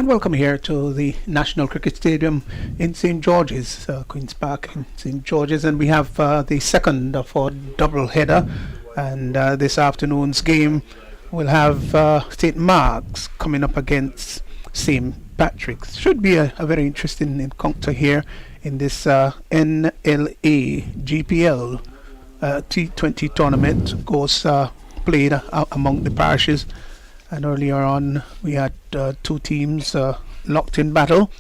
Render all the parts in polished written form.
And welcome here to the National Cricket Stadium in St. George's, Queen's Park in St. George's. And we have the second of our double header. And this afternoon's game will have St. Mark's coming up against St. Patrick's. Should be a very interesting encounter here in this NLA GPL T20 tournament. Of course, played among the parishes. And earlier on, we had two teams locked in battle.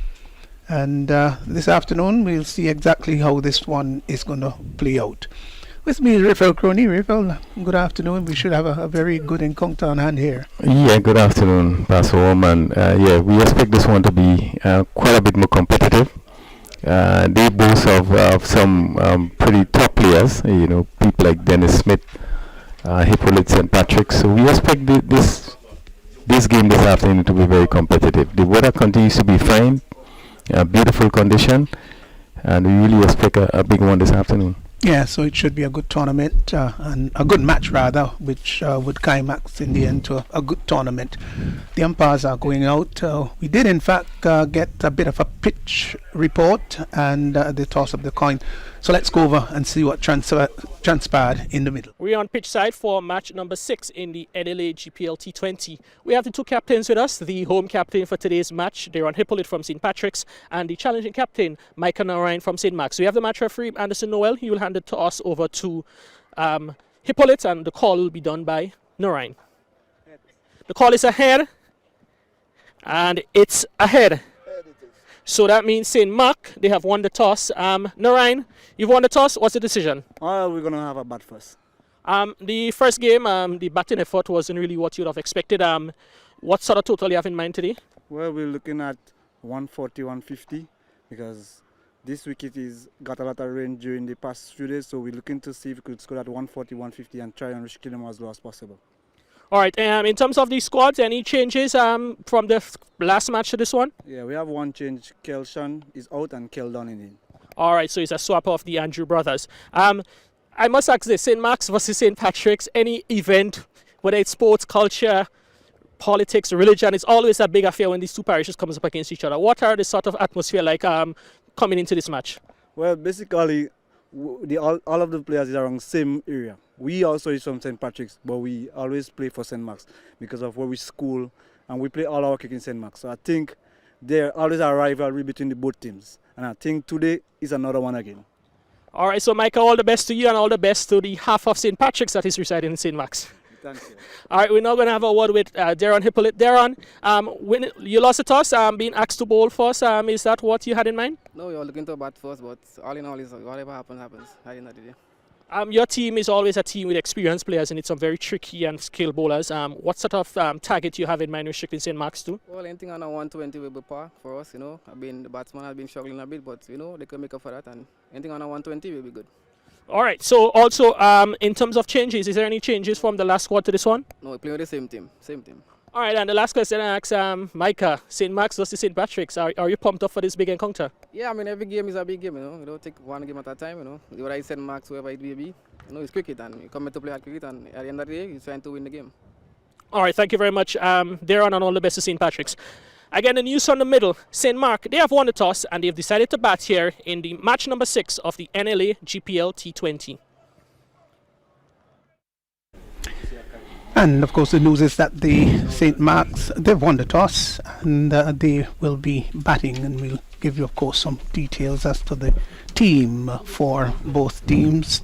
And this afternoon, we'll see exactly how this one is going to play out. With me is Raphael Crony. Raphael, good afternoon. We should have a very good encounter on hand here. Yeah, good afternoon, Pastor Woman. Yeah, we expect this one to be quite a bit more competitive. They both have some pretty top players, people like Dennis Smith, Hippolyte St. Patrick. So we expect this game this afternoon to be very competitive. The weather continues to be fine, beautiful condition, and we really expect a big one this afternoon. Yeah, so it should be a good tournament, and a good match rather, which would climax in the end to a good tournament. The umpires are going out. We did in fact get a bit of a pitch report and the toss of the coin. So let's go over and see what transpired in the middle. We're on pitch side for match number 6 in the NLA GPL T20. We have the two captains with us, the home captain for today's match, Darren Hippolyte from St. Patrick's, and the challenging captain, Micah Narayan from St. Mark's. We have the match referee, Anderson Noel. He will hand the toss over to Hippolyte, and the call will be done by Narayan. The call is ahead, and it's ahead. So that means St. Mark, they have won the toss. Narayan, you've won the toss. What's the decision? We're going to have a bat first. The first game, the batting effort wasn't really what you'd have expected. What sort of total you have in mind today? Well, we're looking at 140, 150 because this wicket is got a lot of rain during the past few days. So we're looking to see if we could score at 140, 150 and try and restrict them as low as possible. All right, in terms of the squads, any changes from the last match to this one? Yeah, we have one change. Kelshan is out and Keldon in. All right, so it's a swap of the Andrew brothers. I must ask this, St. Mark's versus St. Patrick's, any event, whether it's sports, culture, politics, religion, it's always a big affair when these two parishes come up against each other. What are the sort of atmosphere like coming into this match? Well, basically, all of the players is around the same area. We also is from St. Patrick's, but we always play for St. Mark's because of where we school, and we play all our cricket in St. Mark's. So I think there always a rivalry between the both teams, and I think today is another one again. All right, so Michael, all the best to you and all the best to the half of St. Patrick's that is residing in St. Mark's. Thank you. All right, we're now going to have a word with Darren Hippolyte. Darren, when you lost the toss, being asked to bowl first, is that what you had in mind? No, we were looking to bat first, but all in all, is whatever happens, happens. I didn't know. Your team is always a team with experienced players and it's some very tricky and skilled bowlers. What sort of target you have in mind restricting St. Mark's to? Well, anything under 120 will be par for us, the batsman has been struggling a bit, but, they can make up for that, and anything under 120 will be good. All right, so also in terms of changes, is there any changes from the last squad to this one? No, we're playing with the same team, All right, and the last question I ask Micah, St. Mark's versus St. Patrick's. Are you pumped up for this big encounter? Yeah, every game is a big game, You don't take one game at a time, Whether it's St. Mark's, whoever it may be. It's cricket, and you come to play at cricket, and at the end of the day, you're trying to win the game. All right, thank you very much, Darren, and all the best to St. Patrick's. Again, the news from the middle. St. Mark, they have won the toss, and they've decided to bat here in the match number 6 of the NLA GPL T20. And of course, the news is that the St. Mark's, they've won the toss, and they will be batting, and we'll give you, of course, some details as to the team for both teams.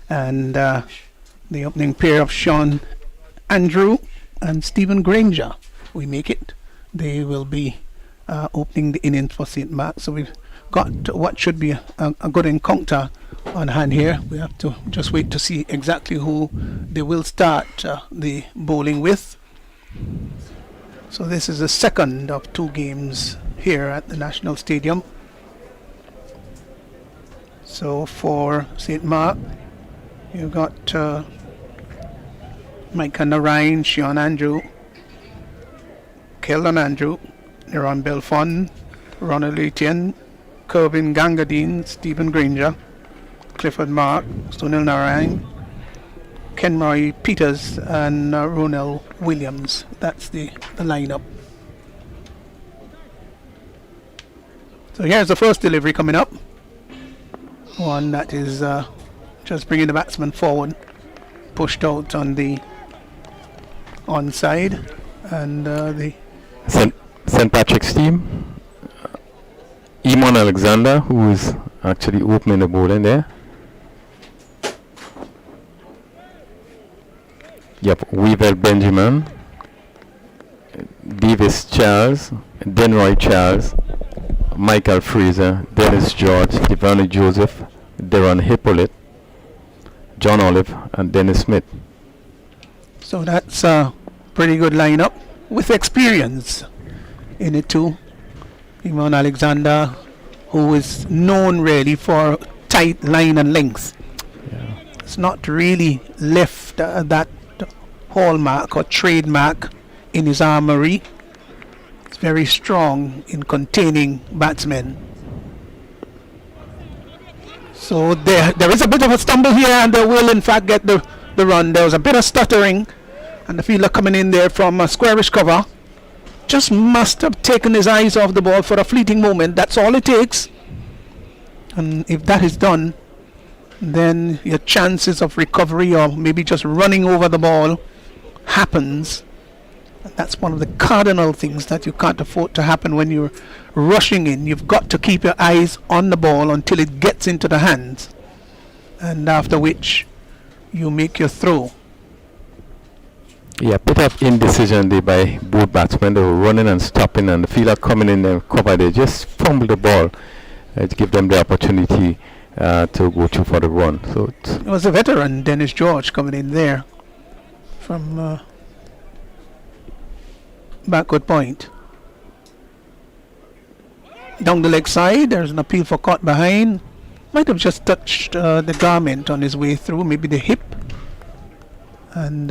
And the opening pair of Sean Andrew and Stephen Granger, we make it. They will be opening the innings for St. Mark's. So we've got what should be a good encounter on hand here. We have to just wait to see exactly who they will start the bowling with. So this is the second of 2 games here at the National Stadium. So for St. Mark, you've got Micah Narayan, Sean Andrew, Keldon Andrew, Niran Belfon, Ronald Etienne, Kervin Gangadine, Stephen Granger, Clifford Mark, Sunil Narayan, Ken Murray Peters, and Ronald Williams. That's the lineup. So here's the first delivery coming up. One that is just bringing the batsman forward, pushed out on the onside, and the St. Patrick's team. Eamon Alexander, who is actually opening the ball in there. Yep, Weaver Benjamin, Davis Charles, Denroy Charles, Michael Fraser, Dennis George, Devani Joseph, Deron Hippolyte, John Olive, and Dennis Smith. so that's a pretty good lineup with experience in it too. Eamon Alexander, who is known really for tight line and length. Yeah. It's not really left that hallmark or trademark in his armory. It's very strong in containing batsmen. So there is a bit of a stumble here, and they will in fact get the run. There was a bit of stuttering, and the fielder coming in there from a squarish cover just must have taken his eyes off the ball for a fleeting moment. That's all it takes. And if that is done, then your chances of recovery or maybe just running over the ball happens. And that's one of the cardinal things that you can't afford to happen when you're rushing in. You've got to keep your eyes on the ball until it gets into the hands, and after which you make your throw. Yeah, bit of indecision there by both batsmen. They were running and stopping, and the fielder coming in and cover. They just fumbled the ball to give them the opportunity to go through for the run. So It was a veteran, Dennis George, coming in there from backward point. Down the leg side, there's an appeal for caught behind. Might have just touched the garment on his way through, maybe the hip. And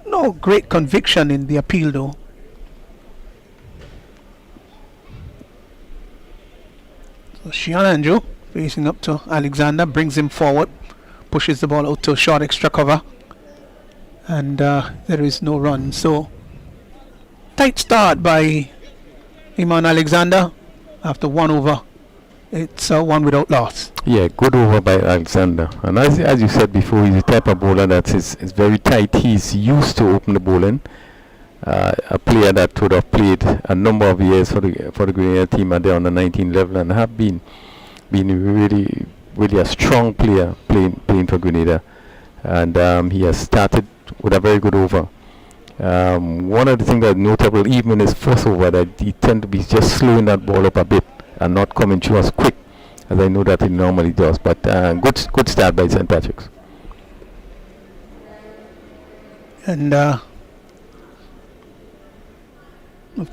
no great conviction in the appeal though. So Shion Andrew facing up to Alexander, brings him forward, pushes the ball out to short extra cover, and there is no run. So tight start by Eamon Alexander. After one over, it's one without loss. yeah, good over by Alexander. And as you said before, he's the type of bowler that is very tight. He's used to open the bowling. A player that would have played a number of years for the Grenada team at the under 19 level, and have been really a strong player playing for Grenada. And he has started with a very good over. One of the things that's notable, even in his first over, that he tend to be just slowing that ball up a bit and not coming through as quick as I know that he normally does. But good start by St. Patrick's. And of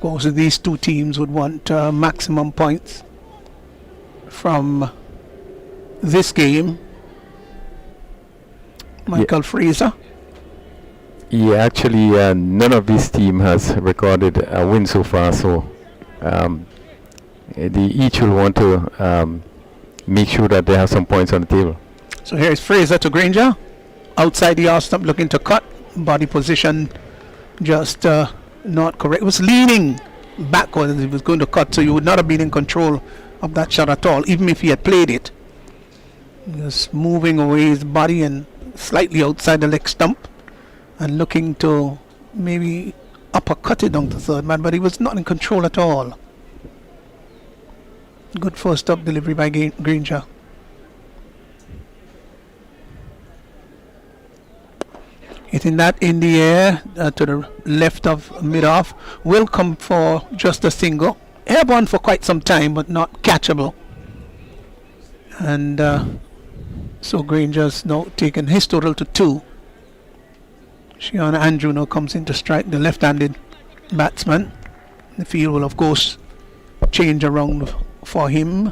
course, these two teams would want maximum points from this game. Michael Fraser. Yeah, actually, none of this team has recorded a win so far, so they each will want to make sure that they have some points on the table. So here is Fraser to Granger. Outside the off stump, looking to cut. Body position just not correct. It was leaning backward as he was going to cut, so you would not have been in control of that shot at all, even if he had played it. He was moving away his body and slightly outside the leg stump, and looking to maybe uppercut it down to third man, but he was not in control at all. Good first up delivery by Granger. Hitting that in the air to the left of mid-off. Will come for just a single. Airborne for quite some time, but not catchable. And so Granger's now taken his total to 2. Shion Andrew now comes in to strike the left-handed batsman. The field will of course change around for him,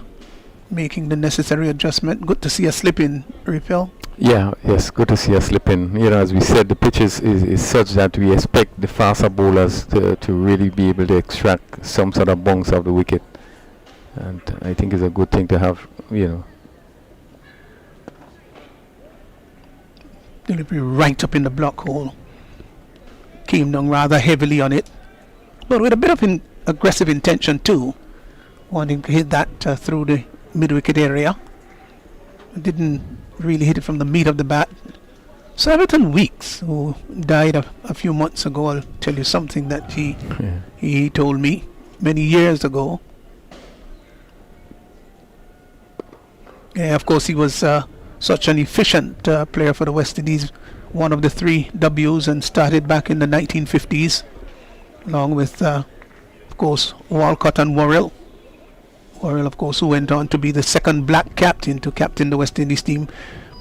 making the necessary adjustment. Good to see a slip in, Refill. Yeah, yes, good to see us slipping. You know, as we said, the pitch is such that we expect the faster bowlers to really be able to extract some sort of bounce off the wicket. And I think it's a good thing to have, you know. Delivery right up in the block hole. Came down rather heavily on it, but with a bit of aggressive intention too. wanting to hit that through the mid-wicket area. Didn't really hit it from the meat of the bat. So Everton Weeks, who died a few months ago, I'll tell you something that he told me many years ago. Yeah, of course, he was such an efficient player for the West Indies, one of the 3 Ws, and started back in the 1950s, along with, of course, Walcott and Worrell. Worrell, of course, who went on to be the second black captain to captain the West Indies team.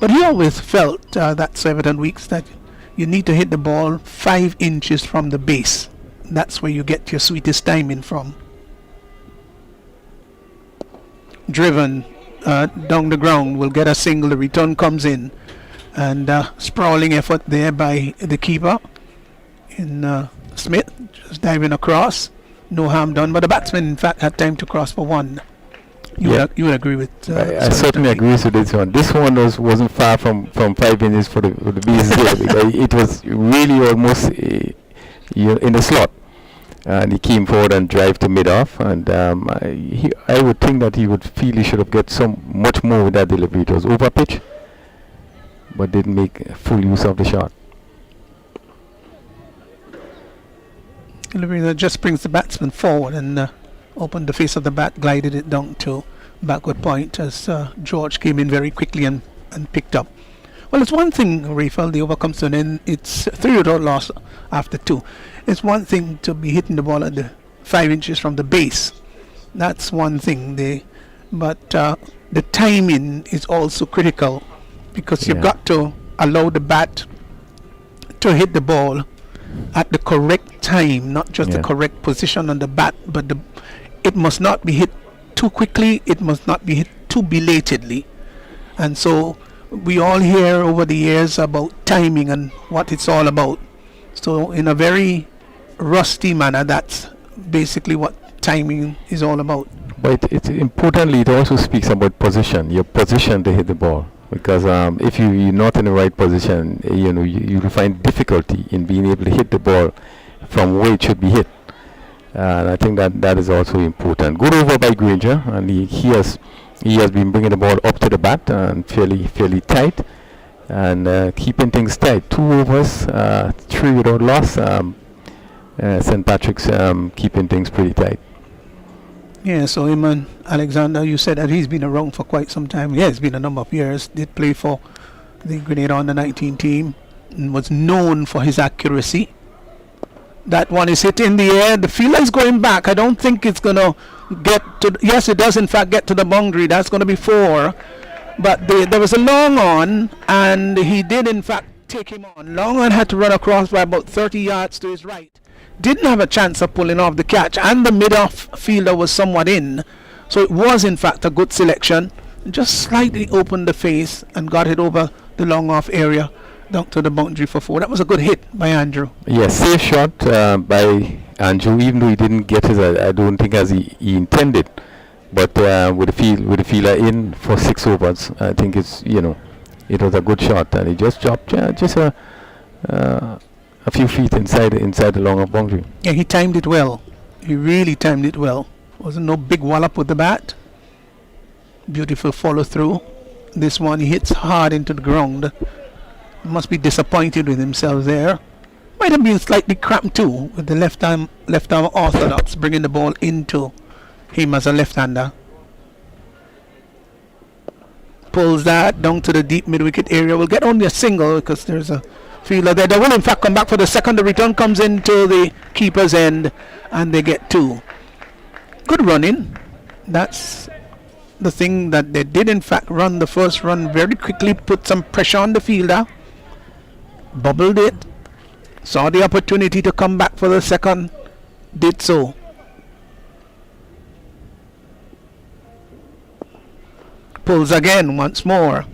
But he always felt, that Everton Weeks, that you need to hit the ball 5 inches from the base. That's where you get your sweetest timing from. Driven down the ground, will get a single, the return comes in, and sprawling effort there by the keeper in Smith, just diving across, no harm done, but the batsman in fact had time to cross for 1. You would agree with I certainly agree with this one. This one wasn't far from 5 inches for the base there, because it was really almost in the slot. And he came forward and drive to mid-off, and I would think that he would feel he should have got much more with that delivery. It was over pitch, but didn't make full use of the shot. Delivery that just brings the batsman forward and opened the face of the bat, glided it down to backward point as George came in very quickly and picked up. Well, it's one thing, Rafael, the over comes to an end. It's 3-0 loss after 2. It's one thing to be hitting the ball at the 5 inches from the base. That's one thing. But the timing is also critical, because you've got to allow the bat to hit the ball at the correct time, not just the correct position on the bat, but it must not be hit too quickly, it must not be hit too belatedly. And so we all hear over the years about timing and what it's all about. So in a very rusty manner, that's basically what timing is all about. But importantly, it also speaks about position, your position to hit the ball. Because if you're not in the right position, you will find difficulty in being able to hit the ball from where it should be hit. And I think that is also important. Good over by Granger, and he has been bringing the ball up to the bat and fairly tight, and keeping things tight. 2 overs, 3 without loss. St. Patrick's keeping things pretty tight. Yeah, so Iman Alexander, you said that he's been around for quite some time. Yeah, it's been a number of years. Did play for the Grenada under 19 team and was known for his accuracy. That one is hit in the air. The fielder is going back. I don't think it's going to get to... Yes, it does in fact get to the boundary. That's going to be 4. But there was a long on, and he did in fact take him on. Long on had to run across by about 30 yards to his right. Didn't have a chance of pulling off the catch, and the mid-off fielder was somewhat in. So it was in fact a good selection. Just slightly opened the face and got it over the long off area down to the boundary for 4. That was a good hit by Andrew. Yes, safe shot by Andrew, even though he didn't get it, I don't think as he intended. But with the fielder in for 6 overs, I think it was a good shot, and he just dropped just a few feet inside the long off boundary. Yeah, he timed it well. He really timed it well. Wasn't no big wallop with the bat. Beautiful follow through. This one he hits hard into the ground. Must be disappointed with himself there. Might have been slightly cramped too, with the left arm orthodox bringing the ball into him as a left-hander. Pulls that down to the deep mid-wicket area. Will get only a single because there's a fielder there. They will in fact come back for the second. The return comes into the keeper's end and they get 2. Good running. That's the thing, that they did in fact run the first run very quickly, put some pressure on the fielder, bubbled it, saw the opportunity to come back for the second, did so. Pulls again once more,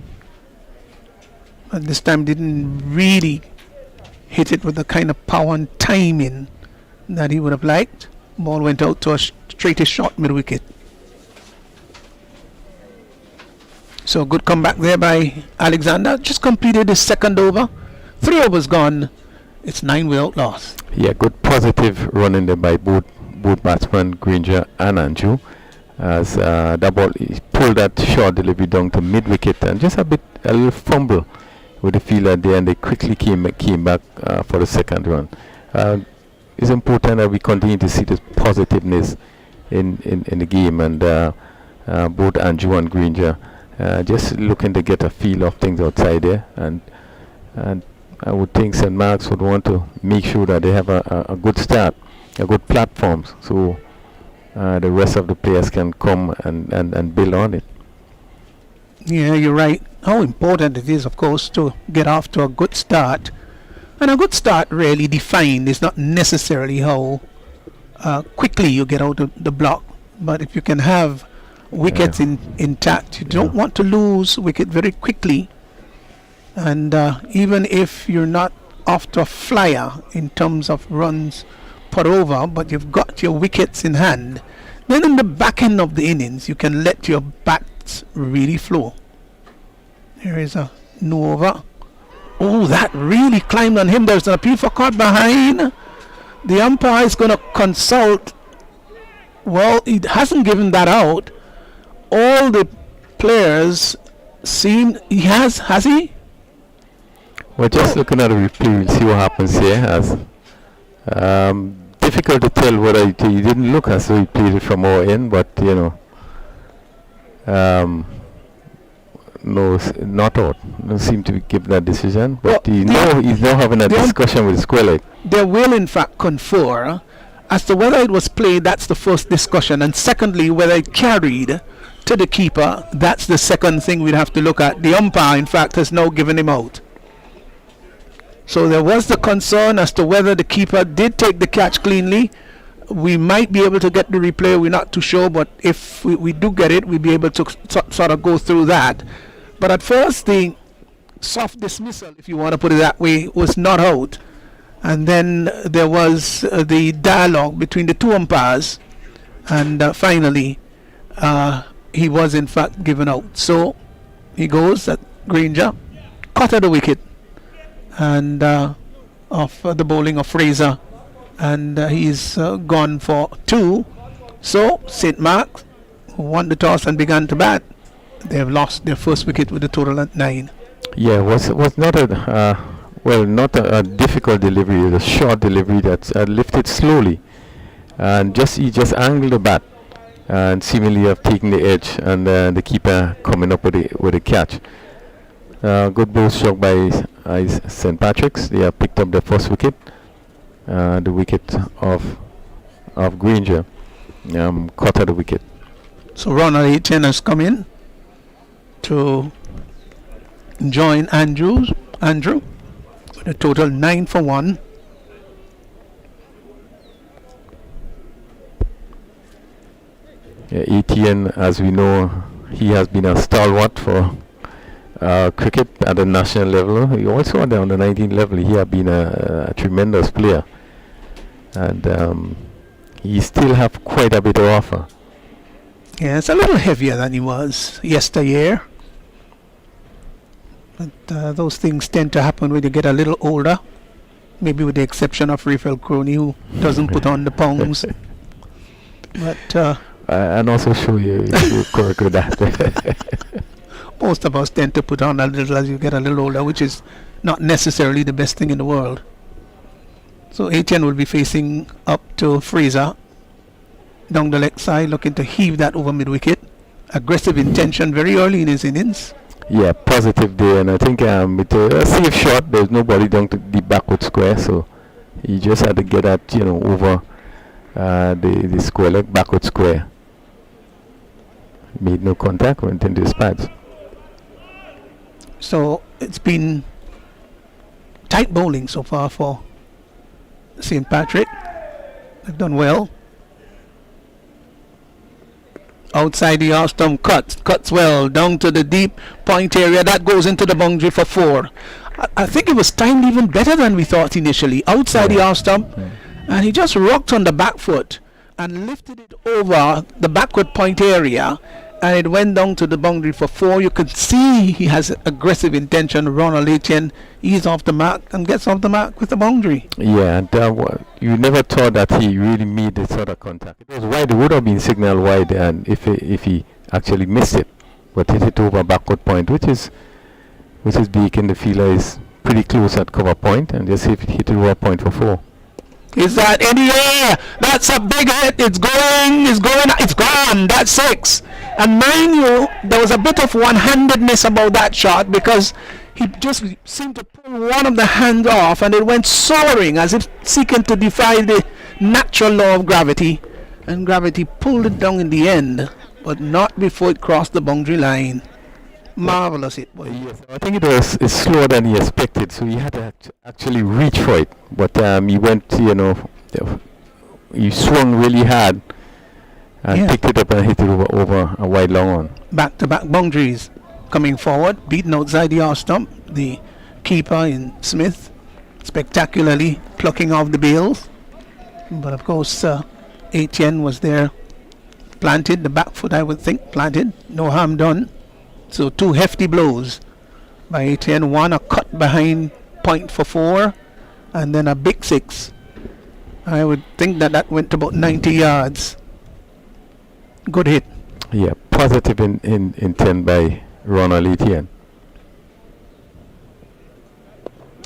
and this time didn't really hit it with the kind of power and timing that he would have liked. Ball went out to a straightish short mid-wicket. So good comeback there by Alexander. Just completed his second over. 3 overs gone. It's 9 without loss. Yeah, good positive running there by both batsmen, Granger and Andrew. as that ball, he pulled that short delivery down to mid wicket and just a little fumble with the fielder there, and they quickly came back for the second run. It's important that we continue to see this positiveness in the game, and both Andrew and Granger just looking to get a feel of things outside there, and I would think St. Mark's would want to make sure that they have a good start, a good platform, so the rest of the players can come and build on it. Yeah, you're right. How important it is, of course, to get off to a good start. And a good start really defined is not necessarily how quickly you get out of the block, but if you can have wickets intact, you don't want to lose wicket very quickly. And even if you're not off to a flyer in terms of runs per over, but you've got your wickets in hand, then in the back end of the innings you can let your bats really flow. There is a no over. Oh, that really climbed on him. There's an appeal for caught behind. The umpire is going to consult. Well, he hasn't given that out. All the players seem he has he? We're just looking at the replay. We'll see what happens here. As difficult to tell whether he didn't look as though he played it from our end, but you know, no, not out. No seem to give that decision, but he's now having a discussion with the square leg. They will in fact confer as to whether it was played. That's the first discussion, and secondly, whether it carried to the keeper. That's the second thing we'd have to look at. The umpire, in fact, has now given him out. So there was the concern as to whether the keeper did take the catch cleanly. We might be able to get the replay. We're not too sure, but if we do get it, we'll be able to sort of go through that. But at first, the soft dismissal, if you want to put it that way, was not out. And then there was the dialogue between the two umpires. And finally, he was in fact given out. So he goes at Granger, caught at the wicket, and off the bowling of Fraser. And he's gone for 2. So St. Mark's, who won the toss and began to bat, they have lost their first wicket with a total at 9. Yeah, was not a difficult delivery. It was a short delivery that's lifted slowly, and he just angled the bat, and seemingly have taken the edge, and the keeper coming up with a catch. Good ball struck by St. Patrick's. They have picked up their first wicket, the wicket of Granger, caught at the wicket. So Ronald Aiken has come in to join Andrew with a total 9 for 1. Etienne, as we know, he has been a stalwart for cricket at the national level. He also on the under 19 level, he has been a tremendous player, and he still have quite a bit to offer. Yeah, it's a little heavier than he was yesteryear. But those things tend to happen when you get a little older. Maybe with the exception of Raphael Crony, who doesn't put on the pounds. But and also show you correct with that. Most of us tend to put on a little as you get a little older, which is not necessarily the best thing in the world. So Etienne will be facing up to Fraser down the leg side, looking to heave that over mid-wicket. Aggressive intention very early in his innings. Yeah, positive there, and I think with a safe shot, there's nobody down to the backward square, so he just had to get that, over the square leg, backward square. Made no contact, went into his pads. So it's been tight bowling so far for St. Patrick. They've done well. Outside the off stump, cuts well down to the deep point area. That goes into the boundary for 4. I think it was timed even better than we thought initially. Outside the off stump, and he just rocked on the back foot and lifted it over the backward point area and it went down to the boundary for 4. You could see he has aggressive intention. Ronald Etienne, he's off the mark and gets off the mark with the boundary. Yeah, and you never thought that he really made this sort of contact. It was wide. It would have been signal wide, and if he actually missed it, but hit it over backward point, which is big, and the fielder is pretty close at cover point, and just hit it over point for 4. Is that in the air? That's a big hit. It's gone. That's 6. And mind you, there was a bit of one-handedness about that shot because he just seemed to pull one of the hands off and it went soaring as if seeking to defy the natural law of gravity. And gravity pulled it down in the end, but not before it crossed the boundary line. Marvelous it was. Yes, I think it's slower than he expected, so he had to actually reach for it. But he went, he swung really hard and picked it up and hit it over a wide long one. Back-to-back boundaries coming forward, beaten outside the arse stump. The keeper in Smith spectacularly plucking off the bails. But of course, Etienne was there, planted, the back foot I would think, planted, no harm done. So 2 hefty blows by Etienne. 1 a cut behind point for 4, and then a big 6. I would think that went to about 90 yards. Good hit. Yeah, positive intent by Ronald Etienne.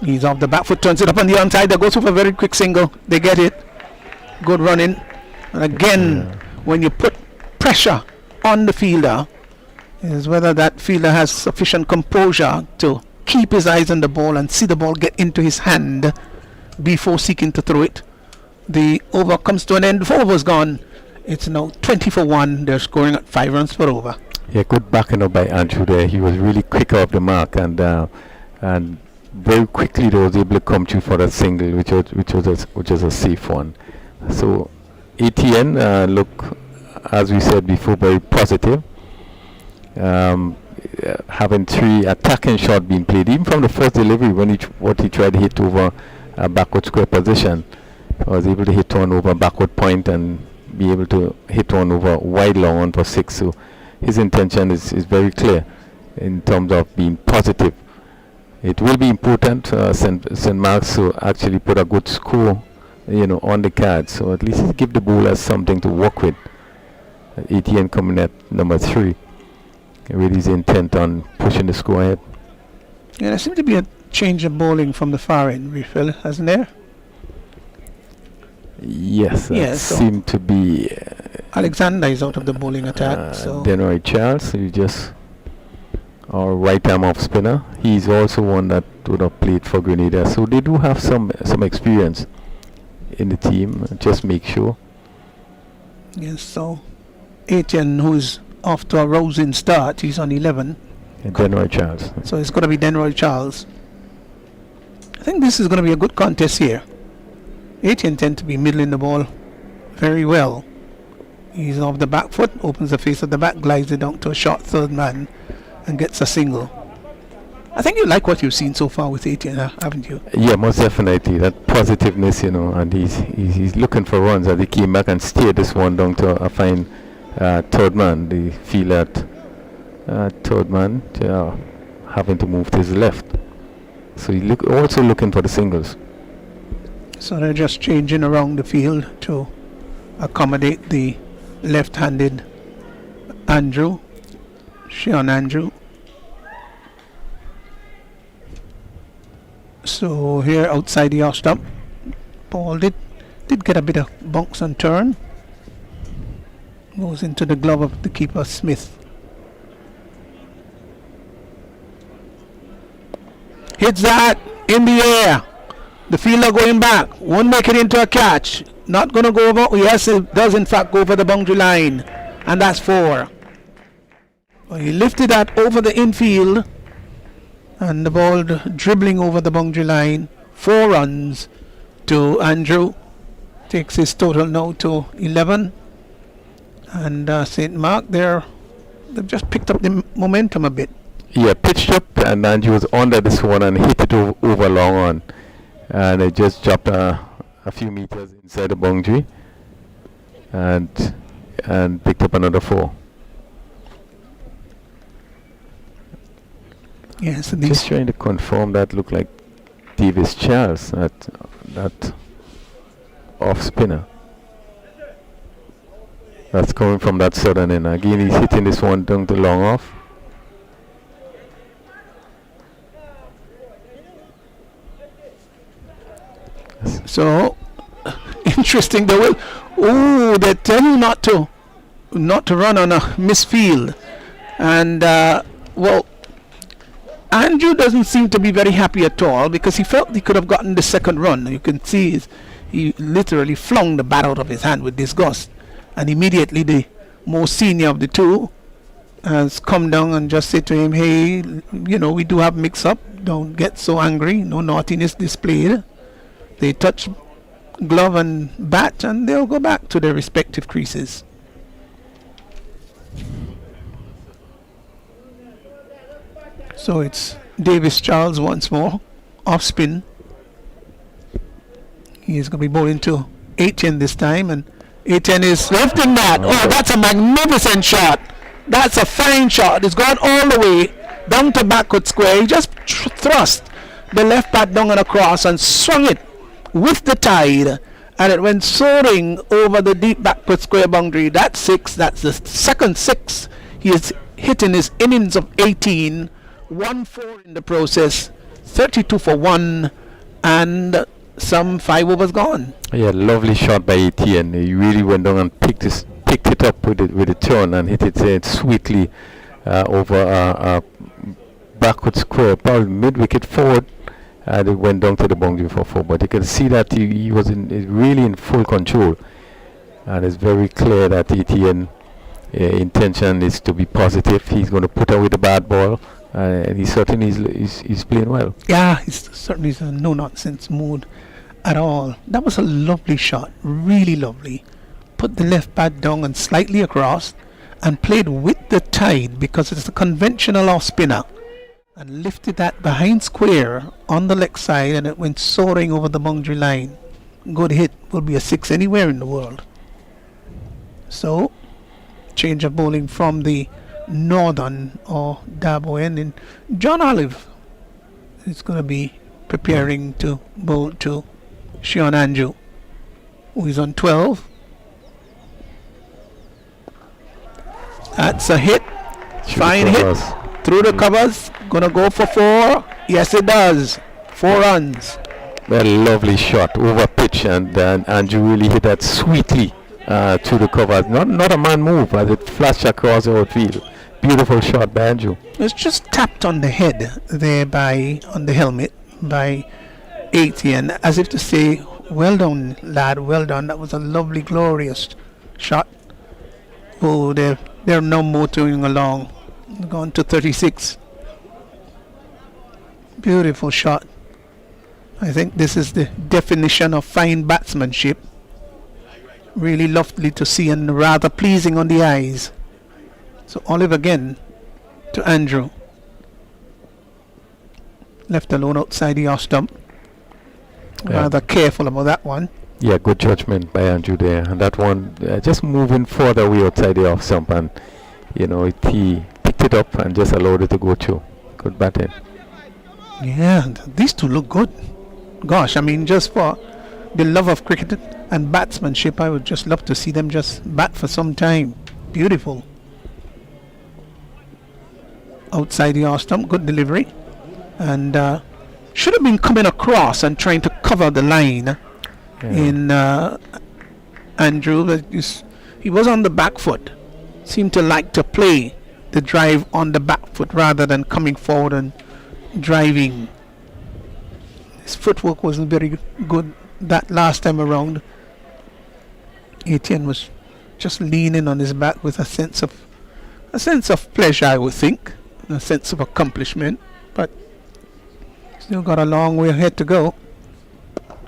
He's off the back foot, turns it up on the onside. That goes for a very quick single. They get it. Good running. And again, when you put pressure on the fielder, is whether that fielder has sufficient composure to keep his eyes on the ball and see the ball get into his hand before seeking to throw it. The over comes to an end. 4 overs gone. It's now 20 for 1. They're scoring at 5 runs per over. Yeah, good backing up by Andrew there. He was really quick off the mark and very quickly they was able to come through for that single, which was a safe one. So Etienne look, as we said before, very positive. Having 3 attacking shots being played, even from the first delivery when he tried to hit over a backward square position, was able to hit one over backward point and be able to hit one over wide long one for 6. So his intention is very clear in terms of being positive. It will be important St. Mark's to actually put a good score, on the card. So at least give the bowlers something to work with. Etienne coming at number 3. Really is intent on pushing the score ahead. Yeah, there seems to be a change of bowling from the far end, refill, hasn't there? Yes, that seemed to be. Alexander is out of the bowling attack. So Denroy Charles, our right arm off spinner. He's also one that would have played for Grenada. So they do have some experience in the team. Just make sure. Yes, so Etienne, who's off to a rousing start, he's on 11. And Denroy Charles. So it's going to be Denroy Charles. I think this is going to be a good contest here. Etienne tend to be middling the ball very well. He's off the back foot, opens the face of the bat, glides it down to a short third man and gets a single. I think you like what you've seen so far with Etienne, haven't you? Yeah, most definitely. That positiveness, and he's looking for runs as he came back and steered this one down to a fine third man. The feel at third man having to move to his left. So he also looking for the singles. So they're just changing around the field to accommodate the left-handed Sean Andrew. So here outside the off stump, ball did get a bit of bounce and turn. Goes into the glove of the keeper Smith. Hits that in the air. The fielder going back, won't make it into a catch. Not going to go over. Yes, it does in fact go over the boundary line, and that's 4. Well, he lifted that over the infield, and the ball dribbling over the boundary line. 4 runs to Andrew. Takes his total now to 11. And St. Mark they've just picked up the momentum a bit. Yeah, pitched up, and Andrew was under this one and hit it over long on. And it just dropped a few meters inside the boundary and picked up another 4. Yes, and Just trying to confirm that looked like Davis Charles, that off spinner. That's coming from that southern end. Again, he's hitting this one down to long off. So interesting. They will. Oh, they tell you not to run on a misfield, and well, Andrew doesn't seem to be very happy at all because he felt he could have gotten the second run. You can see he literally flung the bat out of his hand with disgust, and immediately the more senior of the two has come down and just said to him, "Hey, we do have mix-up. Don't get so angry. No naughtiness displayed." They touch glove and bat, and they'll go back to their respective creases. So it's Davis Charles once more, off spin. He is going to be bowling to Etienne this time, and Etienne is lifting that. Oh, that's a magnificent shot. That's a fine shot. It's gone all the way down to backward square. He just thrust the left bat down and across and swung it with the tide, and it went soaring over the deep backward square boundary. That's 6. That's the second 6 he is hitting his innings of 18. 1-4 in the process, 32 for 1, and some 5 overs gone. Yeah, lovely shot by Etienne. He really went down and picked it up with a turn and hit it sweetly over a backward square, probably mid-wicket forward. And it went down to the boundary for 4. But you can see that he was really in full control, and it's very clear that Etienne intention is to be positive. He's going to put away the bad ball. And he certainly is playing well. Yeah, he's certainly in a no-nonsense mood at all. That was a lovely shot, really lovely. Put the left bat down and slightly across, and played with the tide because it's a conventional off-spinner, and lifted that behind square on the leg side, and it went soaring over the boundary line. Good hit. Will be a 6 anywhere in the world. So, change of bowling from the northern or Dabo end, and John Olive is going to be preparing to bowl to Sean Andrew, who is on 12. That's a hit. Fine hit through the covers. Gonna go for 4. Yes, it does. 4 runs. A lovely shot over pitch, and Andrew really hit that sweetly through the covers. Not a man move as it flashed across the outfield. Beautiful shot by Andrew. It's just tapped on the head there on the helmet by Etienne, as if to say, "Well done, lad, well done." That was a lovely, glorious shot. Oh, they're now motoring along. Gone to 36. Beautiful shot. I think this is the definition of fine batsmanship. Really lovely to see and rather pleasing on the eyes. So Olive again to Andrew. Left alone outside the off stump. Yeah. Rather careful about that one. Yeah, good judgment by Andrew there. And that one just moving further away outside the off stump, and he picked it up and just allowed it to go through. Good batting. Yeah, these two look good. Gosh, I mean, just for the love of cricket and batsmanship, I would just love to see them just bat for some time. Beautiful. Outside the off stump, good delivery, and should have been coming across and trying to cover the line in Andrew. But he was on the back foot. Seemed to like to play the drive on the back foot rather than coming forward and driving. His footwork wasn't very good that last time around. Etienne was just leaning on his back with a sense of pleasure, I would think, a sense of accomplishment, but still got a long way ahead to go.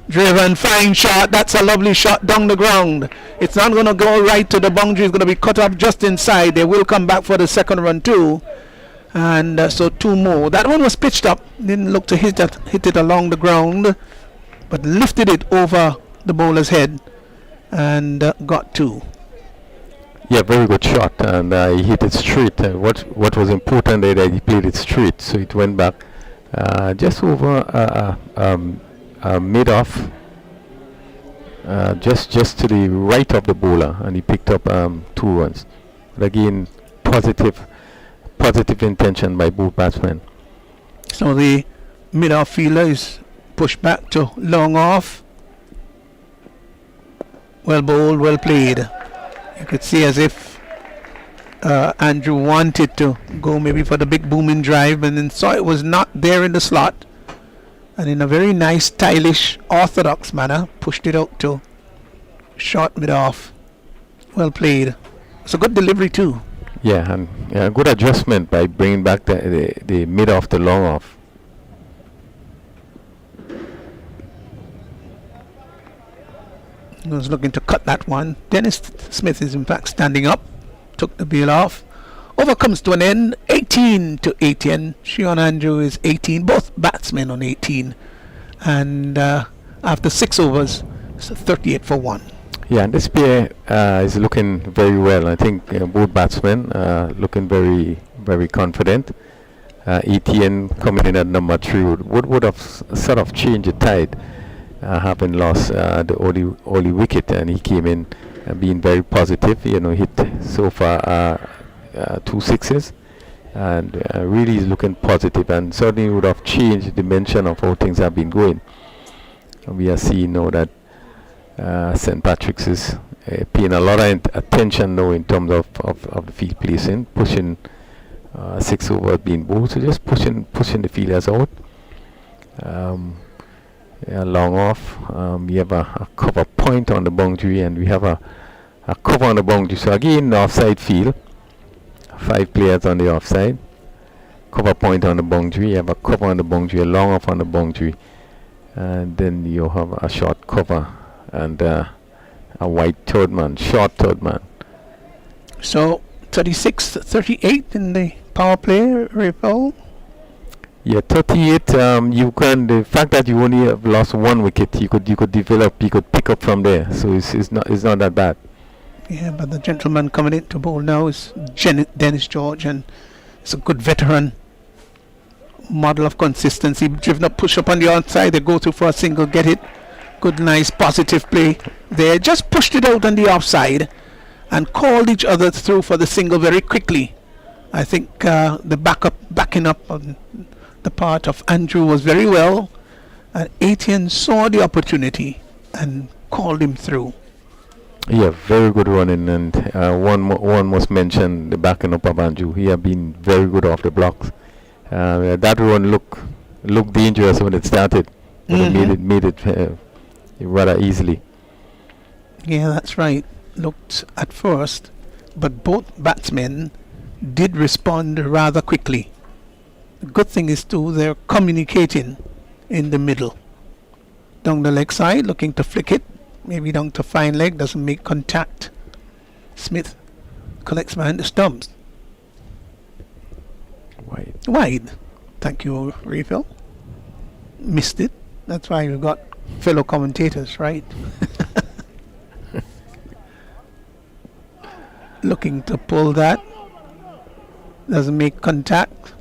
Driven, fine shot. That's a lovely shot down the ground. It's not going to go right to the boundary. It's going to be cut off just inside. They will come back for the second run too, and so 2 more. That one was pitched up. Didn't look to hit it along the ground, but lifted it over the bowler's head and got 2. Yeah, very good shot, and he hit it straight. What was important there that he played it straight, so it went back just over mid off, just to the right of the bowler, and he picked up 2 runs. But again, positive intention by both batsmen. So the mid-off fielder is pushed back to long off. Well bowled, well played. You could see as if Andrew wanted to go maybe for the big booming drive, but then saw it was not there in the slot, and in a very nice, stylish, orthodox manner pushed it out to short mid-off. Well played. It's a good delivery too. Yeah, and good adjustment by bringing back the mid off to long off. He was looking to cut that one. Dennis Smith is in fact standing up. Took the bail off. Over comes to an end. 18 to 18. Shion Andrew is 18. Both batsmen on 18. And after 6 overs, it's 38 for 1. Yeah, and this pair is looking very well. I think both batsmen looking very, very confident. Etienne coming in at number 3 would have sort of changed the tide, having lost the early wicket, and he came in being very positive. Hit so far 2 sixes, and really is looking positive, and certainly would have changed the dimension of how things have been going. And we are seeing now that St. Patrick's is paying a lot of attention now in terms of the field placing, pushing 6 overs being bowled, so just pushing the fielders out. Long off, we have a cover point on the boundary, and we have a cover on the boundary. So again, the offside field, 5 players on the offside, cover point on the boundary, you have a cover on the boundary, a long off on the boundary, and then you have a short cover and a wide third man, short third man. So 36-38 in the power play, Raphael. Yeah, 38. The fact that you only have lost 1 wicket, you could develop, you could pick up from there. So it's not that bad. Yeah, but the gentleman coming in to bowl now is Dennis George, and it's a good veteran model of consistency. Driven up, push up on the outside, they go through for a single, get it. Good, nice, positive play there. Just pushed it out on the offside and called each other through for the single very quickly. I think the backing up on the part of Andrew was very well, and Etienne saw the opportunity and called him through. Yeah, very good running, and one must mention the backing up of Andrew. He had been very good off the blocks. That run looked dangerous when it started, but it made it rather easily. Yeah, that's right. Looked at first, but both batsmen did respond rather quickly. The good thing is too, they're communicating in the middle. Down the leg side, looking to flick it, maybe down to fine leg, doesn't make contact. Smith collects behind the stumps. Wide. Thank you, Raphael. Missed it. That's why we've got fellow commentators, right? Looking to pull that. Doesn't make contact.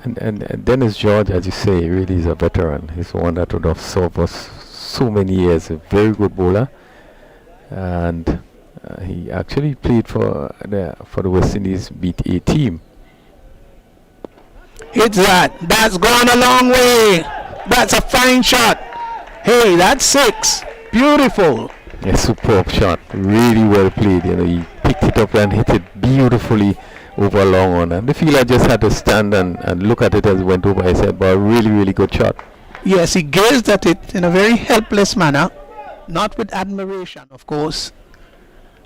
And Dennis George, as you say, really is a veteran. He's one that would have served us so many years. A very good bowler, and he actually played for the West Indies B.A team. Hits that. That's gone a long way. That's a fine shot. Hey, that's 6. Beautiful. A superb shot. Really well played. He picked it up and hit it beautifully over a long one. And the fielder just had to stand and look at it as it went over his head. But a really, really good shot. Yes, he gazed at it in a very helpless manner. Not with admiration, of course.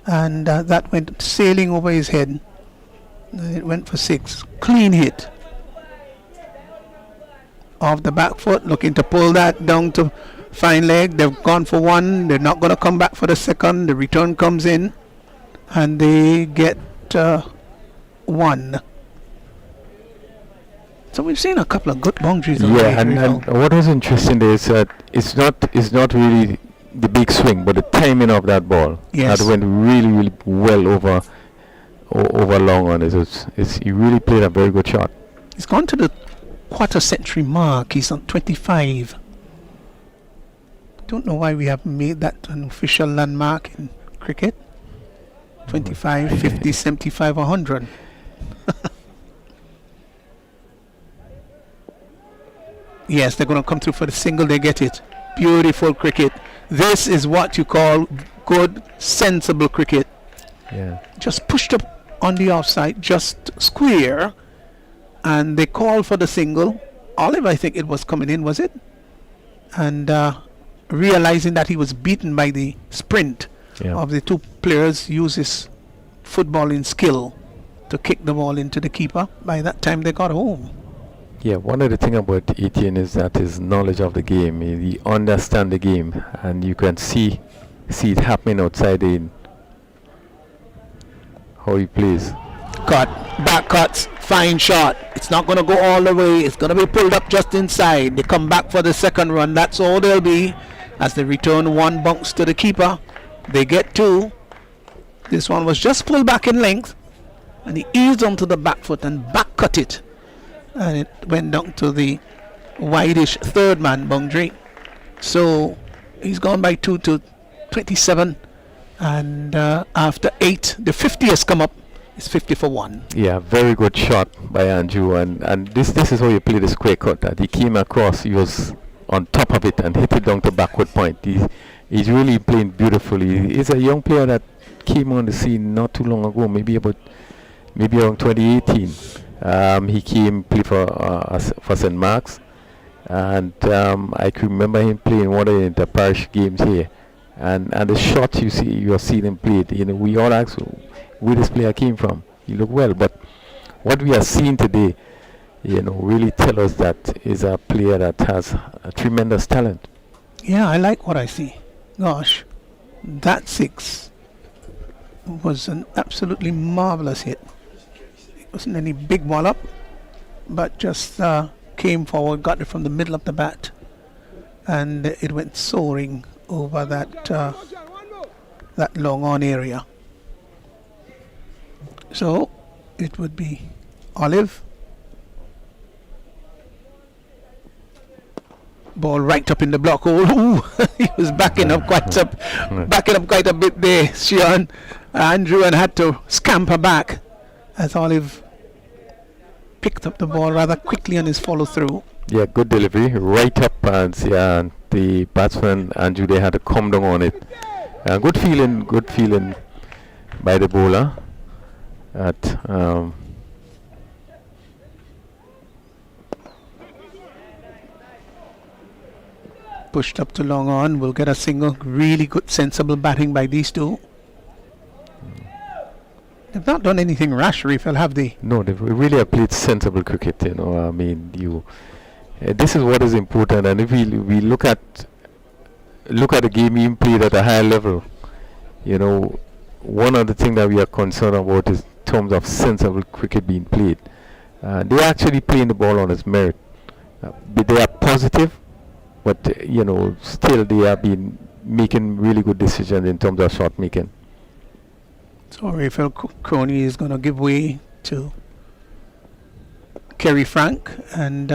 And that went sailing over his head. And it went for 6. Clean hit. Off the back foot, looking to pull that down to fine leg. They've gone for 1. They're not going to come back for the second. The return comes in, and they get 1. So we've seen a couple of good boundaries. Yeah, and what was interesting there is that it's not really the big swing, but the timing of that ball, Yes. that went really, really well over long on it. He really played a very good shot. He's gone to the quarter century mark. He's on 25. Don't know why we haven't made that an official landmark in cricket. 25, 50, 75, 100. Yes, they're going to come through for the single. They get it. Beautiful cricket. This is what you call good, sensible cricket. Yeah. Just pushed up on the offside, just square, and they called for the single. Olive, I think it was coming in, was it? And realizing that he was beaten by the sprint of the two players, uses footballing skill to kick the ball into the keeper. By that time, they got home. Yeah, one of the things about Etienne is that his knowledge of the game. He understands the game, and you can see it happening outside in how he plays. Cut, back cuts, fine shot. It's not going to go all the way. It's going to be pulled up just inside. They come back for the second run. That's all they'll be. As they return one bounce to the keeper, they get two. This one was just pulled back in length, and he eased onto the back foot and back cut it. And it went down to the wideish third man boundary. So he's gone by 2 to 27. And after 8, the 50 has come up. It's 50 for 1. Yeah, very good shot by Andrew, and this is how you play the square cut. That he came across, he was on top of it and hit it down to backward point. He's really playing beautifully. He's a young player that came on the scene not too long ago, maybe around 2018. He came play for St. Mark's, and I can remember him playing one of the parish games here, and the shots you are seeing him play. We all ask where this player came from. He looked well, but what we are seeing today, really tell us that is a player that has a tremendous talent. Yeah, I like what I see. Gosh, that 6 was an absolutely marvelous hit. It wasn't any big wallop, but just came forward, got it from the middle of the bat, and it went soaring over that long on area. So it would be Olive. Ball right up in the block hole. Ooh, he was backing up quite a bit there, Sean. Andrew, and had to scamper back as Olive picked up the ball rather quickly on his follow through. Yeah, good delivery, right up, and the batsman Andrew, they had to come down on it. Good feeling by the bowler. Pushed up to long on, will get a single. Really good, sensible batting by these two. They've not done anything rash, Refill, have they? No, they really have played sensible cricket. This is what is important. And if we look at the game being played at a higher level, one of the things that we are concerned about is in terms of sensible cricket being played. They're actually playing the ball on its merit. They are positive, but still they have been making really good decisions in terms of shot making. So Raphael Crony is going to give way to Kerry Frank, and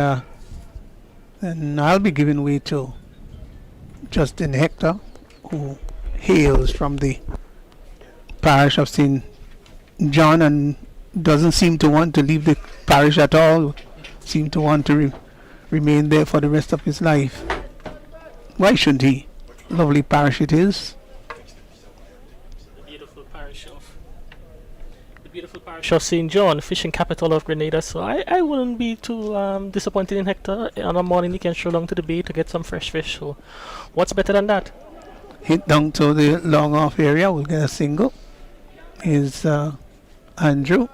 then I'll be giving way to Justin Hector, who hails from the parish of St. John and doesn't seem to want to leave the parish at all, seem to want to remain there for the rest of his life. Why shouldn't he? Lovely parish it is. The beautiful parish of St. John, fishing capital of Grenada. So I wouldn't be too disappointed in Hector. On a morning he can stroll down to the bay to get some fresh fish. So what's better than that? Hit down to the long off area, we'll get a single. Is Andrew.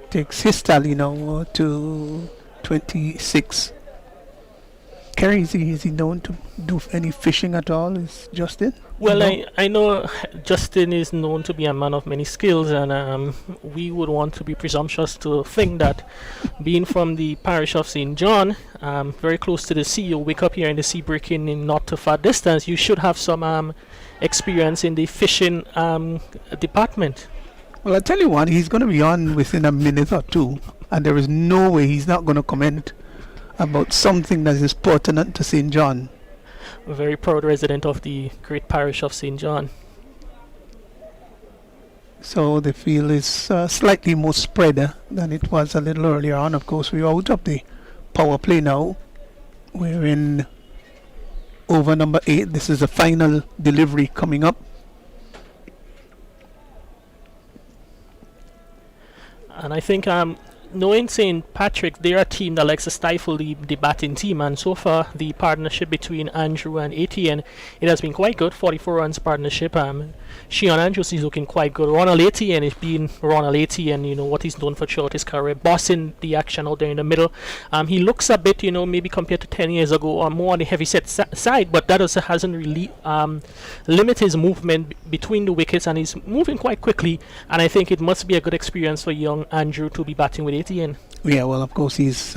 Takes his tally now to 26. Kerry, is he known to do any fishing at all? Is Justin? Well, No? I know Justin is known to be a man of many skills, and we would want to be presumptuous to think that being from the parish of St. John, very close to the sea, you wake up here in the sea breaking in not too far distance, you should have some experience in the fishing department. Well, I tell you what, he's going to be on within a minute or two, and there is no way he's not going to comment about something that is pertinent to St. John. A very proud resident of the great parish of St. John. So the field is slightly more spread than it was a little earlier on. Of course, we're out of the power play now. We're in over number 8. This is the final delivery coming up. And I think knowing St. Patrick, they're a team that likes to stifle the batting team, and so far the partnership between Andrew and Etienne, it has been quite good. 44 runs partnership. Shion Andrews is looking quite good. Ronald Etienne is being Ronald Etienne, you know what he's done for throughout his career, bossing the action out there in the middle. He looks a bit, maybe compared to 10 years ago, or more on the heavy set side, but that also hasn't really limited his movement between the wickets, and he's moving quite quickly, and I think it must be a good experience for young Andrew to be batting with Etienne. Yeah, well, of course, he's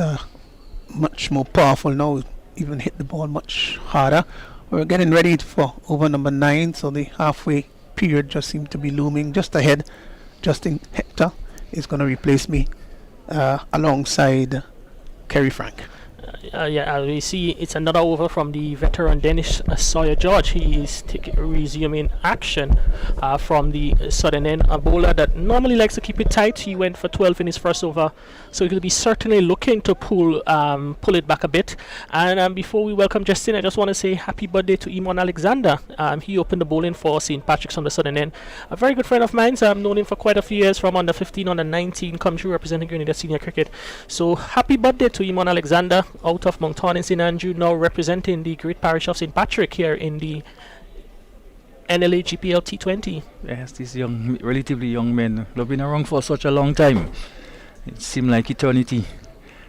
much more powerful now, even hit the ball much harder. We're getting ready for over number 9, so the halfway period just seemed to be looming just ahead. Justin Hector is going to replace me alongside Kerry Frank. We see it's another over from the veteran Dennis Sawyer George. He is resuming action from the southern end. A bowler that normally likes to keep it tight. He went for 12 in his first over, so he'll be certainly looking to pull it back a bit. And before we welcome Justin, I just want to say happy birthday to Imon Alexander. He opened the bowling for St. Patrick's on the southern end. A very good friend of mine. I've known him for quite a few years, from under 15, under 19, come through representing Grenada Senior Cricket. So happy birthday to Imon Alexander, out of Moncton in St. Andrew, now representing the great parish of St. Patrick here in the NLA GPL T20. Yes, these relatively young men, they've been around for such a long time. It seemed like eternity.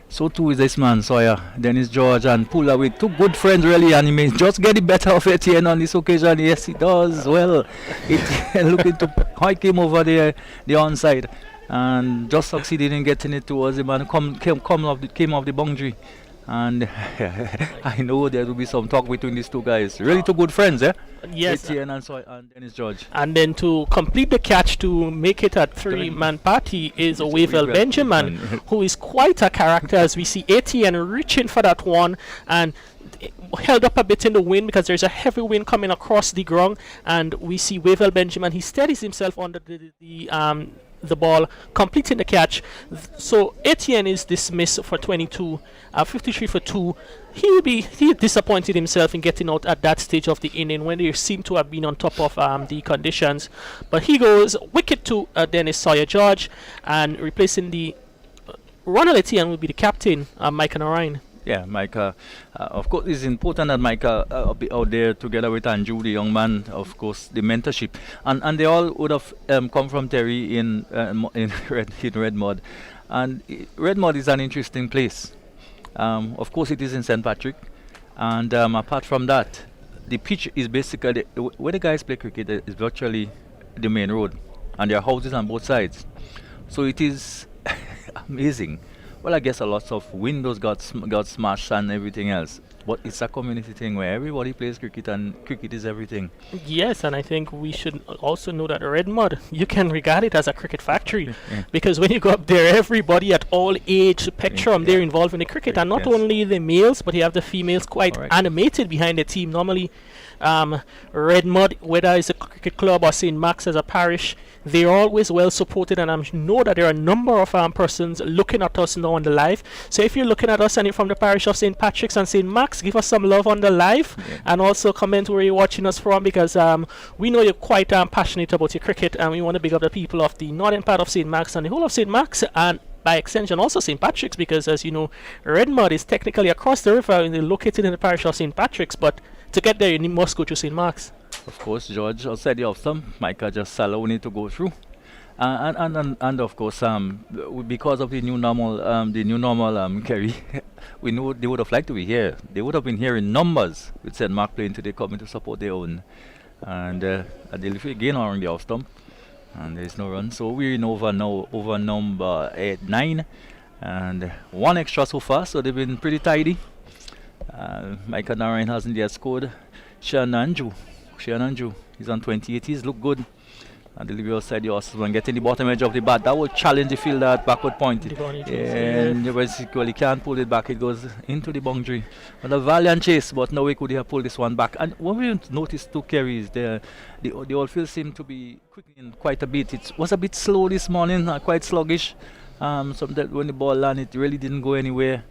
So too is this man, Sawyer, Dennis George, and Pula, with 2 good friends really, and he may just get the better of Etienne on this occasion. Yes, he does. Well, Etienne looking to how he came over the onside and just succeeded in getting it towards him, and came off the boundary. And I know there will be some talk between these 2 guys. Really 2 good friends, eh? Yes. Etienne and Dennis George. And then to complete the catch, to make it a 3-man party, is Wavell Benjamin, who is quite a character, as we see Etienne reaching for that one and held up a bit in the wind because there's a heavy wind coming across the ground, and we see Wavell Benjamin, he steadies himself under the ball, completing the catch. So Etienne is dismissed for 22, 53 for 2. He disappointed himself in getting out at that stage of the inning when they seem to have been on top of the conditions. But he goes wicket to Dennis Sawyer George, and replacing the Ronald Etienne will be the captain, Micah Narayan. Yeah, Micah. Of course, it's important that Micah be out there together with Andrew, the young man. Of course, the mentorship, and they all would have come from Terry in Redmond, and Redmond is an interesting place. Of course, it is in St. Patrick, and apart from that, the pitch is basically where the guys play cricket is virtually the main road, and there are houses on both sides, so it is amazing. Well, I guess a lot of windows got smashed and everything else. But it's a community thing where everybody plays cricket, and cricket is everything. Yes, and I think we should also know that Redmond, you can regard it as a cricket factory. Because when you go up there, everybody at all age spectrum, they're involved in the cricket. And not only the males, but you have the females quite animated behind the team. Normally, Redmond, whether it's a cricket club or St. Max as a parish, they're always well supported, and I know that there are a number of persons looking at us now on the live. So if you're looking at us and you're from the parish of St. Patrick's and St. Max, give us some love on the live, and also comment where you're watching us from, because we know you're quite passionate about your cricket, and we want to big up the people of the northern part of St. Max and the whole of St. Max, and by extension also St. Patrick's, because as you know, Redmond is technically across the river and they're located in the parish of St. Patrick's, but to get there you must go to St. Mark's. Of course, George, outside the off-stump, Micah just allow need to go through. And of course, because of the new normal, Kerry, we know they would have liked to be here. They would have been here in numbers with St. Mark playing today, coming to support their own. and a delivery again around the off stump, and there's no run. So we're in over now, over number 9, and one extra so far. So they've been pretty tidy. Micah Narayan hasn't yet scored. Shananju, he's on 28. He's looked good. And delivery outside the horses when getting the bottom edge of the bat. That will challenge the fielder at backward point. And basically can't pull it back. It goes into the boundary. And a valiant chase, but no way could he have pulled this one back. And when we noticed 2 carries, the old field seemed to be quickening quite a bit. It was a bit slow this morning, quite sluggish. Sometimes when the ball landed, it really didn't go anywhere.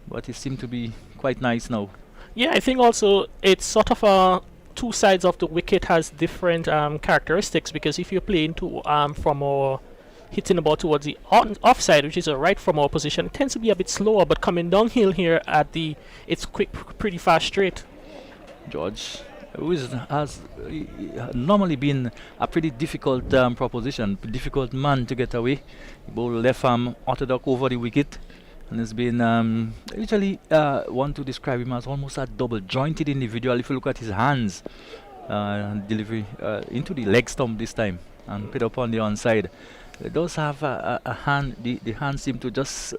But it seemed to be quite nice now. Yeah, I think also it's sort of a 2 sides of the wicket has different characteristics, because if you're playing from our hitting the ball towards the offside, which is a right from our position, it tends to be a bit slower, but coming downhill here it's quick, pretty fast straight. George, who has normally been a pretty difficult proposition, difficult man to get away. He bowled left arm orthodox over the wicket. And it's been usually want to describe him as almost a double jointed individual. If you look at his hands, delivery into the leg stump this time and put up on the onside. It does have a hand. The hands seem to just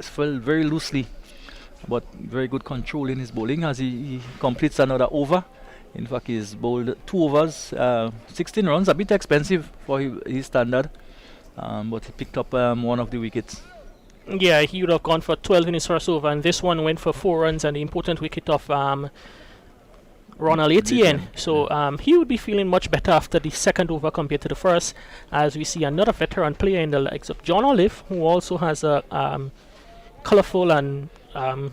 fall very loosely, but very good control in his bowling as he completes another over. In fact, he's bowled 2 overs, 16 runs, a bit expensive for his standard, but he picked up one of the wickets. Yeah, he would have gone for 12 in his first over, and this one went for 4 runs and the important wicket of Ronald Etienne. So he would be feeling much better after the second over compared to the first, as we see another veteran player in the likes of John Olive, who also has a colourful and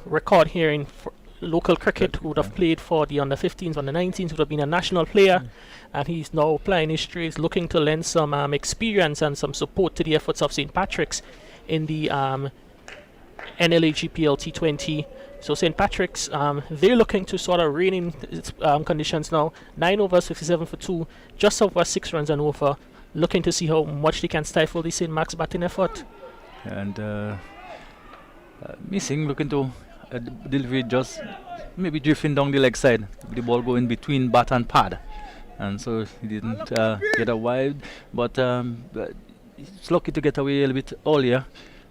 record here in local cricket, who would have played for the under-15s, under-19s, would have been a national player, and he's now playing his straights, looking to lend some experience and some support to the efforts of St. Patrick's in the NLA GPL T20. So St. Patrick's, they're looking to sort of rein in its conditions now. 9 overs, 57 for 2, just over 6 runs and over. Looking to see how much they can stifle the St. Mark's batting effort. And missing, looking to delivery just maybe drifting down the leg side. The ball going between bat and pad. And so he didn't get a wide, but he's lucky to get away a little bit earlier.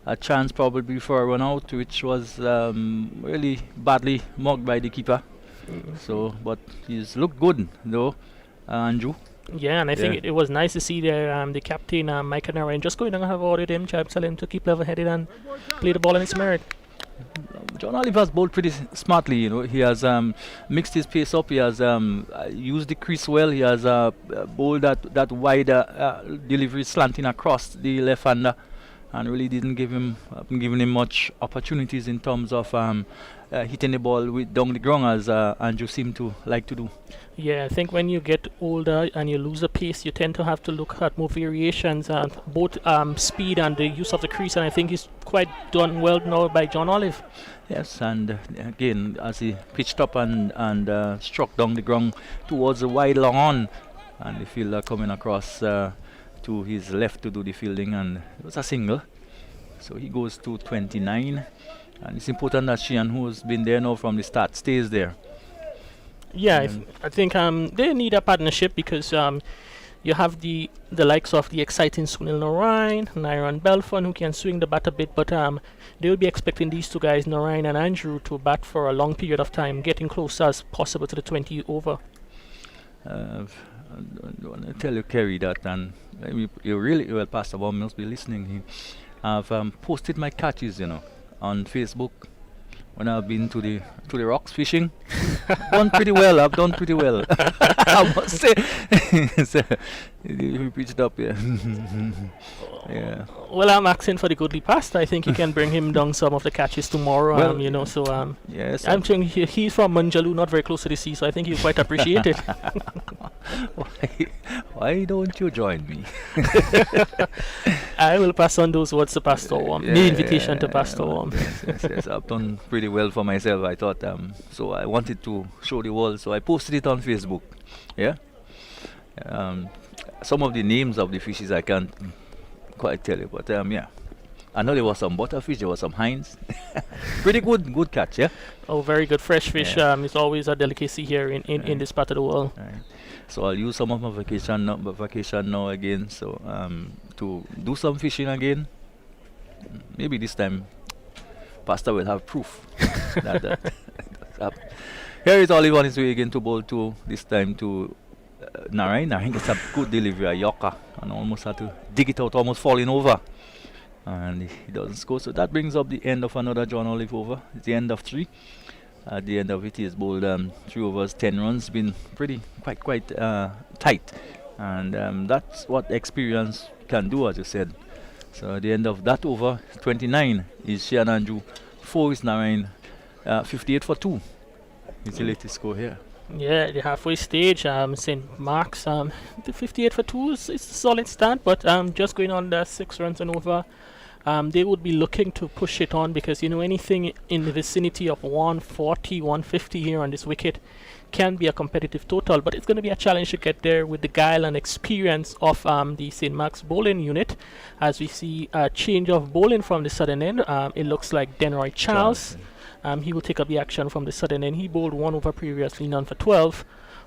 A chance probably for a run out, which was really badly mugged by the keeper. So, but he's looked good though, Andrew. Yeah, and I think it was nice to see the captain, Micah Narayan, just going down and have ordered him, tell him to keep level-headed and play the ball in its merit. John Olive has bowled pretty smartly, you know. He has mixed his pace up. He has used the crease well. He has bowled that wider delivery slanting across the left-hander, and really didn't given him much opportunities in terms of hitting the ball down the ground, as Andrew seemed to like to do. Yeah, I think when you get older and you lose the pace, you tend to have to look at more variations, both speed and the use of the crease, and I think he's quite done well now by John Olive. Yes, and again, as he pitched up and struck down the ground towards the wide long on, and the fielder coming across to his left to do the fielding, and it was a single. So he goes to 29, and it's important that Sheehan, who's been there now from the start, stays there. Yeah, I think they need a partnership, because you have the likes of the exciting Sunil Narayan, Nairan Belfon, who can swing the bat a bit, but they will be expecting these 2 guys, Narayan and Andrew, to bat for a long period of time, getting close as possible to the 20 over. I want to tell you, Kerry, that, and you really, well, Pastor Bob must be listening. I've posted my catches, you know, on Facebook when I've been to the rocks fishing. I've done pretty well. I must say. So, he pitched up, yeah. Yeah. Well, I'm asking for the goodly pasta. I think you can bring him down some of the catches tomorrow. Well, you know, so yes, I'm thinking he's from Manjalu, not very close to the sea, so I think he'll quite appreciate it. Why don't you join me? I will pass on those words to Pastor Worm. The invitation to Pastor Worm. Yes, I've done pretty well for myself. I thought, so I wanted to show the world, so I posted it on Facebook. Yeah. Some of the names of the fishes I can't quite tell you, but yeah, I know there was some butterfish, there was some hinds. Pretty good catch, yeah? Oh, very good. Fresh fish Yeah. is always a delicacy here in this part of the world. Right. So I'll use some of my vacation now again. So to do some fishing again. Maybe this time, Pastor will have proof that that's up. Here is Olive on his way again to bowl two. This time to Narain. Narain gets a good delivery, a yorker, and almost had to dig it out, almost falling over. And he doesn't score. So that brings up the end of another John Olive over. It's the end of 3. At the end of it, he has bowled 3 overs, 10 runs. Been quite tight, and that's what experience can do, as you said. So at the end of that over, 29 is Shian Andrew, 4 is Narain, 58 for 2. It's the latest score here. Yeah, the halfway stage, St. Mark's, the 58 for 2 is a solid start, but just going on the 6 runs and over, they would be looking to push it on because, anything in the vicinity of 140, 150 here on this wicket can be a competitive total, but it's going to be a challenge to get there with the guile and experience of the St. Mark's bowling unit. As we see a change of bowling from the southern end, it looks like Denroy Charles. He will take up the action from the southern end. He bowled 1 over previously, none for 12,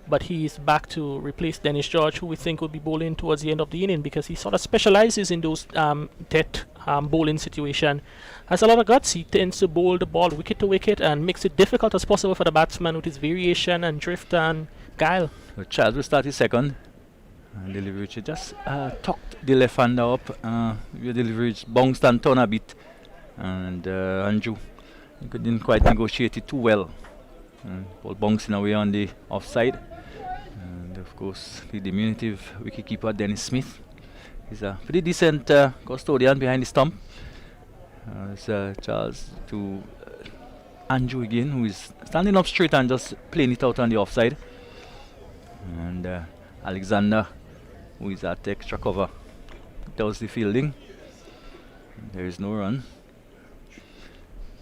but he's back to replace Dennis George, who we think will be bowling towards the end of the inning because he sort of specializes in those death bowling situation. Has a lot of guts. He tends to bowl the ball wicket to wicket and makes it difficult as possible for the batsman with his variation and drift and guile. So Charles will start his second. Delivery just tucked the left hander up. Your delivery bounced and turned a bit, and Andrew didn't quite negotiate it too well. Ball bouncing away on the offside. And of course, the diminutive wicketkeeper Dennis Smith is a pretty decent custodian behind the stump. It's Charles to Andrew again, who is standing up straight and just playing it out on the offside. And Alexander, who is at extra cover, does the fielding. There is no run.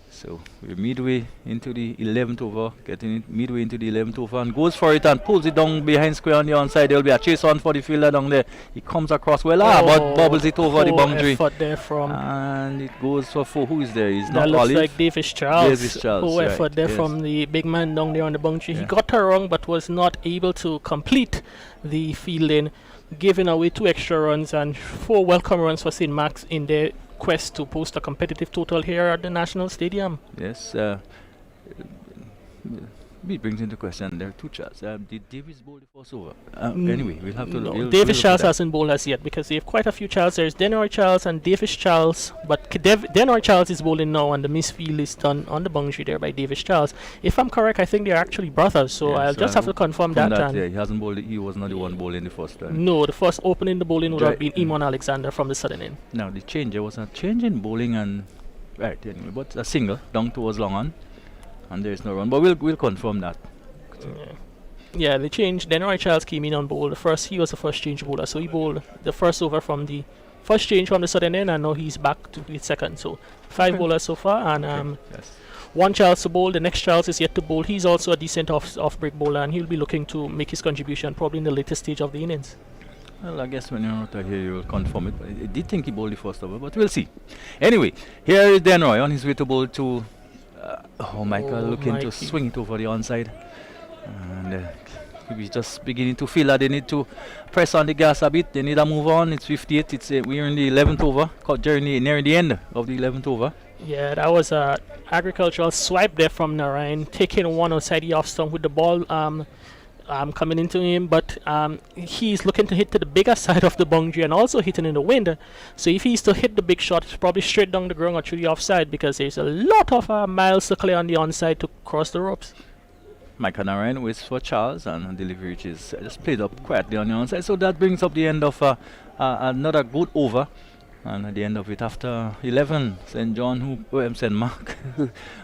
So we're midway into the 11th over, getting it midway into the 11th over, and goes for it and pulls it down behind square on the onside. There will be a chase on for the fielder down there. He comes across well, but bobbles it over the boundary. There from And it goes for 4. Who is there? He's that not looks Olive. like Davis Charles. Davis Charles, Poor right, effort there yes. from the big man down there on the boundary. Yeah. He got her wrong, but was not able to complete the fielding, giving away 2 extra runs and 4 welcome runs for St. Mark's in their quest to post a competitive total here at the National Stadium. Yes. It brings into question there are 2 charts. Did Davis bowl the first over? Anyway, we'll have to No, we'll Davis look Charles at that. hasn't bowled as yet because they have quite a few Charles. There's Denroy Charles and Davis Charles, but Denroy Charles is bowling now, and the misfield is done on the boundary there by Davis Charles. If I'm correct, I think they're actually brothers, so Yeah, I'll so just have to confirm that. And yeah, he hasn't bowled. He was not the one bowling the first time. no, the first opening the bowling would have Right. been Iman Alexander from the southern end. Now the change, there was a change in bowling and right anyway, but a single down towards long on, and there is no run. But we'll confirm that. Yeah, they changed. Denroy Charles came in on bowl. He was the first change bowler, so he bowled the first over from the first change from the southern end, and now he's back to the second. So 5 bowlers so far, and Yes. 1 Charles to bowl. The next Charles is yet to bowl. He's also a decent off-break bowler, and he'll be looking to make his contribution probably in the later stage of the innings. Well, I guess when you're not here, you'll confirm it. But I did think he bowled the first over, but we'll see. Anyway, here is Denroy on his way to bowl to Michael looking to Mikey. swing it over the onside. And we're just beginning to feel that they need to press on the gas a bit. They need to move on. It's 58. We're in the 11th over, nearing the end of the 11th over. Yeah, that was a agricultural swipe there from Narain, taking one outside the off stump with the ball coming into him, but he's looking to hit to the bigger side of the boundary and also hitting in the wind. So if he's to hit the big shot, it's probably straight down the ground or through the offside because there's a lot of miles to clear on the onside to cross the ropes. Michael Narain waits for Charles, and delivery which is just played up quietly on the onside. So that brings up the end of another good over. And at the end of it, after 11, St. John, St. Mark,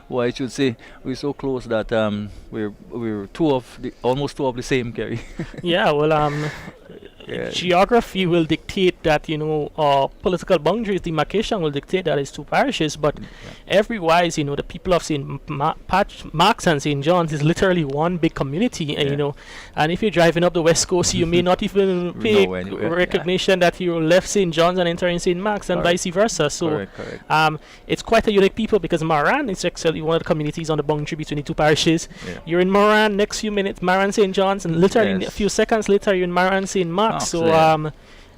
who I should say, we're so close that we're almost two of the same, Kerry. Yeah, well, Yeah. Geography will dictate that, political boundaries, demarcation will dictate that it's two parishes, but every-wise, the people of St. Mark's and St. John's is literally one big community, and and if you're driving up the West Coast, you may not even pay recognition that you left St. John's and entering St. Mark's and vice versa. So it's quite a unique people, because Moran is actually one of the communities on the boundary between the two parishes. You're in Moran, next few minutes Moran St. John's, and literally a few seconds later you're in Moran St. Mark's. So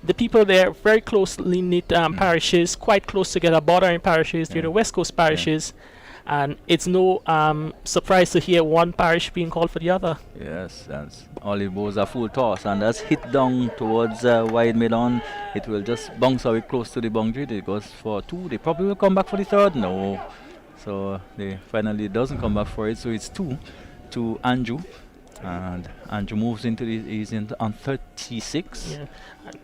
the people there, very closely knit parishes, quite close together, bordering parishes. They're the West Coast parishes, and it's no surprise to hear one parish being called for the other. Yes, that's Olive Bow's a full toss, and that's hit down towards wide mid on. It will just bounce away close to the boundary. It goes for 2. They probably will come back for the 3rd. No. So they finally doesn't come back for it. So it's 2 to Andrew. And Andrew moves into he's on 36.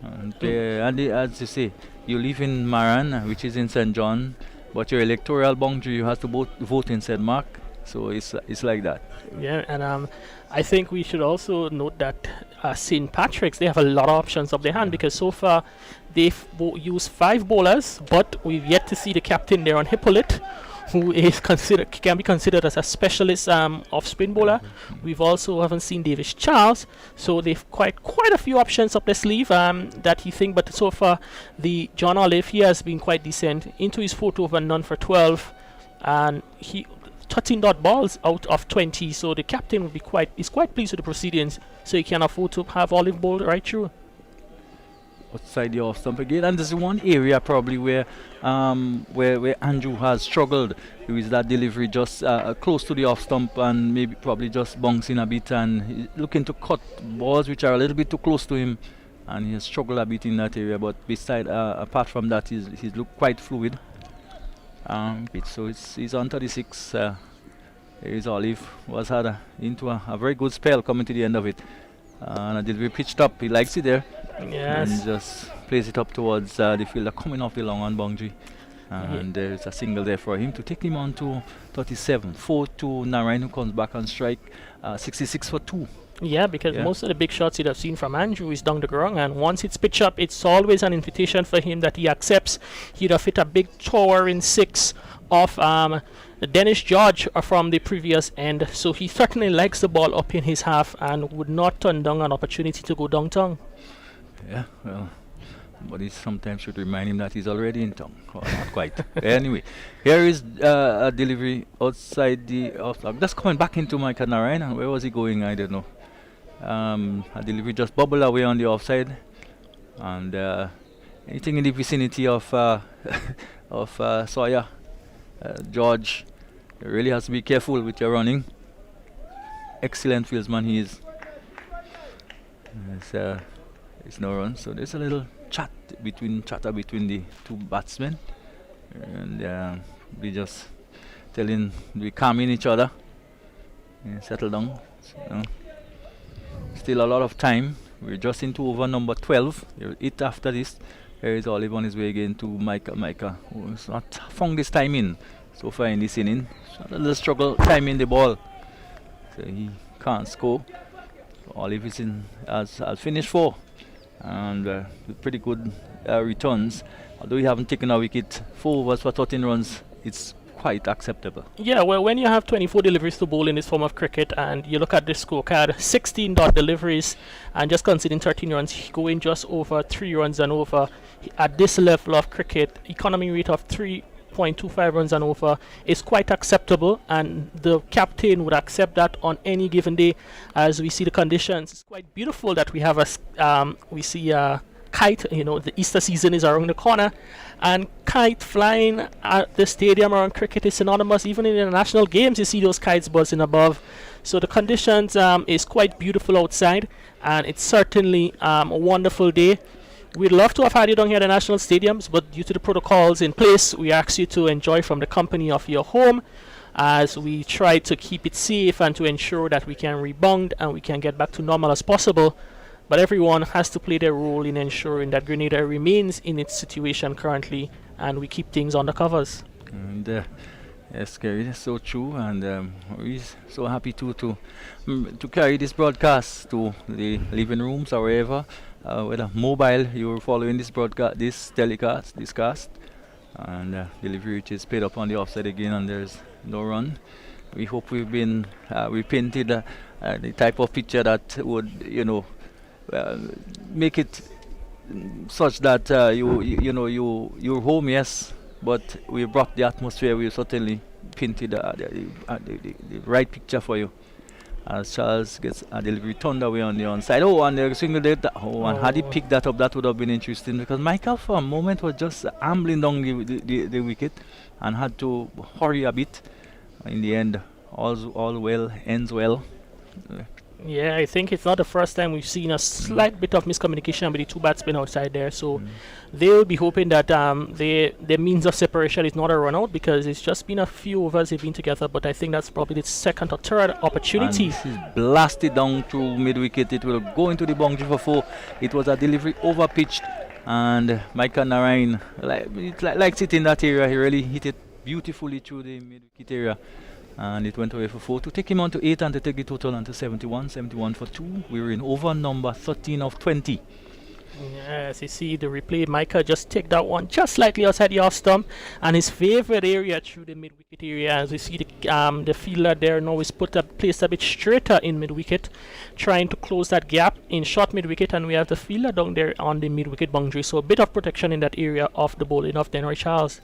And as you say, you live in Maran, which is in St. John, but your electoral boundary, you have to vote in St. Mark. So it's like that. Yeah, and I think we should also note that St. Patrick's, they have a lot of options up their hand, because so far they've used 5 bowlers, but we've yet to see the captain there on Hippolyte, who is can be considered as a specialist off-spin bowler. We've also haven't seen Davis Charles, so they've quite a few options up their sleeve that he think. But so far, the John Olive, he has been quite decent. Into his 4 over, none for 12, and he 13 dot balls out of 20. So the captain will be quite pleased with the proceedings. So he can afford to have Olive bowled right through. Outside the off stump again, and there's one area probably where Andrew has struggled with that delivery, just close to the off stump, and maybe probably just bouncing a bit, and he's looking to cut balls which are a little bit too close to him, and he has struggled a bit in that area. But apart from that, he's looked quite fluid. So he's on 36. Here's Olive, was had into a very good spell coming to the end of it, and a delivery pitched up. He likes it there. Yes. And just plays it up towards the fielder coming off the long on boundary. And there's a single there for him to take him on to 37. 4 to Narayan, who comes back on strike. 66 for 2. Yeah, because most of the big shots you'd have seen from Andrew is down the ground, and once it's pitched up, it's always an invitation for him that he accepts. He'd have hit a big towering 6 off Dennis George from the previous end, so he certainly likes the ball up in his half and would not turn down an opportunity to go downtown. Yeah, well, but he sometimes should remind him that he's already in town. Well, not quite. Anyway, here is a delivery outside the off. Just coming back into Michael Narayan. Where was he going? I don't know. A delivery just bubbled away on the offside, and anything in the vicinity of Sawyer, George, you really has to be careful with your running. Excellent fieldsman he is. It's no run, so there's a little chatter between the 2 batsmen, and we calming each other, settle down. So, still a lot of time. We're just into over number 12. It after this. Here is Olive on his way again to Micah, who's not found this time in so far in this inning. A little struggle timing the ball, so he can't score. So Olive is in as finished 4. And with pretty good returns. Although we haven't taken a wicket, 4 overs for 13 runs, it's quite acceptable. Yeah, well, when you have 24 deliveries to bowl in this form of cricket, and you look at the scorecard, 16 dot deliveries, and just considering 13 runs, going just over 3 runs and over. At this level of cricket, economy rate of 3.25 runs and over is quite acceptable, and the captain would accept that on any given day. As we see the conditions, it's quite beautiful that we have we see a kite. The Easter season is around the corner, and kite flying at the stadium around cricket is synonymous. Even in the national games, you see those kites buzzing above. So the conditions is quite beautiful outside, and it's certainly a wonderful day. We'd love to have had you down here at the national stadiums, but due to the protocols in place, we ask you to enjoy from the comfort of your home, as we try to keep it safe and to ensure that we can rebound and we can get back to normal as possible. But everyone has to play their role in ensuring that Grenada remains in its situation currently, and we keep things on the covers. And Yes, Kerry, that's so true, and we're so happy to carry this broadcast to the living rooms or wherever, whether mobile you're following this broadcast, this cast, and delivery which is played up on the offside again, and there's no run. We hope we painted the type of picture that would, make it such that you're home, yes, but we brought the atmosphere. We certainly painted the right picture for you. As Charles gets a delivery turned away on the onside. Oh, and the single there. And had he picked that up, that would have been interesting, because Michael for a moment was just ambling down the wicket and had to hurry a bit. In the end, all well ends well. Yeah, I think it's not the first time we've seen a slight bit of miscommunication with the two batsmen outside there. So they'll be hoping that their means of separation is not a run out, because it's just been a few overs they've been together. But I think that's probably the second or third opportunity. And this is blasted down through mid wicket. It will go into the boundary for 4. It was a delivery over pitched, and Michael Narayan likes it in that area. He really hit it beautifully through the mid wicket area. And it went away for 4 to take him on to 8 and to take the total on to 71 for 2. We were in over number 13 of 20. Yes, you see the replay. Micah just take that one just slightly outside the off stump, and his favorite area through the mid wicket area. As we see the fielder there now is placed a bit straighter in mid wicket, trying to close that gap in short mid wicket, and we have the fielder down there on the mid wicket boundary. So a bit of protection in that area of the bowling of Denroy Charles,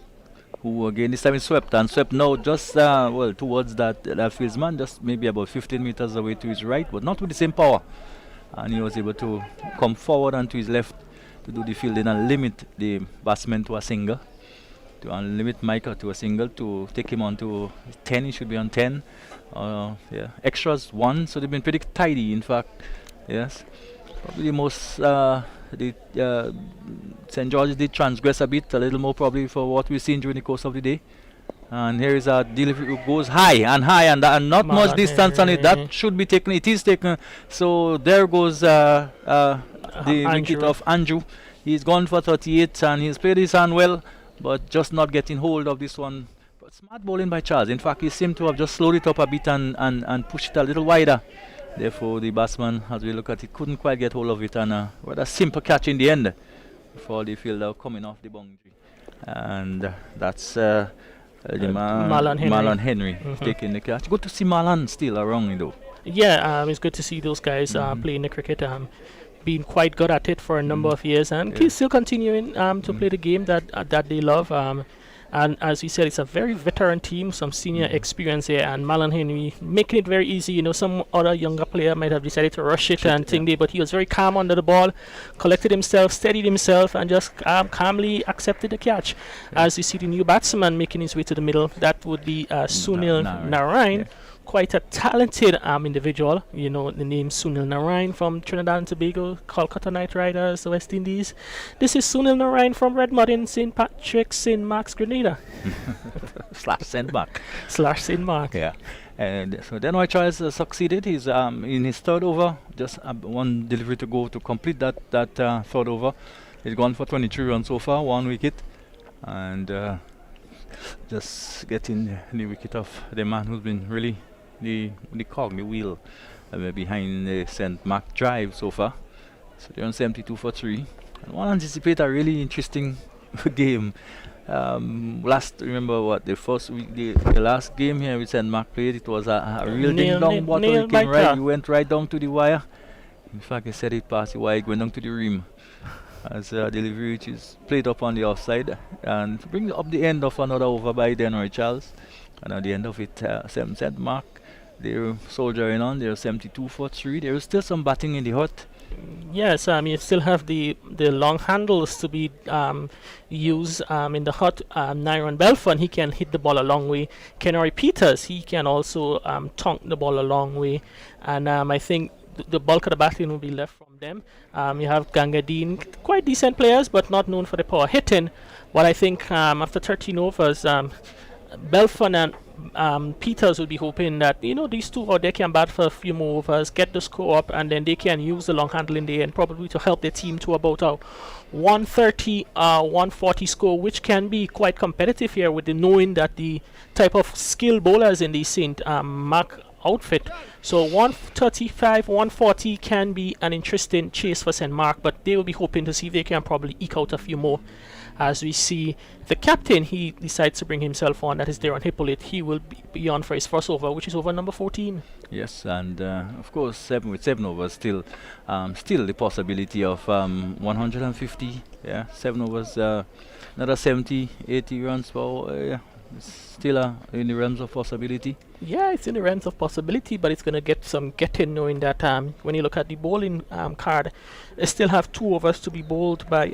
who again this time is swept now just towards that fieldsman, just maybe about 15 meters away to his right, but not with the same power, and he was able to come forward and to his left to do the fielding and limit the batsman to a single, to limit Micah to a single, to take him on to 10. He should be on 10. Extras 1, so they've been pretty tidy, in fact. Yes, probably the most St. George's did transgress a little more probably for what we've seen during the course of the day. And here is a delivery who goes high, and not much distance on it. That should be taken. It is taken. So there goes the wicket of Andrew. He's gone for 38, and he's played his hand well, but just not getting hold of this one. But smart bowling by Charles. In fact, he seemed to have just slowed it up a bit and pushed it a little wider. Therefore, the batsman, as we look at it, couldn't quite get hold of it, and what a simple catch in the end for the fielder coming off the boundary. And that's Marlon Henry taking the catch. Good to see Marlon still around, though. Yeah, it's good to see those guys playing the cricket, being quite good at it for a number of years, and still continuing to play the game that they love. And as we said, it's a very veteran team, some senior experience here, and Marlon Henry making it very easy. Some other younger player might have decided to rush it and think but he was very calm under the ball, collected himself, steadied himself, and just calmly accepted the catch. As you see the new batsman making his way to the middle, that would be Sunil Narayan. Quite a talented individual, the name Sunil Narayan from Trinidad and Tobago, Kolkata Knight Riders, the West Indies. This is Sunil Narayan from Redmond in St. Patrick's, St. Mark's, Grenada. /St. Mark. /St. Mark. Yeah. And so Denroy Charles succeeded. He's in his third over, just one delivery to go to complete that third over. He's gone for 23 runs so far, 1 wicket, and just getting the wicket of the man who's been really the cog, the wheel behind the St. Mark drive so far. So they're on 72 for 3. And one anticipate a really interesting game. Remember what the first week, the last game here with St. Mark played, it was a real ding dong bottle. It came right, you went right down to the wire. In fact, I said it past the wire, it went down to the rim. As a delivery which is played up on the offside and bring up the end of another over by Denroy Charles. And at the end of it, St. Mark, they're soldiering on. They're 72 for 3. There is still some batting in the hut. Yes, you still have the long handles to be used in the hut. Nyron Belfon, he can hit the ball a long way. Kennery Peters, he can also tonk the ball a long way. And I think the bulk of the batting will be left from them. You have Gangadine, quite decent players, but not known for the power hitting. But I think after 13 overs, Belfon and Peters would be hoping that, these two out there can bat for a few more overs, get the score up, and then they can use the long handle in the end, probably to help their team to about a 130, 140 score, which can be quite competitive here with the knowing that the type of skill bowlers in the St. Mark outfit. So 135, 140 can be an interesting chase for St. Mark, but they will be hoping to see if they can probably eke out a few more. As we see the captain, he decides to bring himself on. That is Darren Hippolyte. He will be on for his first over, which is over number 14. Yes, and of course, with 7 overs, still the possibility of 150. Yeah, 7 overs, another 70, 80 runs per yeah. It's still in the realms of possibility. Yeah, it's in the realms of possibility, but it's going to get some getting, knowing that when you look at the bowling card, they still have 2 overs to be bowled by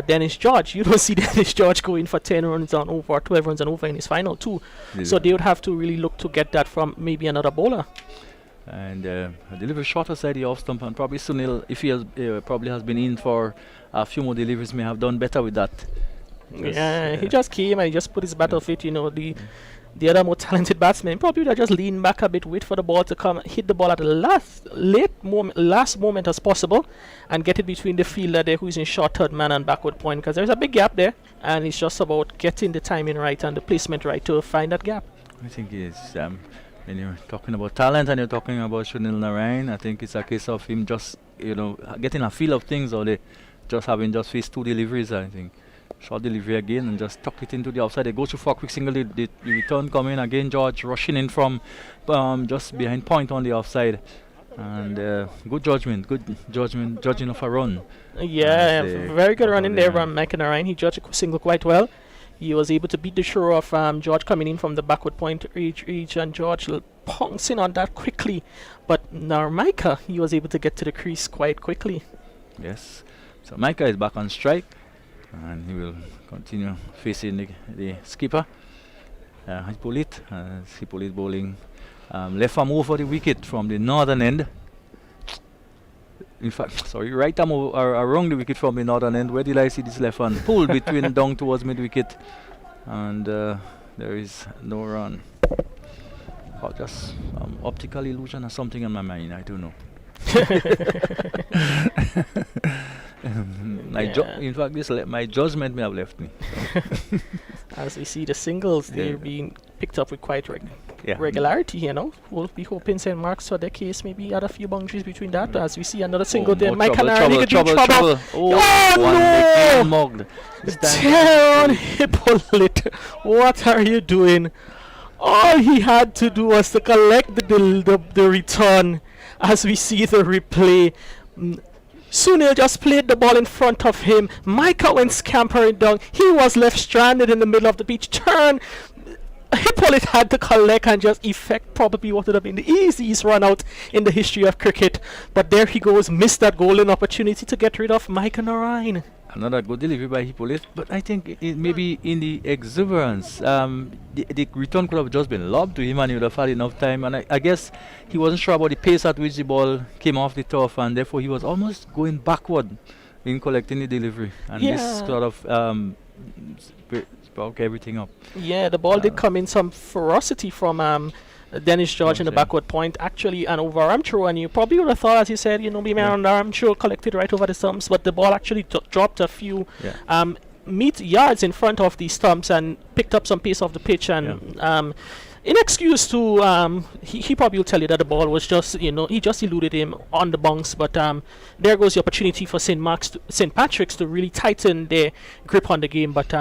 Dennis George. You don't see Dennis George going for 10 runs on over, 12 runs on over in his final 2. Yeah. So they would have to really look to get that from maybe another bowler. And a delivery shorter side the off stump, and probably Sunil, if he has probably has been in for a few more deliveries, may have done better with that. Yeah, he just came and he just put his bat off it. The other more talented batsmen probably would have just lean back a bit, wait for the ball to come, hit the ball at the last moment as possible, and get it between the fielder there who's in short third man and backward point, because there's a big gap there, and it's just about getting the timing right and the placement right to find that gap. I think it's when you're talking about talent and you're talking about Sunil Narayan, I think it's a case of him just getting a feel of things, or they just faced 2 deliveries. I think. Short delivery again and just tuck it into the outside. They go through for a quick single. The return coming again. George rushing in from just behind point on the offside, and good judgment, judging of a run. Yeah, very good run in there from Mike Narayan. He judged a single quite well. He was able to beat the show of George coming in from the backward point reach, and George pouncing on that quickly. But now Micah, he was able to get to the crease quite quickly. Yes, so Micah is back on strike. And he will continue facing the skipper, Hippolyte. Hippolyte bowling left arm over the wicket from the northern end. In fact, sorry, right arm around the wicket from the northern end. Where did I see this left hand? Pulled between down towards mid wicket, and there is no run. Or just optical illusion or something on my mind. I don't know. In fact, my judgment may have left me. As we see the singles, they're being picked up with quite regularity, We'll be hoping St. Mark's for their case maybe add a few boundaries between that. As we see another single there, Mike Canary trouble. Oh no! Darren Hippolyte, what are you doing? All he had to do was to collect the return. As we see the replay, Sunil just played the ball in front of him. Micah went scampering down. He was left stranded in the middle of the pitch. Hippolyte had to collect and just effect probably what would have been the easiest run out in the history of cricket. But there he goes, missed that golden opportunity to get rid of Micah Narayan. Another good delivery by Hippolyte, but I think maybe in the exuberance, the return could have just been lobbed to him and he would have had enough time. And I guess he wasn't sure about the pace at which the ball came off the turf, and therefore he was almost going backward in collecting the delivery. And this sort of broke everything up. Yeah, the ball did come in some ferocity from Dennis George in the backward point, actually an overarm throw, and you probably would have thought, as you said, maybe an arm throw collected right over the stumps, but the ball actually dropped a few yards in front of the stumps and picked up some pace off the pitch, and in excuse to he probably will tell you that the ball was just he just eluded him on the bounce, but there goes the opportunity for St. Patrick's to really tighten their grip on the game, but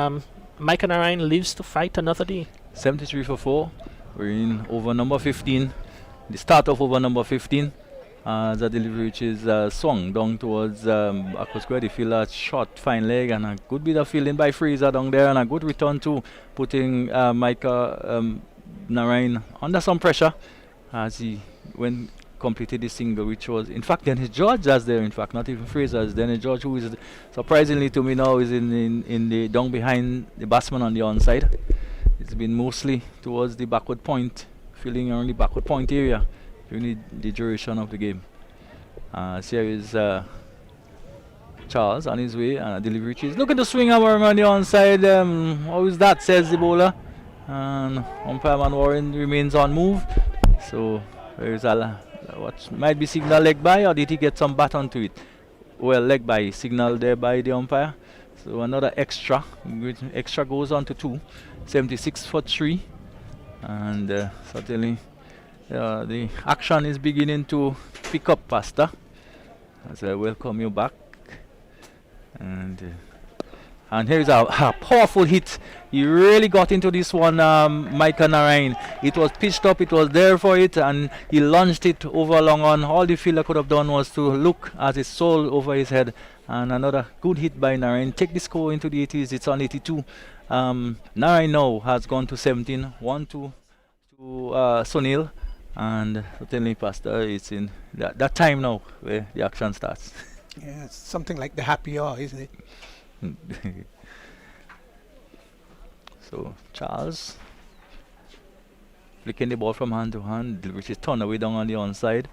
Micah Narayan lives to fight another day. 73 for 4. We're in over number 15. The start of over number 15. The delivery which is swung down towards Aqua Square. The fielder shot fine leg and a good bit of fielding by Fraser down there, and a good return too, putting Micah Narayan under some pressure as he completed the single, which was in fact Dennis George that's there, in fact not even Fraser, as Dennis George, who is surprisingly to me now is in the down behind the batsman on the onside. It's been mostly towards the backward point, filling around the backward point area during the duration of the game. So here is Charles on his way, and a delivery which is looking to swing over on the onside. How is that, says the bowler. And umpire man Warren remains on move. So there is a what might be signal leg by, or did he get some bat onto it? Well, leg by signal there by the umpire. So another extra. Extra goes on to 2. 76 for 3. And certainly the action is beginning to pick up, Pastor. As I welcome you back. And here's a powerful hit. He really got into this one, Micah Narain. It was pitched up, it was there for it, and he launched it over long on. All the fielder could have done was to look as it sold over his head. And another good hit by Narain. Take the score into the 80s. It's on 82. Narain now has gone to 17. 1-2 to Sunil. And certainly, Pastor, it's in that time now where the action starts. Yeah, it's something like the happy hour, isn't it? So Charles flicking the ball from hand to hand, which is turned away down on the onside,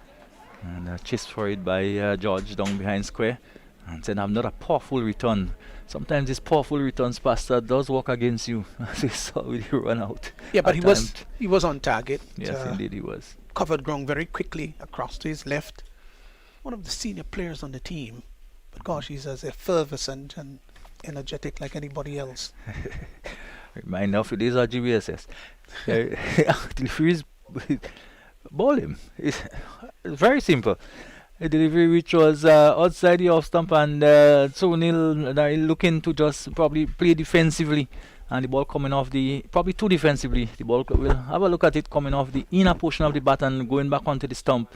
and chased for it by George down behind square, and then another powerful return. Sometimes this powerful returns, Pastor, does work against you, as we saw with the run out. Yeah, but he was on target. Yes, indeed he was. Covered ground very quickly across to his left. One of the senior players on the team, but gosh, he's as effervescent and energetic like anybody else. Remind of it is our GBSS. The freeze ball him. It's very simple. A delivery which was outside the off stump, and Sunil looking to just probably play defensively, and the ball coming off probably too defensively. The ball, we'll have a look at it coming off the inner portion of the bat and going back onto the stump.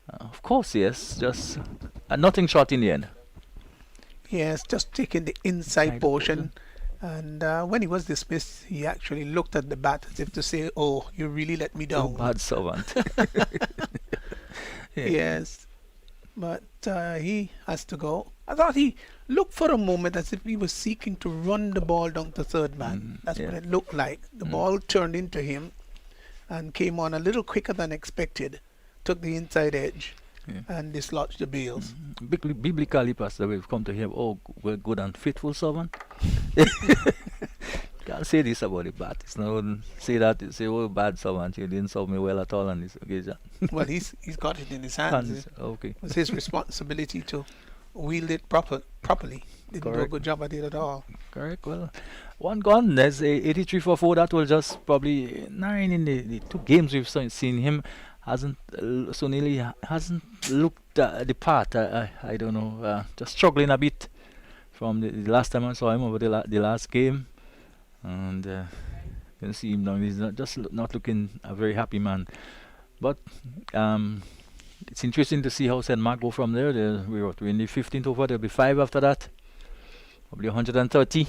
Of course, yes, just nothing short in the end. Yes, just taking the inside portion. And when he was dismissed, he actually looked at the bat as if to say, "Oh, you really let me down." Oh, bad servant. Yeah. Yes, but he has to go. I thought he looked for a moment as if he was seeking to run the ball down to third man. That's what it looked like. The ball turned into him and came on a little quicker than expected. Took the inside edge. And dislodged the bails. Biblically, Pastor, we've come to hear, oh, we're good and faithful servant. Can't say this about the bat. It's not say that. Say, oh, bad servant, you didn't serve me well at all on this occasion. Well, he's got it in his hands. Okay. It's his responsibility to wield it properly. Didn't do a good job at it at all. Correct. Well, one gone. There's a 83 for 4. That will just probably 9 in the 2 games we've seen him. Sunil hasn't looked the part. I don't know. Just struggling a bit from the last time I saw him over the last game, and you can see him now. He's not looking a very happy man. But it's interesting to see how St. Mark go from there. We're in the 15th over. There'll be 5 after that. Probably 130.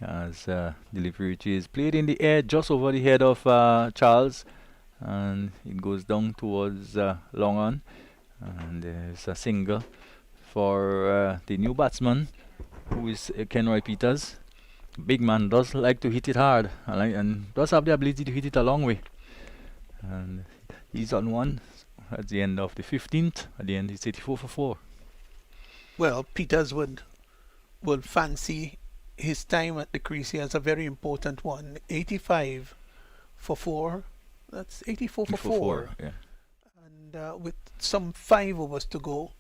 As delivery which is played in the air just over the head of Charles. And it goes down towards long on, and there's a single for the new batsman, who is Kenroy Peters. Big man, does like to hit it hard, and does have the ability to hit it a long way, and he's on one at the end of the 15th. At the end it's 84 for 4. Well, Peters would fancy his time at the crease as a very important one. 85 for 4. That's 84 for 4. Yeah. And with some 5 overs to go,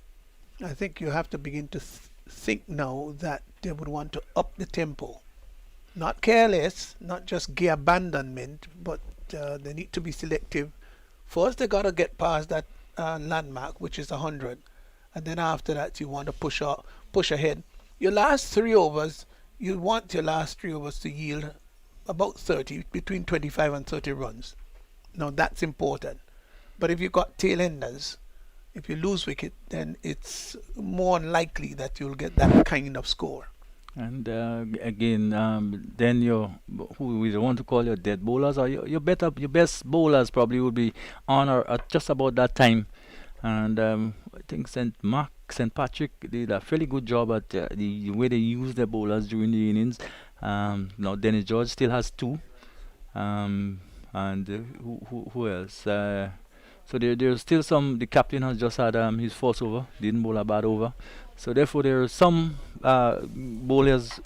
I think you have to begin to think now that they would want to up the tempo. Not careless, not just gear abandonment, but they need to be selective. First, they got to get past that landmark, which is 100. And then after that, you want to push ahead. Your last 3 overs, you want your last 3 overs to yield about 30, between 25 and 30 runs. Now that's important. But if you've got tail enders, if you lose wicket, then it's more unlikely that you'll get that kind of score. And again, then who we want to call your dead bowlers, or your best bowlers probably would be on or at just about that time. And I think St. Patrick did a fairly good job at the way they use their bowlers during the innings. Now Dennis George still has 2. And who else? So there's still some. The captain has just had his first over, didn't bowl a bad over. So therefore there are some bowlers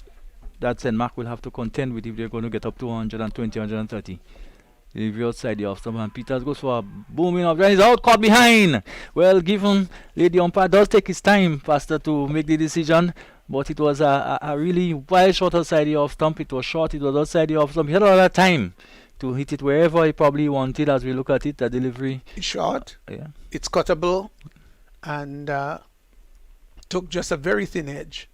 that St. Mark will have to contend with if they're going to get up to 120, 130. Delivery outside the off stump, and Peters goes for a booming up. He's out, caught behind. Well, given the umpire does take his time, Pastor, to make the decision, but it was a really wild shot outside the off stump. It was short, it was outside the off stump. He had a lot of time to hit it wherever he probably wanted as we look at it, the delivery. It's short, Yeah. it's cuttable, and took just a very thin edge.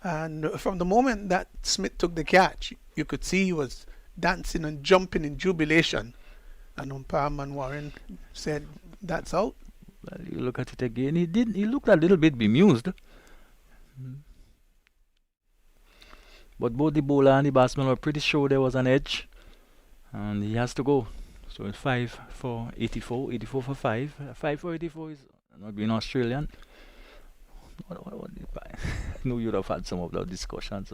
And from the moment that Smith took the catch, you could see he was dancing and jumping in jubilation. And umpire Warren said, "That's out." Well, you look at it again, he looked a little bit bemused. But both the bowler and the batsman were pretty sure there was an edge, and he has to go. So it's 5 for 84, 84 for 5. 5 for 84 is not being Australian. What I know you'd have had some of those discussions.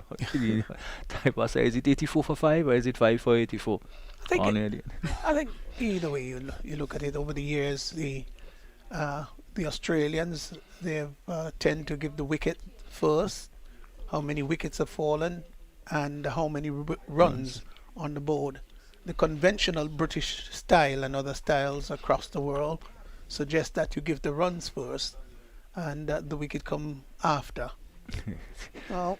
Type of say, is it 84 for 5 or is it 5 for 84? I think either way you look at it over the years, the Australians, they tend to give the wicket first, how many wickets have fallen and how many runs on the board. The conventional British style and other styles across the world suggest that you give the runs first and the wicket come after. Well,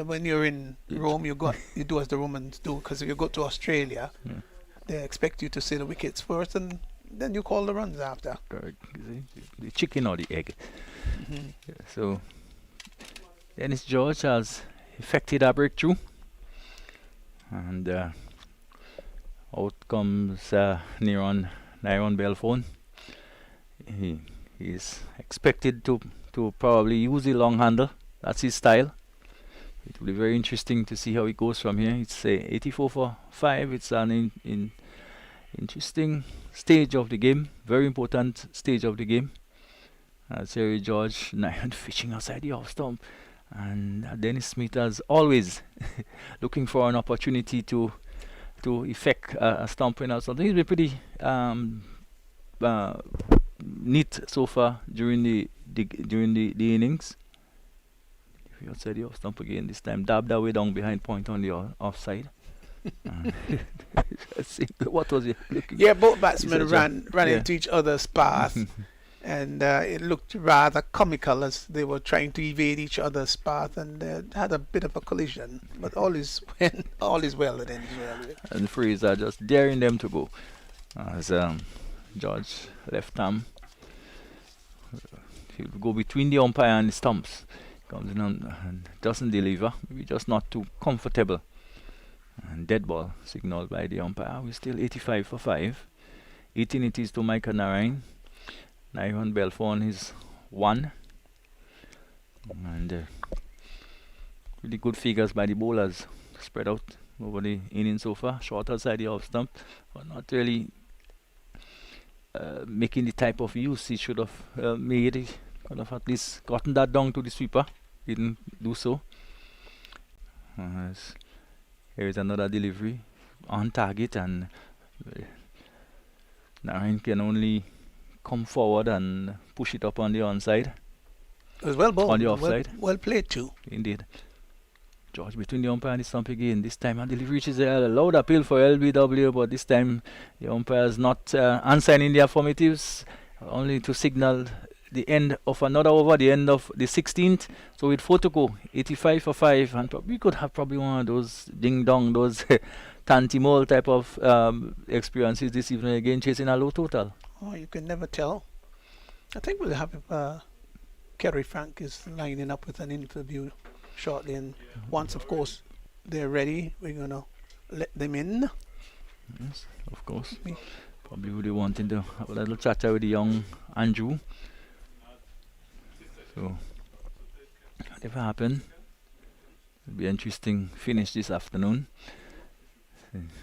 when you're in Rome, you do as the Romans do, because if you go to Australia, they expect you to say the wickets first and then you call the runs after. Correct. The chicken or the egg. Yeah, so Dennis George has effected a breakthrough, and out comes Nyron Belfone. He is expected to probably use the long handle. That's his style. It will be very interesting to see how it goes from here. It's 84 for 5. It's an interesting stage of the game, very important stage of the game. Terry George, Nyron fishing outside the off stump, and Dennis Smith as always looking for an opportunity to effect a stumping or something. He's been pretty neat so far during the innings. If you outside the off stump again this time, dabbed away down behind point on the offside. What was he looking? Yeah, both batsmen ran into each other's path, and it looked rather comical as they were trying to evade each other's path, and had a bit of a collision. But all is well at the end. And the Frees are just daring them to go. As George left arm, he'll go between the umpire and the stumps. Comes in and doesn't deliver. Maybe just not too comfortable. And dead ball signaled by the umpire. We're still 85 for 5. 18 it is to Micah Narain. Nyron Belfone is 1. And really good figures by the bowlers. Spread out over the inning so far. Short outside the off stump. But not really making the type of use he should have made. He could have at least gotten that down to the sweeper. Didn't do so. Here is another delivery on target, and Narain can only come forward and push it up on the onside. It was well bowled. On the offside. Well played too. Indeed. George between the umpire and the stump again. This time and delivery reaches a loud appeal for LBW, but this time the umpire is not answering in the affirmatives, only to signal the end of another over, the end of the 16th. So with 4 to go, 85 for 5, and we could have probably one of those ding-dong, those Tantimol type of experiences this evening again, chasing a low total. Oh, you can never tell. I think we'll have Kerry Frank is lining up with an interview shortly, and once, of course, they're ready, we're going to let them in. Yes, of course. Probably really wanting to have a little chat with the young Andrew. So, whatever happened, it'll be an interesting finish this afternoon.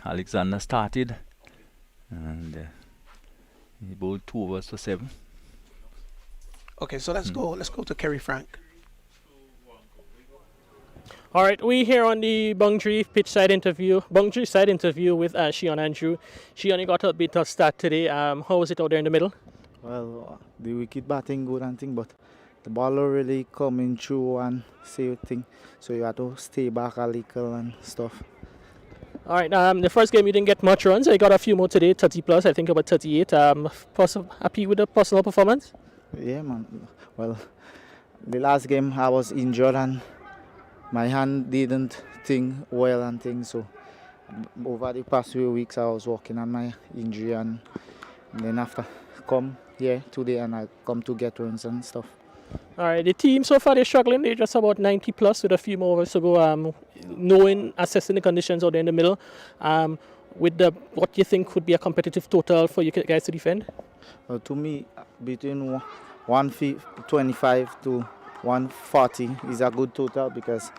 Alexander started, and he bowled 2 overs for 7. Okay, so let's go to Kerry Frank. All right, we here on the Bungtree side interview with Shion Andrew. Shion, you got a bit of start today. How was it out there in the middle? Well, the wicket batting good and thing, but the ball don't really coming through and say thing, so you have to stay back a little and stuff. All right. The first game you didn't get much runs. I got a few more today, 30 plus. I think about 38. Happy with the personal performance? Yeah, man. Well, the last game I was injured and my hand didn't think well and things, so over the past few weeks I was working on my injury, and then after come here today and I come to get runs and stuff. All right. The team so far they're struggling. They're just about 90 plus with a few more overs to go. Assessing the conditions out there in the middle. With what you think could be a competitive total for you guys to defend? To me, between 125 to 140 is a good total, because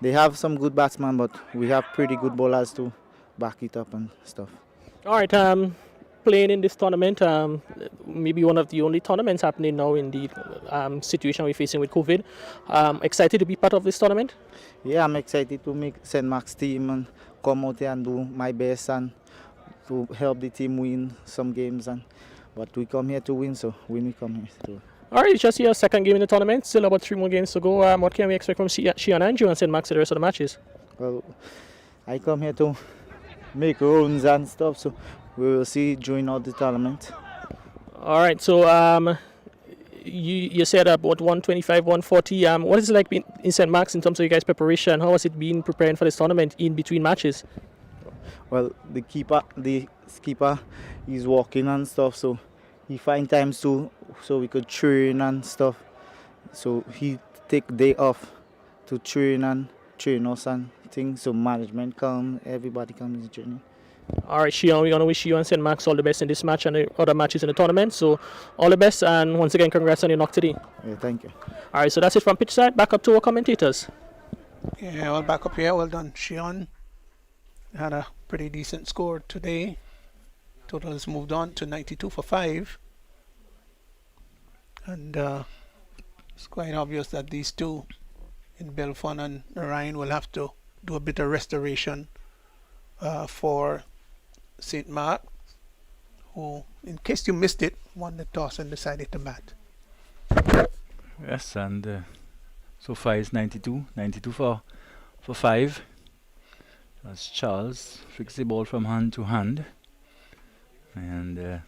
they have some good batsmen, but we have pretty good bowlers to back it up and stuff. All right. Playing in this tournament, maybe one of the only tournaments happening now in the situation we're facing with COVID. Excited to be part of this tournament? Yeah, I'm excited to make St. Mark's team and come out here and do my best and to help the team win some games. But we come here to win, so we come here to. All right, it's just your second game in the tournament. Still about 3 more games to go. What can we expect from Shion Andrew and St. Mark's for the rest of the matches? Well, I come here to make runs and stuff, so we will see during all the tournament. All right, so you said about 125, 140. What is it like being in St. Mark's in terms of you guys' preparation? How has it been preparing for this tournament in between matches? Well, the skipper is working and stuff, so he find times so we could train and stuff. So he take day off to train us and things. So management come, everybody comes in training. All right, Shion, we're going to wish you and St. Mark's all the best in this match and the other matches in the tournament. So all the best, and once again, congrats on your knock today. Yeah, thank you. All right, so that's it from pitch side. Back up to our commentators. Yeah, well, back up here. Well done, Shion. Had a pretty decent score today. Total has moved on to 92 for 5. And it's quite obvious that these two in Belfon and Ryan will have to do a bit of restoration for St. Mark, who, in case you missed it, won the toss and decided to bat. Yes, and so far it's 92 for 5. As Charles flicks the ball from hand to hand, and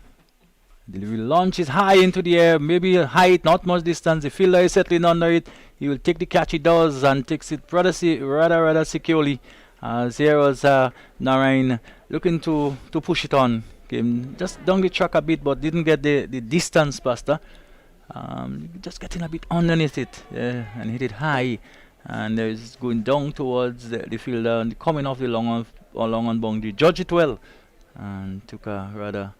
delivery launch is high into the air, maybe a height, not much distance. The fielder is settling under it. He will take the catch, he does, and takes it rather securely. As here was Narayan looking to push it on. Came just down the track a bit, but didn't get the distance past her. Just getting a bit underneath it, and hit it high. And it's going down towards the fielder and coming off the long on boundary. Judged it well and took a rather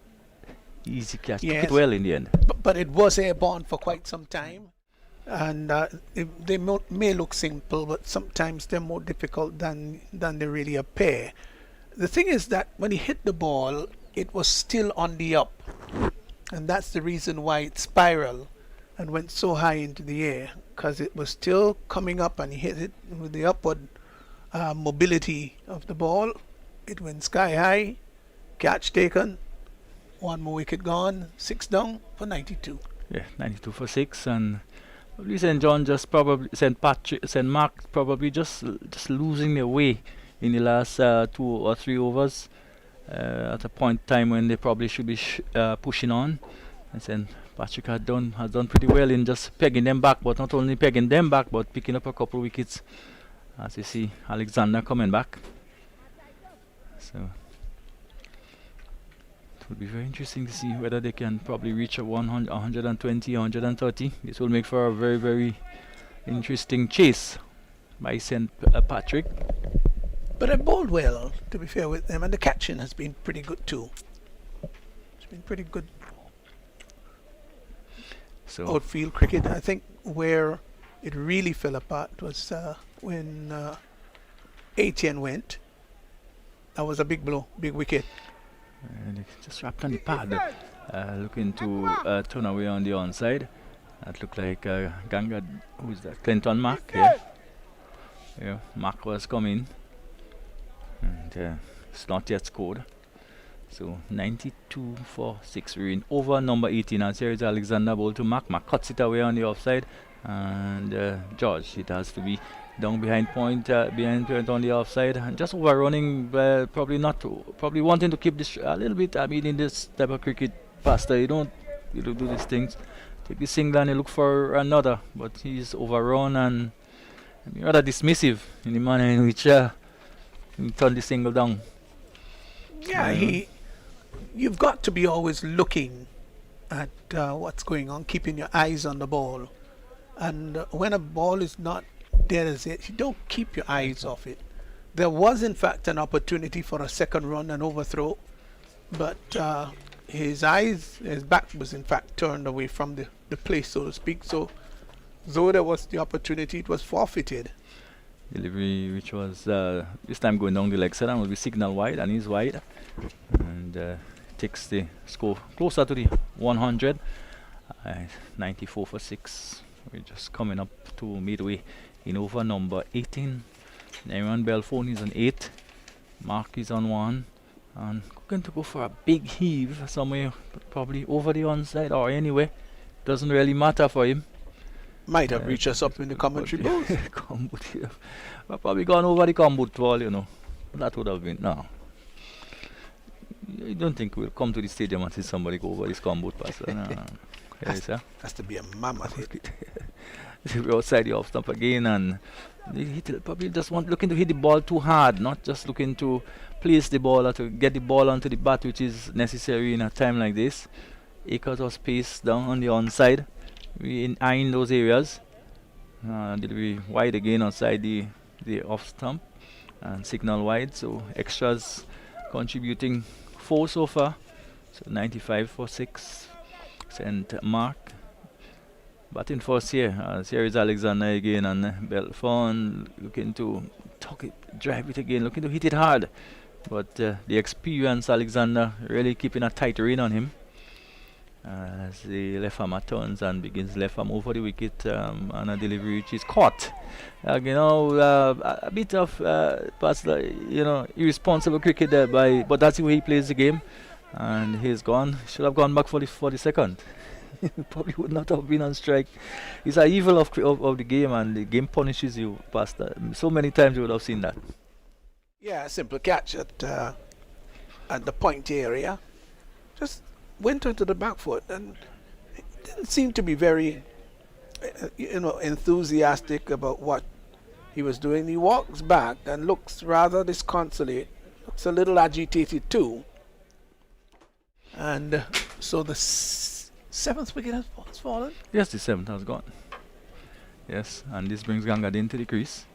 easy catch. Yes. Took it well in the end. But it was airborne for quite some time. And they may look simple, but sometimes they're more difficult than they really appear. The thing is that when he hit the ball, it was still on the up. And that's the reason why it spiraled and went so high into the air, because it was still coming up and he hit it with the upward mobility of the ball. It went sky high, catch taken, 1 more wicket gone, 6 down for 92. Yeah, 92 for 6, and probably St. Mark probably just losing their way in the last 2 or 3 overs at a point in time when they probably should be pushing on. And St. Patrick has done pretty well in just pegging them back, but not only pegging them back, but picking up a couple of wickets. As you see, Alexander coming back. So it will be very interesting to see whether they can probably reach a 120, 130. This will make for a very, very interesting chase by St. Patrick. But I bowled well, to be fair with them, and the catching has been pretty good too. It's been pretty good. So Outfield cricket, I think where it really fell apart was when Etienne went. That was a big blow, big wicket. And it just wrapped on the pad, looking to turn away on the onside. That looked like Ganga, who's that? Clinton Mack, yeah. Mack was coming, and it's not yet scored. So 92 for 6. We're in over number 18. And here is Alexander ball to Mark. Mark cuts it away on the offside. And George, it has to be down behind point on the offside. And just overrunning, probably wanting to keep this a little bit. I mean, in this type of cricket, Pastor, you don't do these things. Take the single and you look for another. But he's overrun and rather dismissive in the manner in which he turned the single down. Yeah, you've got to be always looking at what's going on, keeping your eyes on the ball. And when a ball is not dead as it, you don't keep your eyes off it. There was, in fact, an opportunity for a second run and overthrow, but his back was, in fact, turned away from the play, so to speak. So, though there was the opportunity, it was forfeited. Delivery, which was this time going down the leg side, and will be signal wide, and he's wide, and takes the score closer to the 100. 94 for 6. We're just coming up to midway in over number 18. Aaron Belfone is on 8. Mark is on 1, and going to go for a big heave somewhere, probably over the onside or anyway. Doesn't really matter for him. Might have reached us up in the commentary booth. But probably gone over the comboot wall, you know. That would have been, no. I don't think we'll come to the stadium and see somebody go over this comboot pass. No. Has to be a mammoth hit. We're outside the off stump again, and he probably just looking to hit the ball too hard, not just looking to place the ball or to get the ball onto the bat, which is necessary in a time like this. Acres of space down on the onside. We eyeing those areas. Delivery wide again outside the off stump and signal wide, so extras contributing 4 so far. So 95 for 6. Sent Mark. Batting first here. Here is Alexander again, and Belfone looking to drive it again, looking to hit it hard. But the experienced Alexander really keeping a tight rein on him. As the left arm turns and begins left arm over the wicket, and a delivery which is caught. A bit of irresponsible cricket there but that's the way he plays the game, and he's gone. Should have gone back for the second. Probably would not have been on strike. It's an evil of the game, and the game punishes you, Pastor. So many times you would have seen that. Yeah, a simple catch at the point area. Just went into the back foot and didn't seem to be very enthusiastic about what he was doing. He walks back and looks rather disconsolate, looks a little agitated too. And so the 7th wicket has fallen? Yes, the 7th has gone. Yes, and this brings Gangadin to the crease.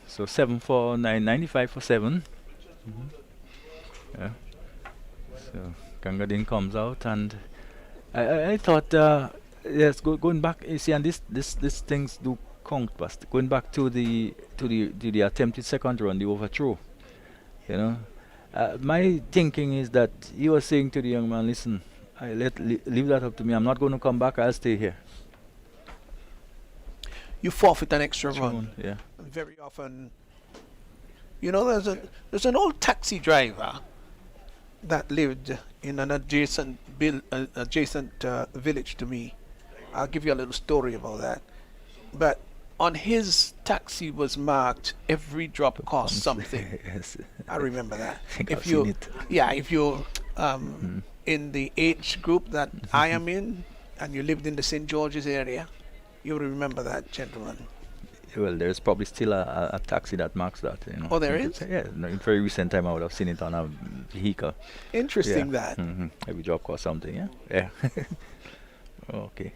So 7 for 9, 95 for 7. Yeah. So Gangadin comes out, and I thought, yes, going back, you see, and this things do count, but going back to the attempted second run, the overthrow, you know, my thinking is that he was saying to the young man, listen, leave that up to me. I'm not going to come back. I'll stay here. You forfeit an extra run. Yeah. And very often, there's an old taxi driver that lived in an adjacent village to me. I'll give you a little story about that. But on his taxi was marked, every drop costs something. Yes. I remember that. I've seen it. Yeah, if you're in the age group that I am in, and you lived in the St. George's area, you remember that, gentleman. Well, there's probably still a taxi that marks that. You know. Oh, there is? Yeah, in very recent time I would have seen it on a vehicle. Interesting that. Every drop costs something, yeah? Yeah. Okay.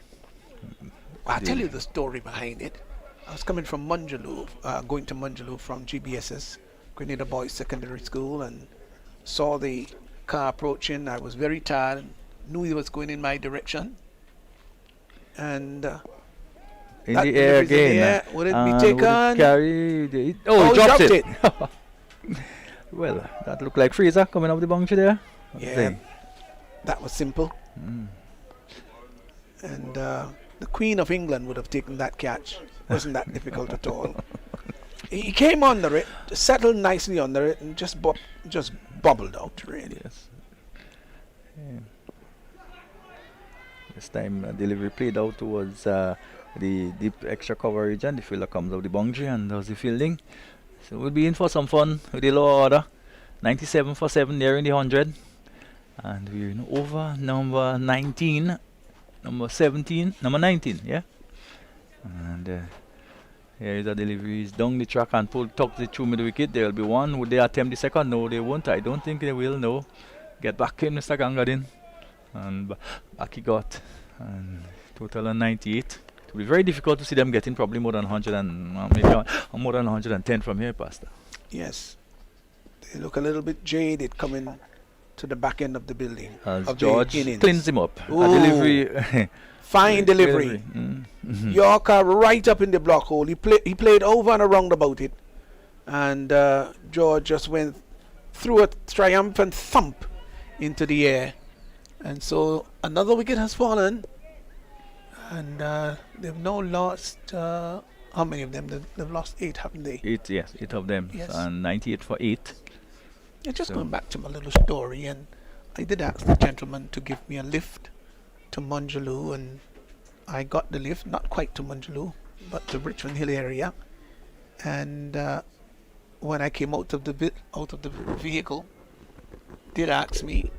I'll tell you the story behind it. I was coming from Munjaloo, going to Munjaloo from GBSS, Grenada Boys Secondary School, and saw the car approaching. I was very tired, knew he was going in my direction, and in the air again. Would it be taken? He dropped it. Well, that looked like Fraser coming up the boundary there. Yeah, that was simple. And the Queen of England would have taken that catch. Wasn't that difficult at all. He came under it, settled nicely under it, and just bubbled out, really. Yes. Yeah. This time delivery played out towards the deep extra coverage, and the fielder comes out the boundary and does the fielding. So we'll be in for some fun with the lower order. 97 for 7 there in the 100. And we're in over number 19, number 17, number 19, yeah? And here is a delivery. He's down the track and tucks it through mid wicket. There will be one. Would they attempt the second? No, they won't. I don't think they will. No. Get back in, Mr. Gangadin. And back he got. And total of 98. It will be very difficult to see them getting probably more than 100 and maybe more than 110 from here, Pastor. Yes. They look a little bit jaded coming to the back end of the building. As of George the innings. cleans him up. A Ooh. delivery. Fine delivery. Yorker right up in the block hole. He played over and around about it. And George just went through a triumphant thump into the air. And so another wicket has fallen. And they've now lost, how many of them? They've lost 8, haven't they? 8, yes, 8 of them. Yes. And 98 for 8. Yeah, just So- going back to my little story, and I did ask the gentleman to give me a lift to Munjaloo, and I got the lift, not quite to Munjaloo, but to Richmond Hill area. And when I came out of the vehicle, did ask me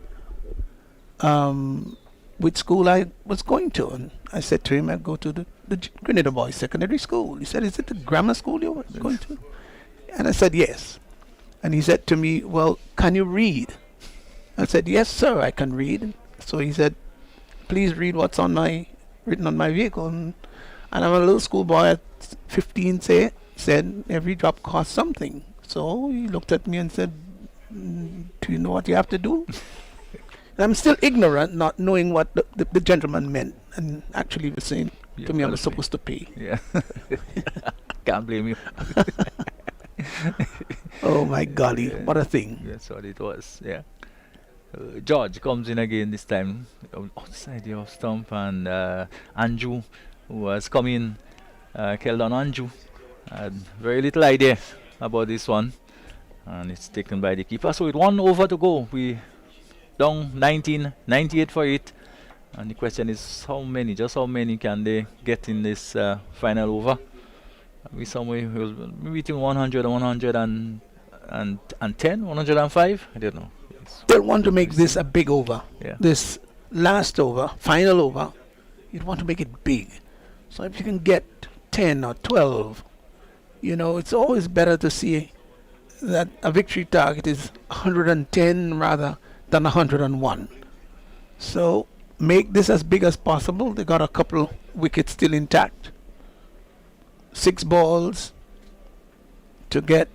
which school I was going to, and I said to him, I go to the Grenada Boys Secondary School. He said, "Is it the grammar school you were going to?" And I said, "Yes." And he said to me, "Well, can you read?" I said, "Yes, sir, I can read." So he said, "Please read what's written on my vehicle." And I'm a little schoolboy at 15 said every drop costs something. So he looked at me and said, "Do you know what you have to do?" And I'm still ignorant, not knowing what the gentleman meant, and actually was saying to me I was supposed to pay. Yeah. Can't blame you. Oh my golly, Yeah. what a thing. That's what it was, yeah. George comes in again this time outside the off stump, and Anju, who has come in, Keldon Anju, had very little idea about this one, and it's taken by the keeper. So with 1 over to go, we down 19, 98 for 8, and the question is how many can they get in this final over? We somewhere between 100 and 110, 105, I don't know. They'll want to make this a big over. Yeah. This last over, final over, you'd want to make it big. So if you can get 10 or 12, it's always better to see that a victory target is 110 rather than 101. So make this as big as possible. They got a couple wickets still intact. 6 balls to get,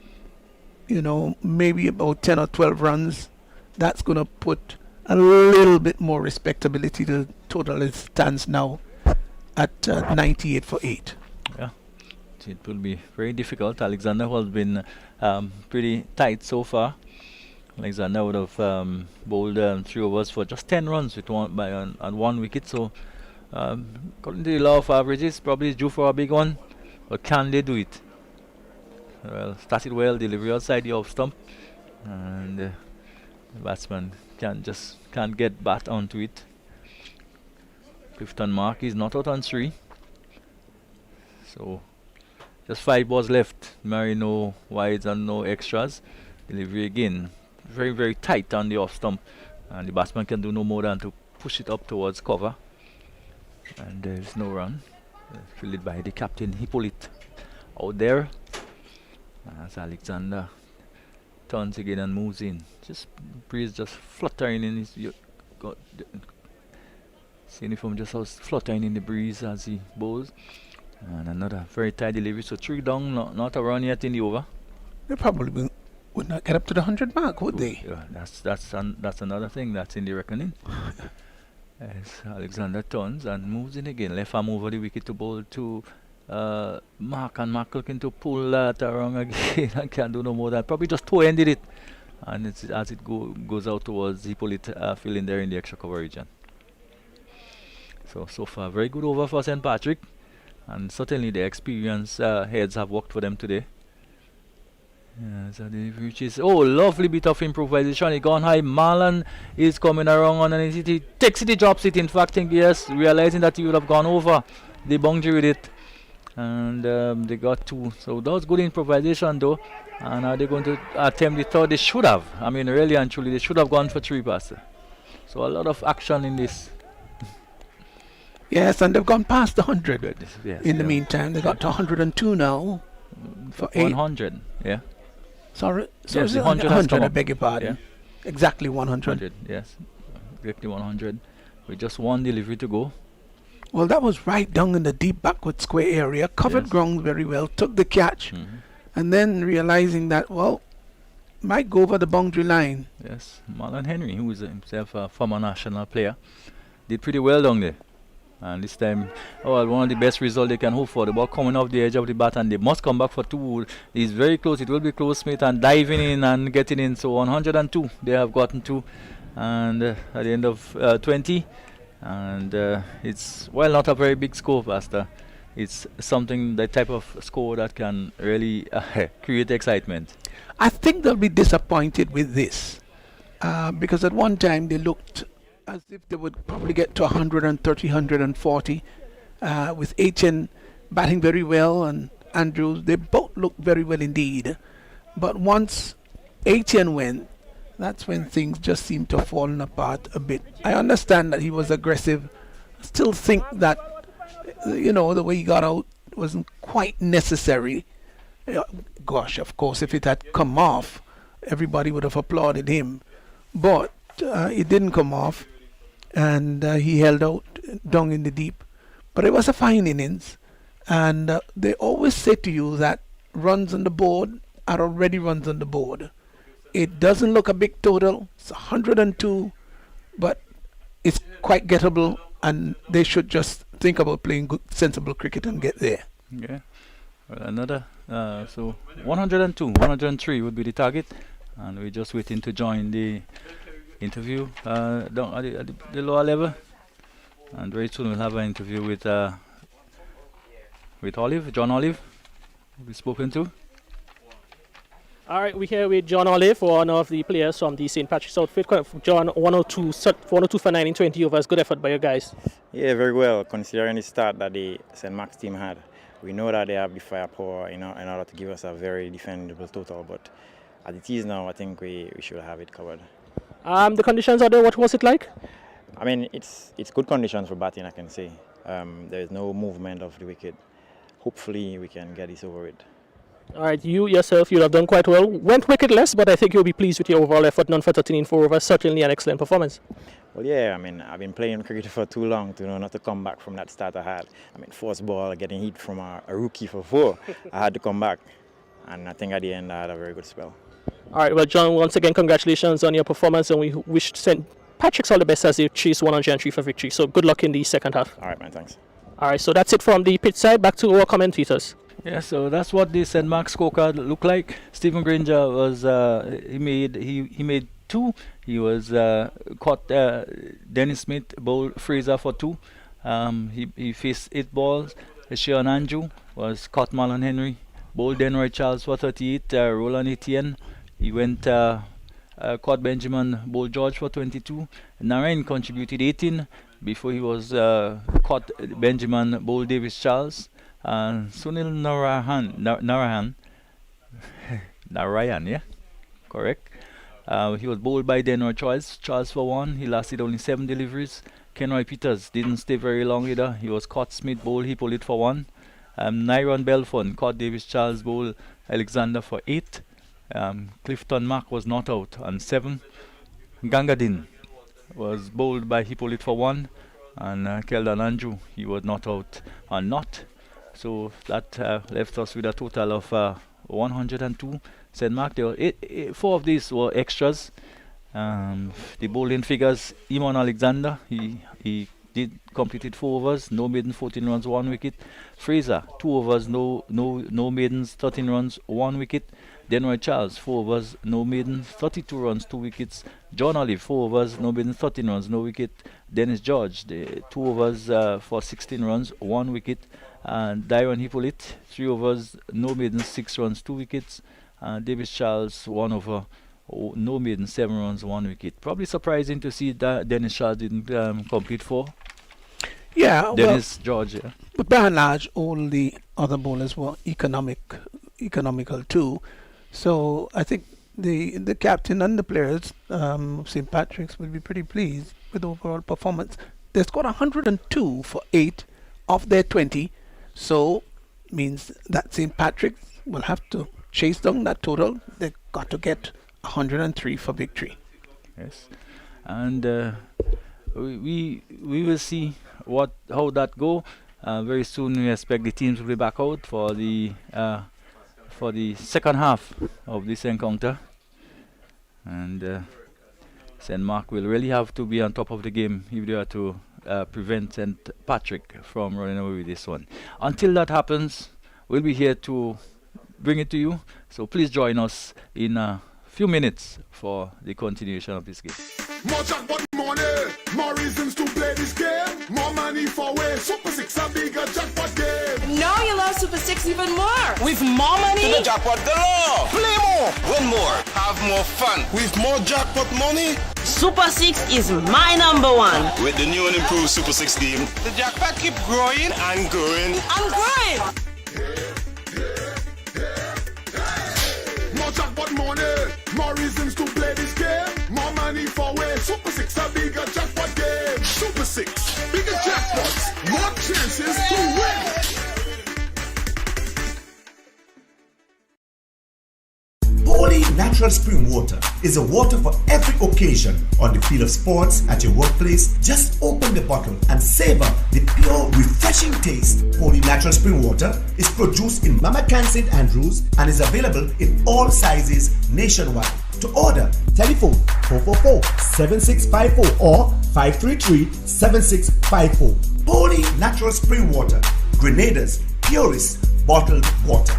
maybe about 10 or 12 runs. That's going to put a little bit more respectability to the total. It stands now at 98 for 8. Yeah, it will be very difficult. Alexander has been pretty tight so far. Alexander would have bowled 3 overs for just 10 runs with on 1 wicket. So, according to the law of averages, probably due for a big one. But can they do it? Well, started well, delivery outside the off stump, and the batsman can't get bat onto it. Clifton Mark is not out on 3. So just 5 balls left. Mary no wides and no extras. Delivery again. Very, very tight on the off stump. And the batsman can do no more than to push it up towards cover. And there's no run. Fielded by the captain Hippolyte out there. As Alexander turns again and moves in. Just breeze just fluttering in his uniform, just fluttering in the breeze as he bowls. And another very tight delivery. So 3 down, not a run yet in the over. They probably would not get up to the 100 mark, would they? Yeah, that's another thing that's in the reckoning. As Alexander turns and moves in again, left arm over the wicket to bowl to Mark, and Mark looking to pull that around again. I can't do no more than probably just toe-ended it, and it's as it goes out towards Hippolyte filling there in the extra cover region. So far very good over for St. Patrick, and certainly the experienced heads have worked for them today. Yeah, so the which is lovely bit of improvisation. He gone high. Marlon is coming around underneath it. He takes it, he drops it. In fact, think yes, realizing that he would have gone over the boundary with it, and they got two. So that was good improvisation though. And are they going to attempt the third? They should have. I mean, really and truly, they should have gone for three passes. So a lot of action in this. Yes, and they've gone past the 100. Yes, In the meantime, they got to 102 now. For 100, yeah. Sorry, Yes, the 100 has come I up. beg your pardon. Exactly 100. 100, yes. Exactly 100. We just one delivery to go. Well, that was right down in the deep backward square area, covered Yes. ground very well, took the catch, Mhm. and then realizing that, well, might go over the boundary line. Yes, Marlon Henry, who is himself a former national player, did pretty well down there. And this time, one of the best results they can hope for. The ball coming off the edge of the bat, and they must come back for two. It's very close. It will be close, Smith, and diving in and getting in. So 102, they have gotten to, and at the end of 20, and it's not a very big score, Pastor. It's something, the type of score that can really create excitement. I think they'll be disappointed with this, because at one time they looked as if they would probably get to 130, 140, with Etienne batting very well and Andrews. They both looked very well indeed. But once Etienne went, that's when things just seemed to have fallen apart a bit. I understand that he was aggressive. I still think that, the way he got out wasn't quite necessary. Gosh, of course, if it had come off, everybody would have applauded him. But it didn't come off, and he held out down in the deep. But it was a fine innings, and they always say to you that runs on the board are already runs on the board. It doesn't look a big total. It's 102, but it's quite gettable, and they should just think about playing good, sensible cricket and get there. Yeah. Well, another, so 102, 103 would be the target, and we're just waiting to join the interview down at the lower level, and very soon we'll have an interview with Olive, John Olive, we've spoken to. All right, we're here with John Olive, one of the players from the St. Patrick's outfit. John, 102 for 9 in 20 overs. Good effort by your guys. Yeah, very well, considering the start that the St. Max team had. We know that they have the firepower, in order to give us a very defendable total, but as it is now, I think we should have it covered. The conditions out there, what was it like? I mean, it's good conditions for batting, I can say. There is no movement of the wicket. Hopefully, we can get this over with. All right, you yourself, you have done quite well. Went wicketless, but I think you'll be pleased with your overall effort. None for 13 in 4 overs. Certainly an excellent performance. Well, yeah, I mean, I've been playing cricket for too long to know not to come back from that start I had. I mean, first ball, getting hit from a rookie for 4. I had to come back. And I think at the end, I had a very good spell. All right, well, John, once again, congratulations on your performance, and we wish St. Patrick's all the best as they chase 103 for victory. So good luck in the second half. All right, man, thanks. All right, so that's it from the pitch side. Back to our commentators. Yeah, so that's what the St. Mark's scorecard looked like. Stephen Granger was he made 2. He was caught Dennis Smith bowled Fraser for 2. He faced 8 balls. Sean Andrew was caught Marlon Henry bowled Denroy Charles for 38. Roland Etienne, he went caught Benjamin bowled George for 22. Narayan contributed 18 before he was caught Benjamin bowled Davis Charles. Sunil Narayan, yeah, correct. He was bowled by Denroy Charles for 1. He lasted only 7 deliveries. Kenroy Peters didn't stay very long either. He was caught Smith bowled Hippolyte for 1. Nyron Belfon caught Davis Charles bowled Alexander for 8. Clifton Mack was not out on 7. Gangadin was bowled by Hippolyte for 1. And Keldan Andrew, he was not out on not. So that left us with a total of 102. St. Mark, 4 of these were extras. The bowling figures, Iman Alexander, he did completed 4 overs, no maiden, 14 runs, 1 wicket. Fraser, 2 overs, no maidens, 13 runs, 1 wicket. Denroy Charles, 4 overs, no maidens, 32 runs, 2 wickets. John Olive, 4 overs, no maidens, 13 runs, no wicket. Dennis George, 2 overs for 16 runs, 1 wicket. And Dyron Hippolyte, 3 overs, no maidens, 6 runs, 2 wickets. Davis Charles won over no maiden, 7 runs, 1 wicket. Probably surprising to see that Dennis Charles didn't complete 4. Yeah, Dennis George, yeah. But by and large, all the other bowlers were economical too. So I think the captain and the players of St. Patrick's will be pretty pleased with the overall performance. They scored 102 for 8 of their 20, so means that St. Patrick's will have to chase down that total. They've got to get 103 for victory. Yes, and we will see how that go. Very soon we expect the teams will be back out for the second half of this encounter, and St. Mark will really have to be on top of the game if they are to prevent St. Patrick from running away with this one. Until that happens, we'll be here to bring it to you, so please join us in a few minutes for the continuation of this game. More jackpot money, more reasons to play this game. More money for way, Super 6 a bigger jackpot game. Now you love Super 6 even more. With more money to the jackpot galore. Play more, win more, have more fun. With more jackpot money, Super 6 is my number one. With the new and improved Super 6 game, the jackpot keep growing and growing and growing. More jackpot money, more reasons to play this game. More money for way, Super 6 a bigger jackpot game. Super 6, bigger jackpots, more chances to win. Holy Natural Spring Water is a water for every occasion. On the field of sports, at your workplace, just open the bottle and savor the pure, refreshing taste. Holy Natural Spring Water is produced in Mama Can St. Andrews and is available in all sizes nationwide. To order, telephone 444-7654 or 533-7654. Holy Natural Spring Water, Grenada's purest bottled water.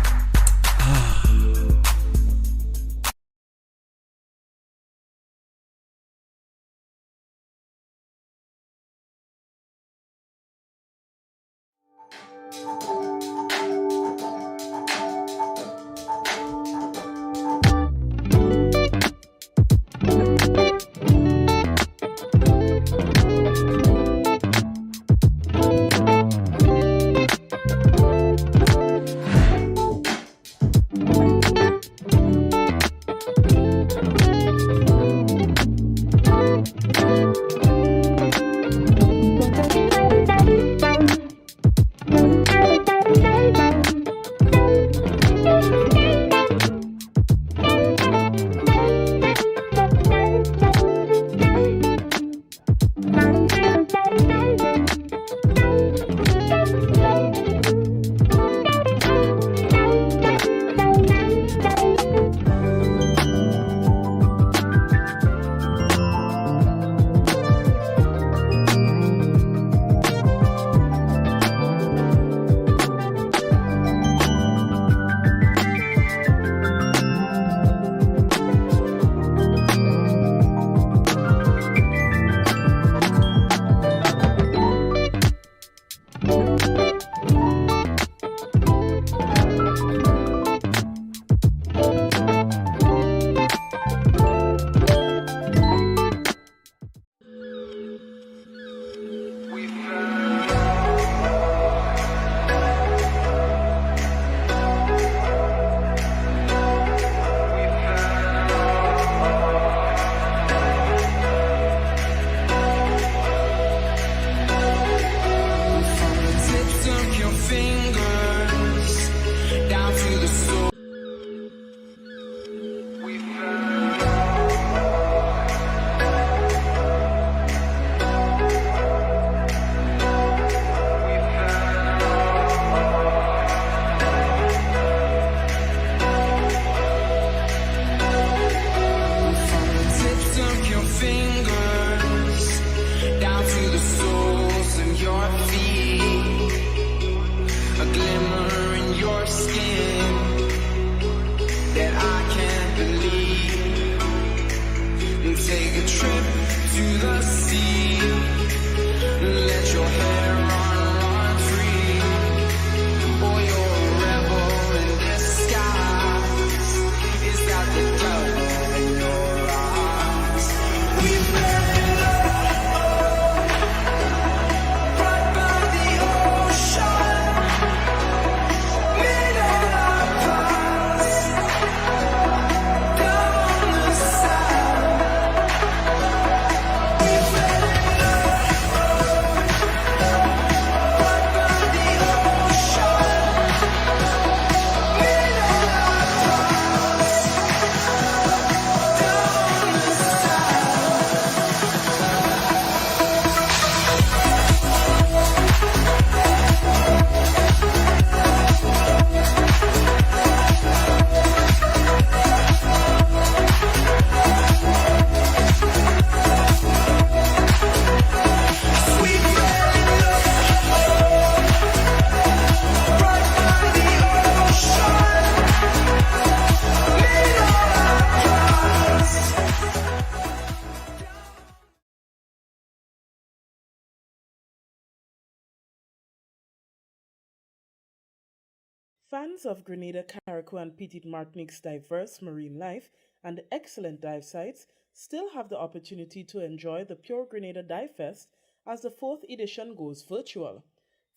Fans of Grenada, Carriacou and Petite Martinique's diverse marine life and excellent dive sites still have the opportunity to enjoy the Pure Grenada Dive Fest as the 4th edition goes virtual.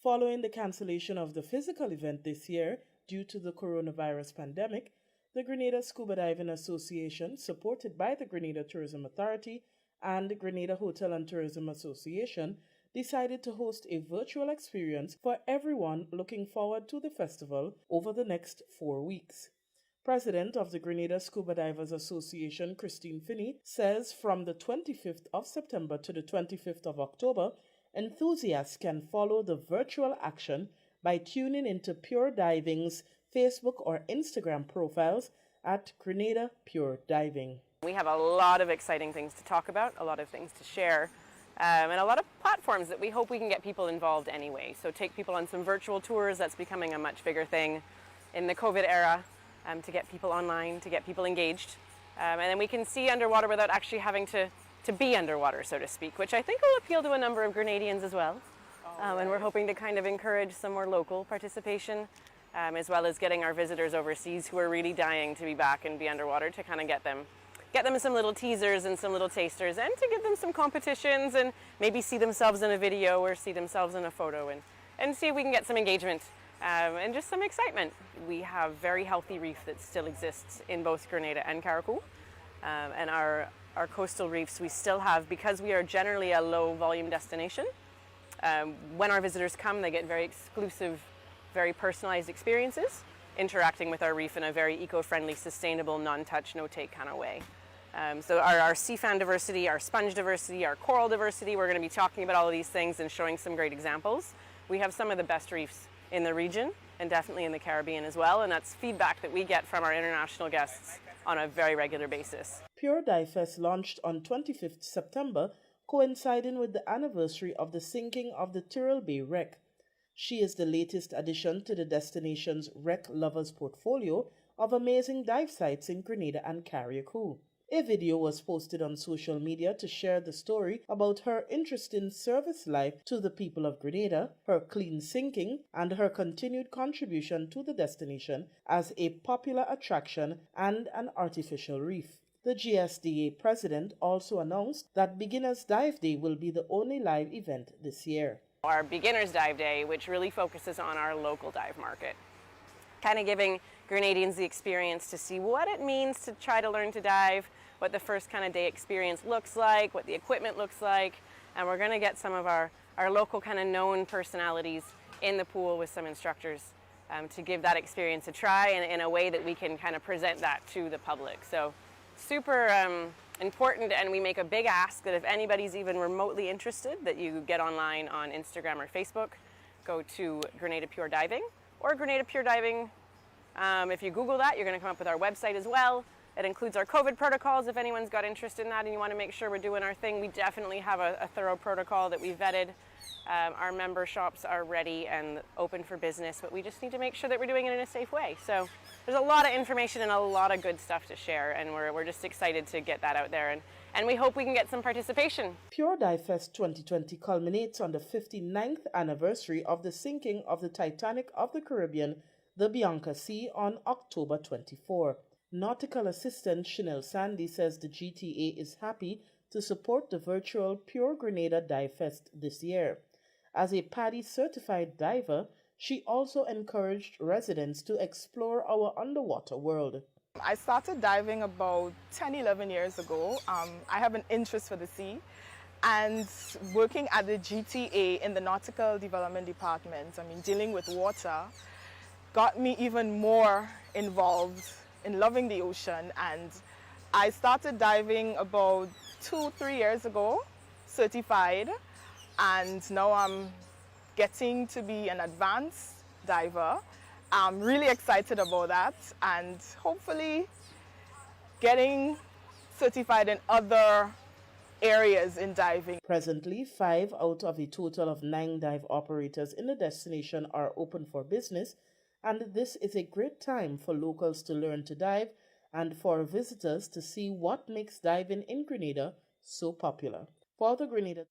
Following the cancellation of the physical event this year due to the coronavirus pandemic, the Grenada Scuba Diving Association, supported by the Grenada Tourism Authority and the Grenada Hotel and Tourism Association, decided to host a virtual experience for everyone looking forward to the festival over the next 4 weeks. President of the Grenada Scuba Divers Association, Christine Finney, says from the 25th of September to the 25th of October, enthusiasts can follow the virtual action by tuning into Pure Diving's Facebook or Instagram profiles at Grenada Pure Diving. We have a lot of exciting things to talk about, a lot of things to share, and a lot of platforms that we hope we can get people involved anyway. So take people on some virtual tours, that's becoming a much bigger thing in the COVID era, to get people online, to get people engaged. And then we can see underwater without actually having to be underwater, so to speak, which I think will appeal to a number of Grenadians as well. And we're hoping to kind of encourage some more local participation, as well as getting our visitors overseas who are really dying to be back and be underwater to kind of get them some little teasers and some little tasters, and to give them some competitions and maybe see themselves in a video or see themselves in a photo and see if we can get some engagement and just some excitement. We have very healthy reef that still exists in both Grenada and Carriacou, and our coastal reefs we still have, because we are generally a low volume destination. When our visitors come, they get very exclusive, very personalized experiences interacting with our reef in a very eco-friendly, sustainable, non-touch, no-take kind of way. So our sea fan diversity, our sponge diversity, our coral diversity, we're going to be talking about all of these things and showing some great examples. We have some of the best reefs in the region and definitely in the Caribbean as well, and that's feedback that we get from our international guests on a very regular basis. Pure Dive Fest launched on 25th September, coinciding with the anniversary of the sinking of the Tyrrell Bay wreck. She is the latest addition to the destination's wreck lovers portfolio of amazing dive sites in Grenada and Carriacou. A video was posted on social media to share the story about her interesting service life to the people of Grenada, her clean sinking, and her continued contribution to the destination as a popular attraction and an artificial reef. The GSDA president also announced that Beginners Dive Day will be the only live event this year. Our Beginners Dive Day, which really focuses on our local dive market, kind of giving Grenadians the experience to see what it means to try to learn to dive, what the first kind of day experience looks like, what the equipment looks like, and we're going to get some of our local kind of known personalities in the pool with some instructors to give that experience a try in a way that we can kind of present that to the public. So super important, and we make a big ask that if anybody's even remotely interested, that you get online on Instagram or Facebook, go to Grenada Pure Diving or Grenada Pure Diving. If you Google that, you're going to come up with our website as well. It includes our COVID protocols if anyone's got interest in that and you want to make sure we're doing our thing. We definitely have a thorough protocol that we've vetted. Our member shops are ready and open for business, but we just need to make sure that we're doing it in a safe way. So there's a lot of information and a lot of good stuff to share, and we're just excited to get that out there, and we hope we can get some participation. Pure Dive Fest 2020 culminates on the 59th anniversary of the sinking of the Titanic of the Caribbean, the Bianca C, on October 24. Nautical assistant Chanel Sandy says the GTA is happy to support the virtual Pure Grenada Dive Fest this year. As a PADI certified diver, she also encouraged residents to explore our underwater world. I started diving about 10-11 years ago. I have an interest for the sea, and working at the GTA in the Nautical Development Department, dealing with water, got me even more involved in loving the ocean. And I started diving about 2-3 years ago, certified, and now I'm getting to be an advanced diver. I'm really excited about that, and hopefully getting certified in other areas in diving. Presently, 5 out of a total of 9 dive operators in the destination are open for business, and this is a great time for locals to learn to dive and for visitors to see what makes diving in Grenada so popular. For the Grenada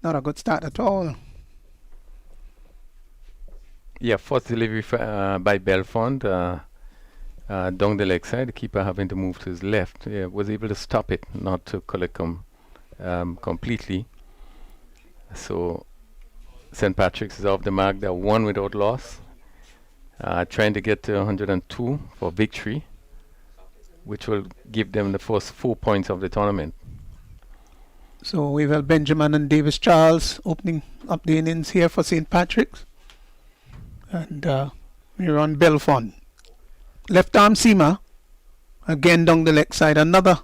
not a good start at all. Yeah, first delivery by Belfont down the leg side. The keeper having to move to his left. Yeah, was able to stop it, not to collect completely. So St. Patrick's is off the mark. They're one without loss. Trying to get to 102 for victory, which will give them the first 4 points of the tournament. So we have Benjamin and Davis Charles opening up the innings here for St. Patrick's. And we're on Belfont. Left arm seamer. Again down the leg side. Another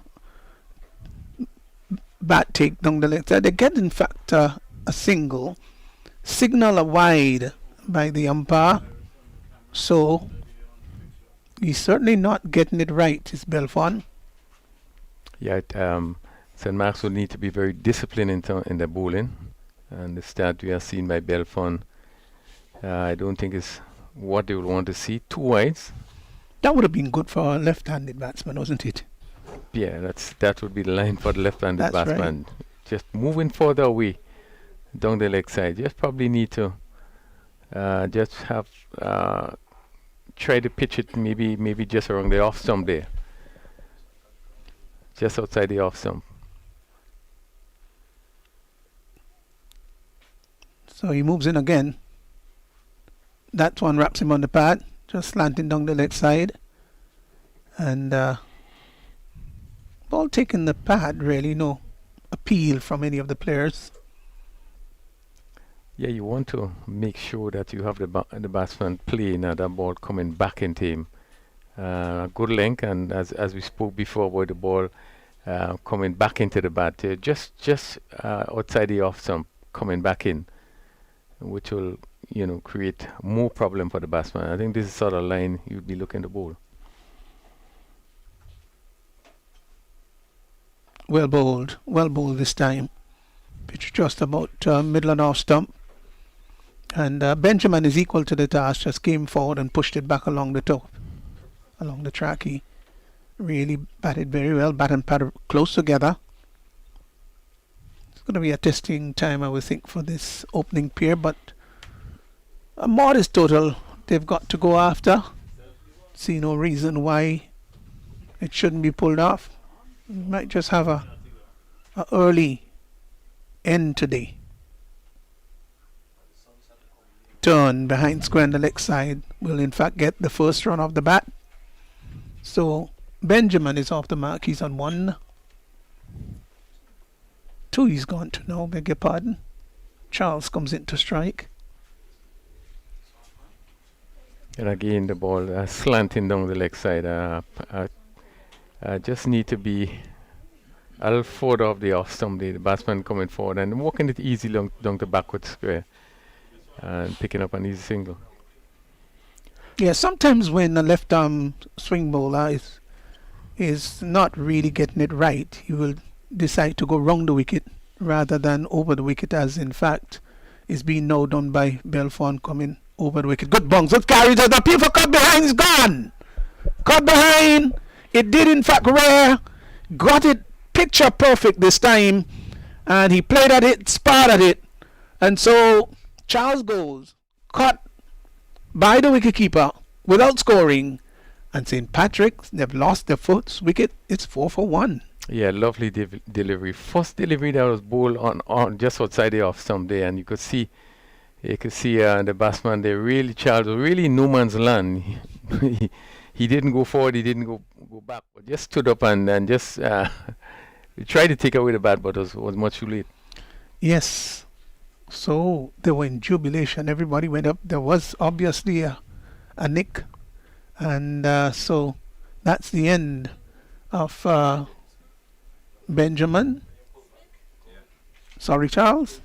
bat take down the leg side. They get, in fact, a single. Signal a wide by the umpire. So he's certainly not getting it right, is Belfont. Yeah, St. Mark's will need to be very disciplined in the bowling. And the start we are seeing by Belfont, I don't think is what they would want to see. 2 wides. That would have been good for a left-handed batsman, wasn't it? Yeah, that would be the line for the left-handed That's batsman. Just moving further away down the leg side. Just probably need to just have try to pitch it maybe just around the off stump there. Just outside the off stump. So he moves in again. That one wraps him on the pad, just slanting down the leg side. And ball taking the pad, really, no appeal from any of the players. Yeah, you want to make sure that you have the batsman playing that ball coming back into him. Good length, and as we spoke before about the ball coming back into the bat, just outside the off stump, coming back in, which will create more problem for the batsman. I think this is sort of line you'd be looking to bowl. Well bowled this time. Pitch just about middle and off stump. And Benjamin is equal to the task, just came forward and pushed it back along the top, along the track. He really batted very well, bat and pad close together. It's going to be a testing time, I would think, for this opening pair, but a modest total they've got to go after. See no reason why it shouldn't be pulled off. We might just have a early end today. Turn behind square on the leg side will in fact get the first run off the bat. So Benjamin is off the mark. He's on 1. 2 he's gone to now, beg your pardon. Charles comes in to strike. And again the ball slanting down the leg side. Just need to be a little further off the off stump. The batsman coming forward and walking it easy down the backward square and picking up an easy single. Yeah, sometimes when a left arm swing bowler is not really getting it right, he will decide to go round the wicket rather than over the wicket, as in fact is being now done by Belfont, coming over the wicket. Good bounce, good carry, the appeal for cut behind is gone. Cut behind. It did in fact rear, got it picture perfect this time, and he played at it, sparred at it, and so Charles goes, caught by the wicketkeeper without scoring, and St. Patrick's, they've lost their first wicket. It's 4 for 1. Yeah, lovely delivery. First delivery that was bowled on just outside the off stump there, and you could see the batsman there. Really, Charles, really no man's land. He didn't go forward, he didn't go back, but just stood up and just tried to take away the bat, but it was much too late. Yes. So they were in jubilation. Everybody went up. There was obviously a nick. And so that's the end of Benjamin. Sorry, Charles.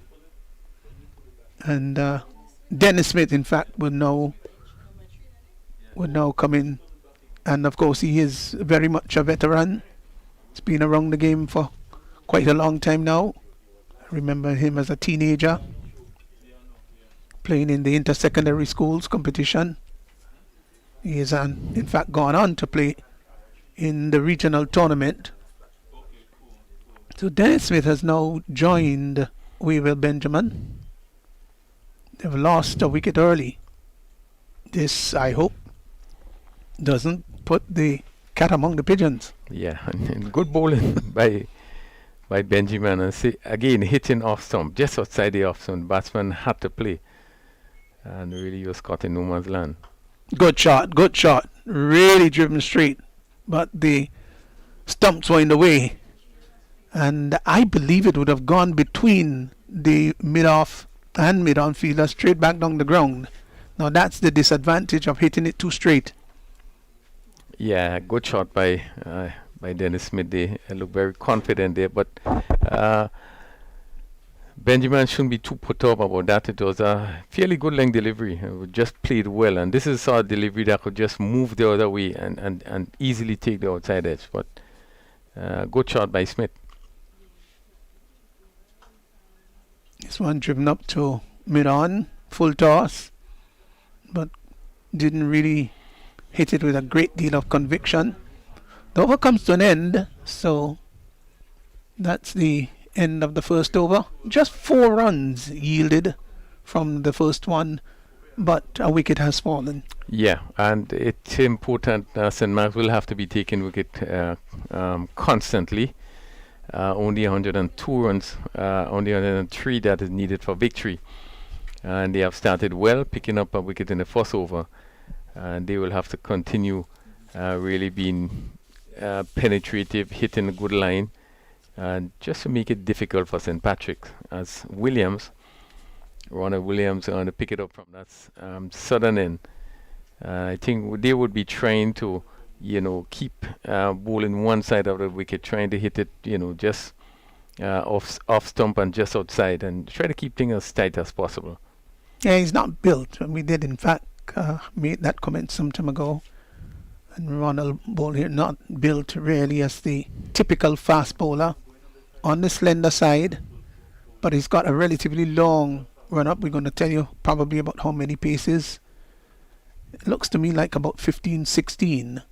And Dennis Smith, in fact, would now come in. And of course, he is very much a veteran. He's been around the game for quite a long time now. I remember him as a teenager, playing in the inter-secondary schools competition. He is in fact gone on to play in the regional tournament. So Dennis Smith has now joined Wavell Benjamin. They've lost a wicket early. This, I hope, doesn't put the cat among the pigeons. Yeah, and good bowling by Benjamin, and see again hitting off stump, just outside the off stump. Batsman had to play, and really was caught in no man's land. Good shot, really driven straight, but the stumps were in the way, and I believe it would have gone between the mid-off and mid-on fielder straight back down the ground. Now that's the disadvantage of hitting it too straight. Yeah, good shot by Dennis Smith. They look very confident there, but Benjamin shouldn't be too put off about that. It was a fairly good length delivery. It just played well, and this is a delivery that could just move the other way and easily take the outside edge. But good shot by Smith. This one driven up to mid-on, full toss, but didn't really hit it with a great deal of conviction. The over comes to an end, so that's the end of the first over. Just 4 runs yielded from the first one, but a wicket has fallen. Yeah, and it's important. St. Mark's will have to be taking wicket constantly. Only 102 runs, only 103 that is needed for victory. And they have started well, picking up a wicket in the first over. And they will have to continue really being penetrative, hitting a good line, just to make it difficult for St. Patrick's. As Ronald Williams, going to pick it up from that southern end. I think they would be trying to, keep bowling one side of the wicket, trying to hit it, just off stump and just outside, and try to keep things as tight as possible. Yeah, he's not built. And we did, in fact, made that comment some time ago. And Ronald Ball here, not built really as the typical fast bowler on the slender side, but he's got a relatively long run-up. We're going to tell you probably about how many paces. It looks to me like about 15, 16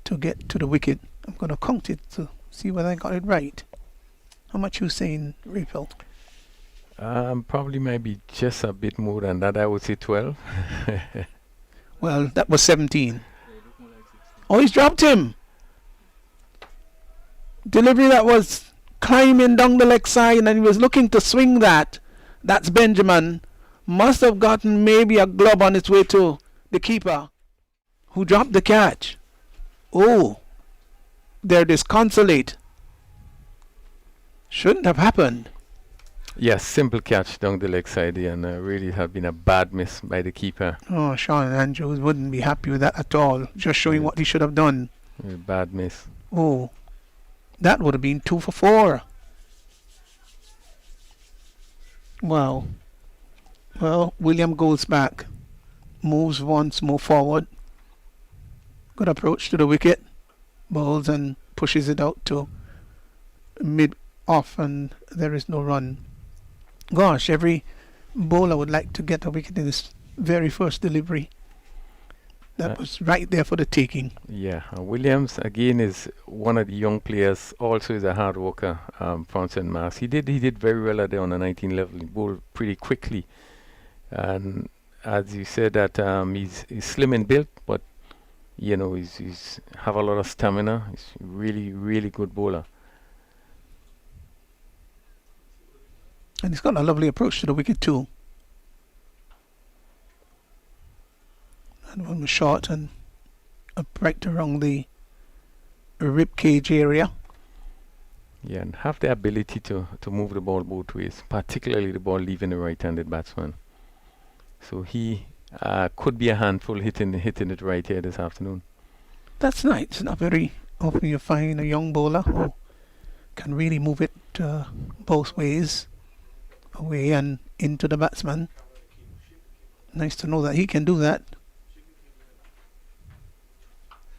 to get to the wicket. I'm going to count it to see whether I got it right. How much you saying, Raphael? Probably maybe just a bit more than that. I would say 12. Well, that was 17. Oh, he's dropped him. Delivery that was climbing down the leg side, and he was looking to swing that. That's Benjamin. Must have gotten maybe a glove on its way to the keeper, who dropped the catch. Oh, they're disconsolate. Shouldn't have happened. Yes, simple catch down the leg side, and really have been a bad miss by the keeper. Oh, Sean Andrews wouldn't be happy with that at all. Just showing what he should have done. A bad miss. Oh, that would have been 2 for 4. Wow. Well, William goes back, moves once more forward. Good approach to the wicket. Bowls and pushes it out to mid-off, and there is no run. Gosh, every bowler would like to get a wicket in his very first delivery. That was right there for the taking. Yeah, Williams again is one of the young players. Also is a hard worker from St. Mark's. He did very well at the under 19 level. He bowled pretty quickly, and as you said that he's slim and built, but he's have a lot of stamina. He's really good bowler. And he's got a lovely approach to the wicket too. And one was short and right around the rib cage area. Yeah, and have the ability to move the ball both ways, particularly the ball leaving the right-handed batsman. So he could be a handful hitting it right here this afternoon. That's nice. It's not very often you find a young bowler who can really move it both ways, away and into the batsman. Nice to know that he can do that.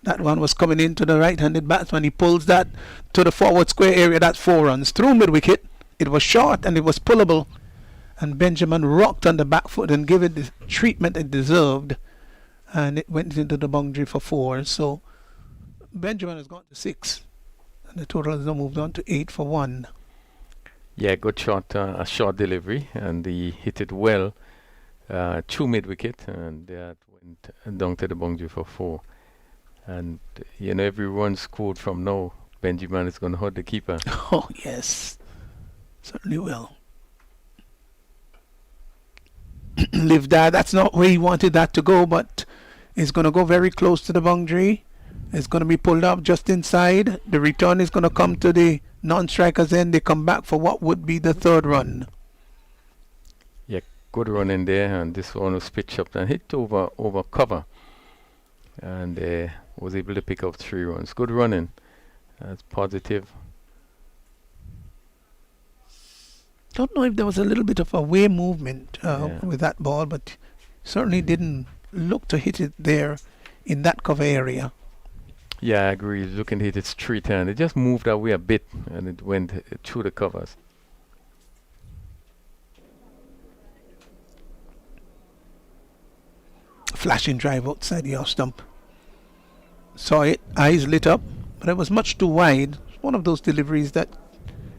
That one was coming into the right-handed batsman. He pulls that to the forward square area. That's 4 runs through mid-wicket. It was short and it was pullable. And Benjamin rocked on the back foot and gave it the treatment it deserved. And it went into the boundary for 4. So Benjamin has gone to 6. And the total has now moved on to 8 for 1. Yeah, good shot, a short delivery, and he hit it well through mid wicket, and that went down to the boundary for 4. And every run scored from now, Benjamin is going to hurt the keeper. Oh yes, certainly will. Live that. That's not where he wanted that to go, but it's going to go very close to the boundary. It's going to be pulled up just inside. The return is going to come to the non-strikers end. They come back for what would be the 3rd run. Yeah, good run in there, and this one was pitched up and hit over cover, and was able to pick up 3 runs. Good running. That's positive. Don't know if there was a little bit of away movement with that ball, but certainly didn't look to hit it there in that cover area. Yeah, I agree. Looking to hit it straight, and it just moved away a bit, and it went through the covers. Flashing drive outside the off stump. Saw it, eyes lit up, but it was much too wide. One of those deliveries that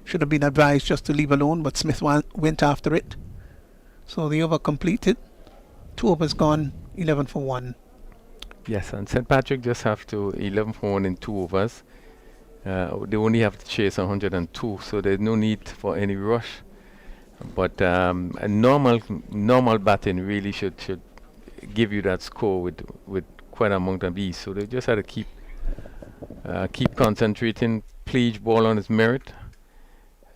should have been advised just to leave alone, but Smith went after it. So the over completed. 2 overs gone, 11 for 1. Yes, and St. Patrick just have to 11 for 1 in 2 overs. They only have to chase 102, so there's no need for any rush. But a normal batting really should give you that score with quite an amount of ease. So they just had to keep concentrating, play each ball on its merit,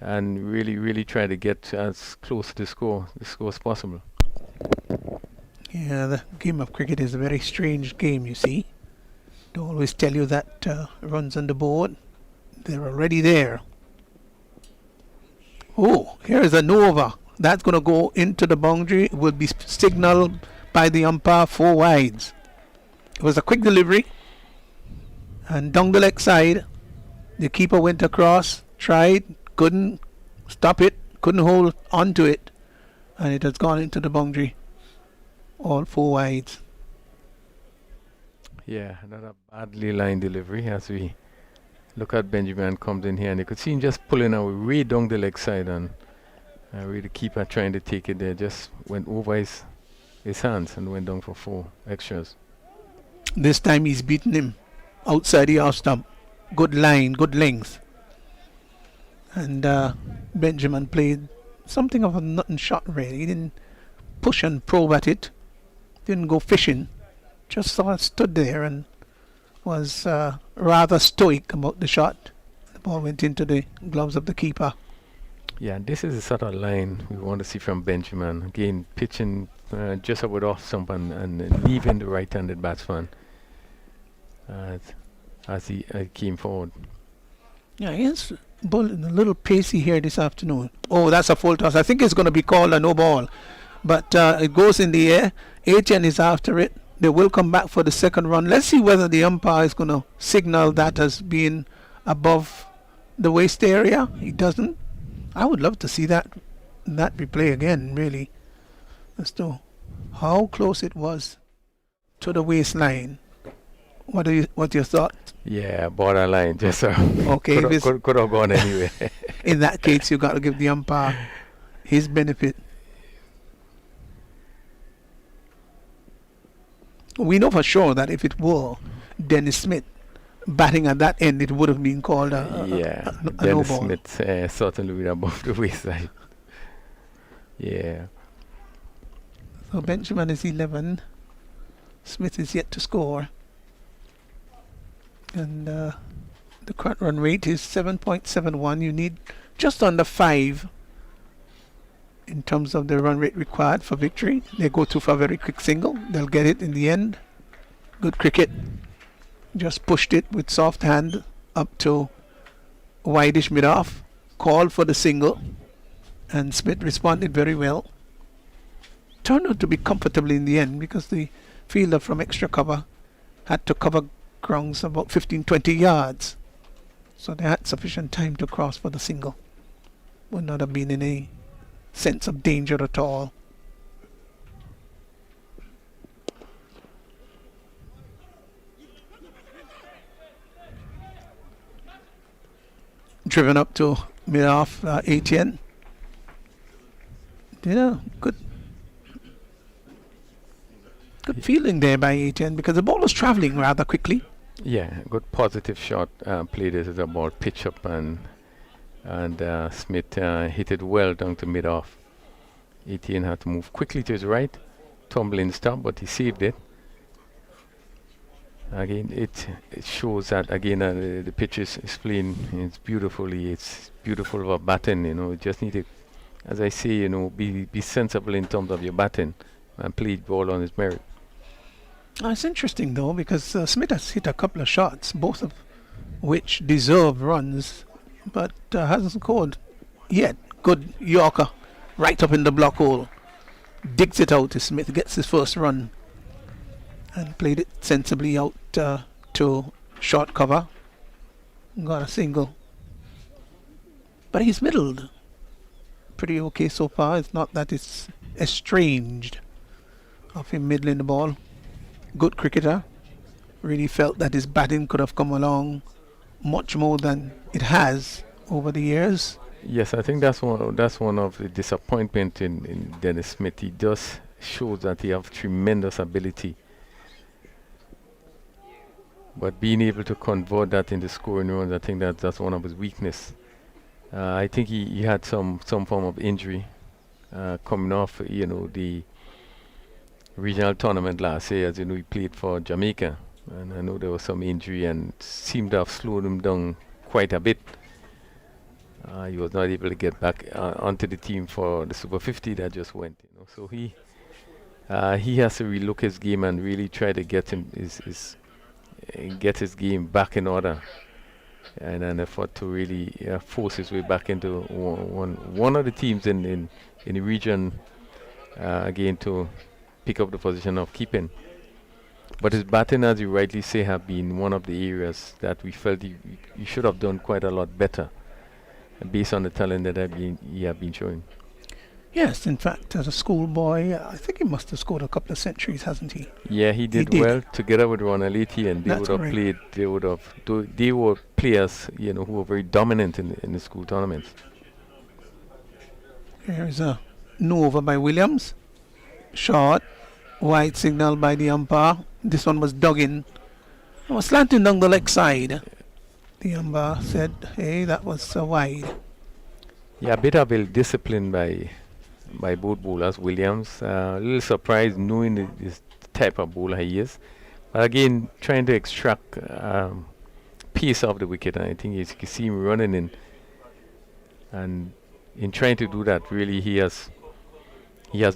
and really try to get as close to the score as possible. Yeah, the game of cricket is a very strange game, you see. They always tell you that runs on the board. They're already there. Oh, here is a no over. That's going to go into the boundary. It will be signaled by the umpire 4 wides. It was a quick delivery. And down the leg side, the keeper went across, tried, couldn't stop it, couldn't hold onto it, and it has gone into the boundary. All 4 wides. Yeah, another badly lined delivery as we look at Benjamin comes in here, and you could see him just pulling away way down the leg side, and really the keeper trying to take it there, just went over his hands and went down for 4 extras. This time he's beaten him outside the off stump. Good line, good length. And Benjamin played something of a nothing shot really. He didn't push and probe at it. Didn't go fishing. Just sort of stood there and was rather stoic about the shot. The ball went into the gloves of the keeper. Yeah, this is the sort of line we want to see from Benjamin. Again, pitching just about off stump and leaving the right-handed batsman as he came forward. Yeah, he's bowling a little pacey here this afternoon. Oh, that's a full toss. I think it's going to be called a no ball. But it goes in the air. HN is after it. They will come back for the 2nd run. Let's see whether the umpire is going to signal that as being above the waist area. He doesn't. I would love to see that replay again, really, as to how close it was to the waistline. What's your thought? Yeah, borderline. Just okay, could have gone anywhere. In that case, you got to give the umpire his benefit. We know for sure that if it were Dennis Smith batting at that end, it would have been called a Dennis no ball. Smith certainly would above the waistline. Yeah. So Benjamin is 11. Smith is yet to score. And the current run rate is 7.71. You need just under 5 in terms of the run rate required for victory. They go to for a very quick single. They'll get it in the end. Good cricket. Just pushed it with soft hand up to wideish mid-off. Called for the single. And Smith responded very well. Turned out to be comfortable in the end because the fielder from extra cover had to cover grounds about 15-20 yards. So they had sufficient time to cross for the single. Would not have been in a sense of danger at all. Driven up to mid-off, ATN. Yeah, good feeling there by Etienne because the ball was traveling rather quickly. Yeah, good positive shot played as the ball pitch up and Smith hit it well down to mid-off. Etienne had to move quickly to his right, tumbling stop, but he saved it. Again, it shows that again the pitch is playing it's beautifully. It's beautiful for batting. You just need to, as I say, be sensible in terms of your batting and play the ball on its merit. It's interesting though because Smith has hit a couple of shots, both of which deserve runs, but hasn't scored yet. Good Yorker, right up in the block hole, digs it out to Smith, gets his first run, and played it sensibly out to short cover. Got a single, but he's middled. Pretty okay so far. It's not that it's estranged of him middling the ball. Good cricketer. Really felt that his batting could have come along much more than it has over the years. Yes, I think that's one of the disappointment in Dennis Smith. He does show that he have tremendous ability, but being able to convert that into scoring runs, I think that's one of his weakness. I think he had some form of injury coming off, the regional tournament last year. As you know, he played for Jamaica, and I know there was some injury and seemed to have slowed him down quite a bit. He was not able to get back onto the team for the Super 50 that just went. So he has to relook his game and really try to get his game back in order, and an effort to really force his way back into one of the teams in the region again to pick up the position of keeping. But his batting, as you rightly say, have been one of the areas that we felt he should have done quite a lot better based on the talent that he have been showing. Yes, in fact, as a schoolboy, I think he must have scored a couple of centuries, hasn't he? Yeah, he did well together with Ronaliti, and they would have played. They were players, who were very dominant in the school tournaments. Here's a no over by Williams. Short, wide signal by the umpire. This one was dug in. It was slanting down the leg side. The umpire said, "Hey, that was wide." Yeah, a bit of discipline by both bowlers. Williams, a little surprised knowing this type of bowler he is, but again trying to extract pace off the wicket. And I think you can see him running in, and in trying to do that, really he has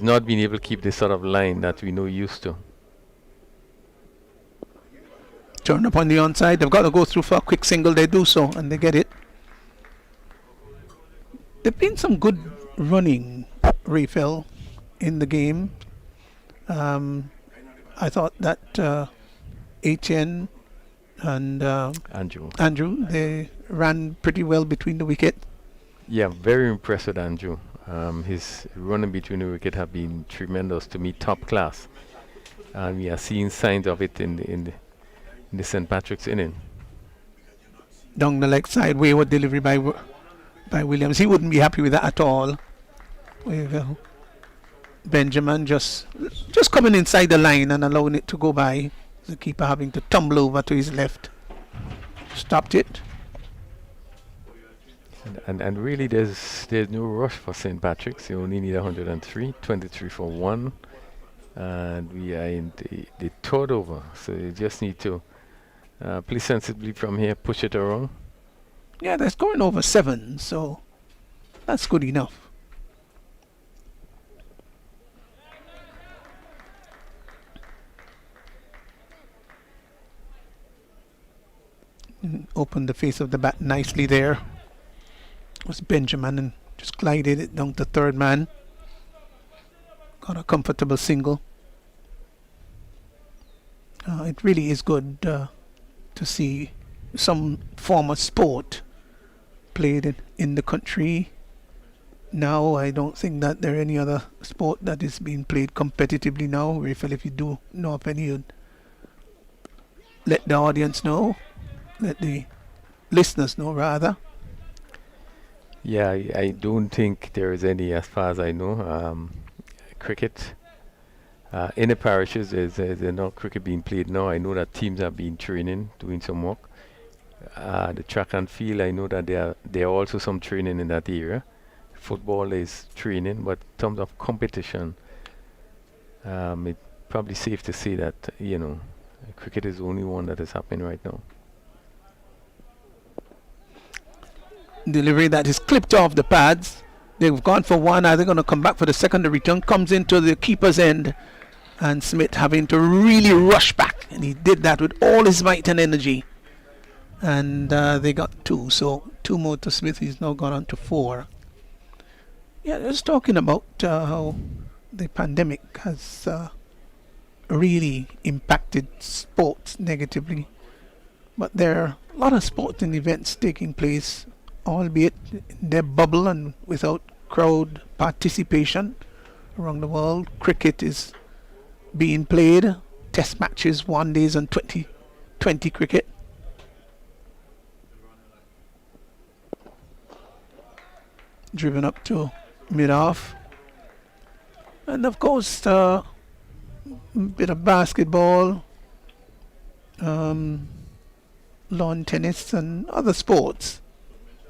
not been able to keep this sort of line that we know he used to. Turn up on the onside. They've got to go through for a quick single. They do so, and they get it. There've been some good running, refill, in the game. I thought that Etienne and Andrew, they ran pretty well between the wicket. Yeah, very impressed with Andrew. His running between the wicket have been tremendous, to me, top class. And we are seeing signs of it in the St. Patrick's inning. Down the leg side, wayward delivery by Williams. He wouldn't be happy with that at all. Benjamin just coming inside the line and allowing it to go by. The keeper having to tumble over to his left. Stopped it. And really there's no rush for St. Patrick's. You only need 103, 23 for 1. And we are in the third over. So you just need to play sensibly from here, push it around. Yeah, they're scoring over 7, so that's good enough. Opened the face of the bat nicely there. It was Benjamin and just glided it down to third man. Got a comfortable single. It really is good to see some form of sport played in the country. Now I don't think that there are any other sport that is being played competitively now. Raphael, if you do know of any, you'd let the audience know, let the listeners know rather. Yeah, I don't think there is any, as far as I know. Cricket in the parishes, there's no cricket being played now. I know that teams have been training, doing some work. The track and field, I know that there are also some training in that area. Football is training, but in terms of competition, it's probably safe to say that cricket is the only one that is happening right now. Delivery that is clipped off the pads. They've gone for one. Are they going to come back for the second? The return comes into the keeper's end, and Smith having to really rush back, and he did that with all his might and energy. And they got two, so two more to Smith. He's now gone on to 4. Yeah, just talking about how the pandemic has really impacted sports negatively. But there are a lot of sporting events taking place, albeit in their bubble and without crowd participation around the world. Cricket is being played, test matches, 1 days and 20 cricket. Driven up to mid-off. And of course, a bit of basketball, lawn tennis and other sports.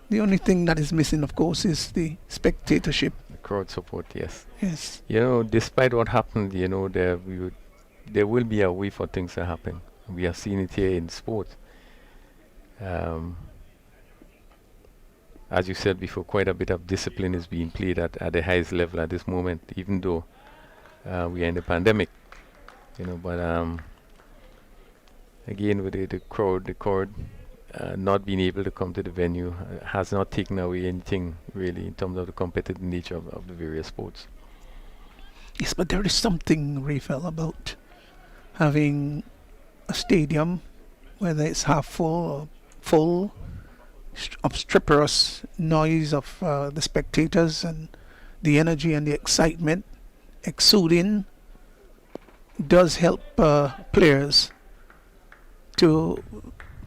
The only thing that is missing, of course, is the spectatorship. The crowd support, yes. Yes. Despite what happened, there will be a way for things to happen. We have seen it here in sport. As you said before, quite a bit of discipline is being played at the highest level at this moment, even though we are in the pandemic. But again, with the crowd not being able to come to the venue has not taken away anything really in terms of the competitive nature of the various sports. Yes, but there is something, Raphael, about having a stadium, whether it's half full or full, obstreperous noise of the spectators and the energy and the excitement exuding does help players to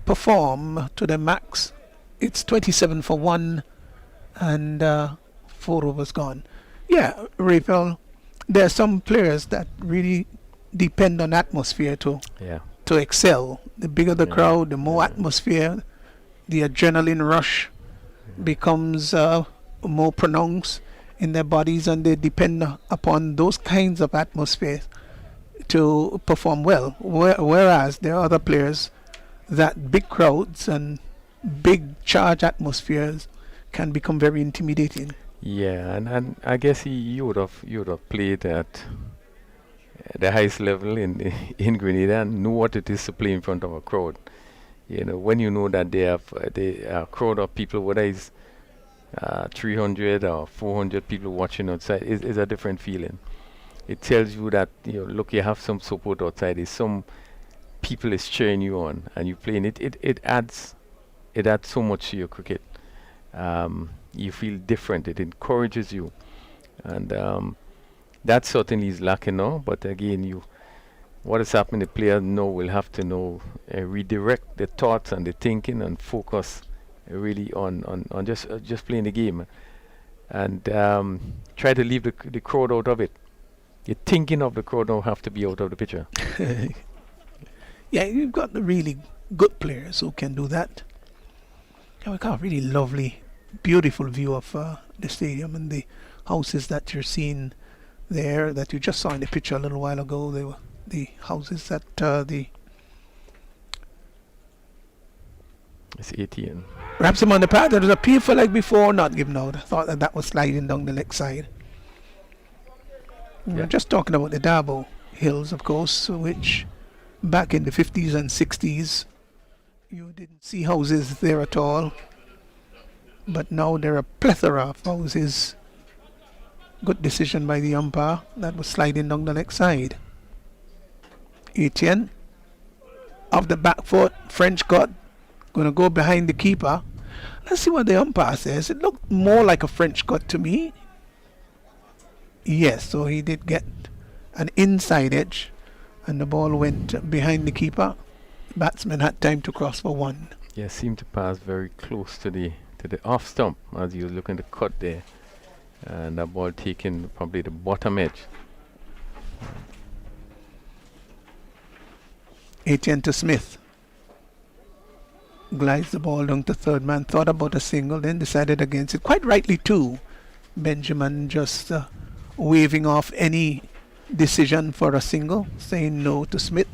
perform to their max. It's 27 for 1 and 4 overs gone. Yeah, Raphael, there are some players that really depend on atmosphere to excel. The bigger the crowd, the more atmosphere, the adrenaline rush becomes more pronounced in their bodies, and they depend upon those kinds of atmosphere to perform well. Whereas there are other players that big crowds and big charge atmospheres can become very intimidating. Yeah, and I guess you would have played at the highest level in Grenada and know what it is to play in front of a crowd. When you know that they have a crowd of people, whether it's 300 or 400 people watching outside, is a different feeling. It tells you that look, you have some support outside. There's some people is cheering you on, and you playing it. It adds so much to your cricket. You feel different. It encourages you, and that certainly is lacking now. But again, what is happening, the player will have to redirect the thoughts and the thinking and focus really on just playing the game, and try to leave the crowd out of it. The thinking of the crowd now have to be out of the picture. Yeah, you've got the really good players who can do that. Yeah, we got a really lovely, beautiful view of the stadium and the houses that you're seeing there that you just saw in the picture a little while ago. They were the houses at it's 18. Wraps him on the pad. There was a painful like before, not given out. I thought that was sliding down the leg side. We're just talking about the Dabo Hills, of course, which back in the 50s and 60s you didn't see houses there at all, but now there are a plethora of houses. Good decision by the umpire. That was sliding down the leg side. Etienne off the back foot, French cut, gonna go behind the keeper. Let's see what the umpire says. It looked more like a French cut to me. Yes, so he did get an inside edge, and the ball went behind the keeper. The batsman had time to cross for 1. Yeah, seemed to pass very close to the the off stump as you're looking to cut there, and that ball taking probably the bottom edge. Etienne to Smith. Glides the ball down to third man, thought about a single, then decided against it. Quite rightly too. Benjamin just waving off any decision for a single, saying no to Smith.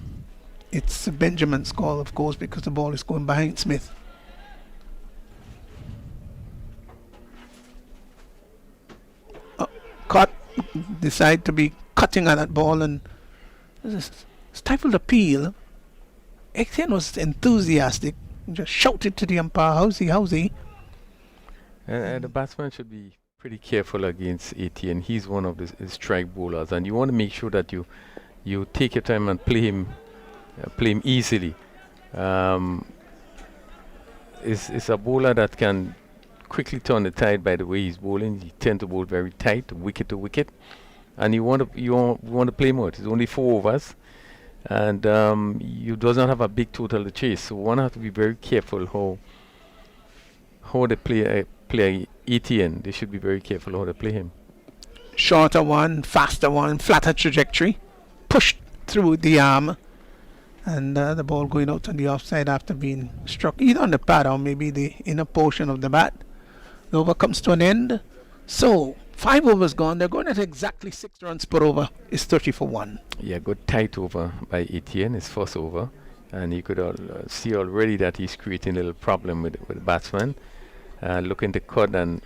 It's Benjamin's call, of course, because the ball is going behind Smith. Caught, decide to be cutting at that ball and stifled appeal. Etienne was enthusiastic, just shouted to the umpire, howsy. And the batsman should be pretty careful against Etienne. He's one of the strike bowlers, and you want to make sure that you take your time and play him easily. It's a bowler that can quickly turn the tide by the way he's bowling. He tends to bowl very tight, wicket to wicket, and you want to play more. It's only 4 overs, and you does not have a big total to chase. So one has to be very careful how they play Etienne. They should be very careful how they play him. Shorter one, faster one, flatter trajectory, pushed through the arm, and the ball going out on the offside after being struck either on the pad or maybe the inner portion of the bat. The over comes to an end. So 5 overs gone. They're going at exactly 6 runs per over. It's 30 for 1. Yeah, good tight over by Etienne, his first over, and you could see already that he's creating a little problem with the batsman. Looking to cut and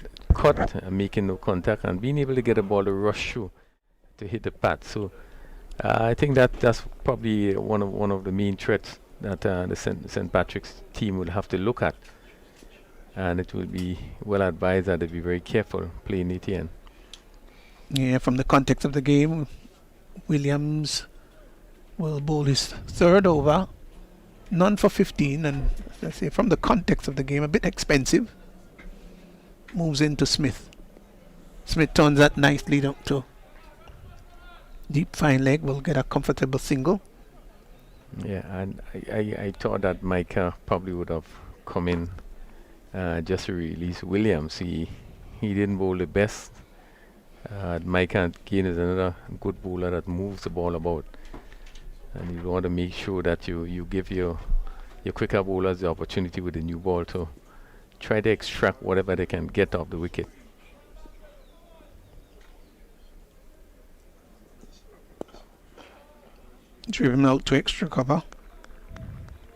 making no contact and being able to get a ball to rush through to hit the pad. So I think that's probably one of the main threats that the St. Patrick's team will have to look at, and it will be well advised that they be very careful playing Etienne. Yeah, from the context of the game, Williams will bowl his third over, none for 15, and let's say from the context of the game, a bit expensive. Moves into Smith. Smith turns that nicely down to deep fine leg, will get a comfortable single. Yeah, and I thought that Micah probably would have come in just to release Williams. He didn't bowl the best. Micah again is another good bowler that moves the ball about, and you want to make sure that you give your quicker bowlers the opportunity with the new ball to try to extract whatever they can get off the wicket. Driven out to extra cover.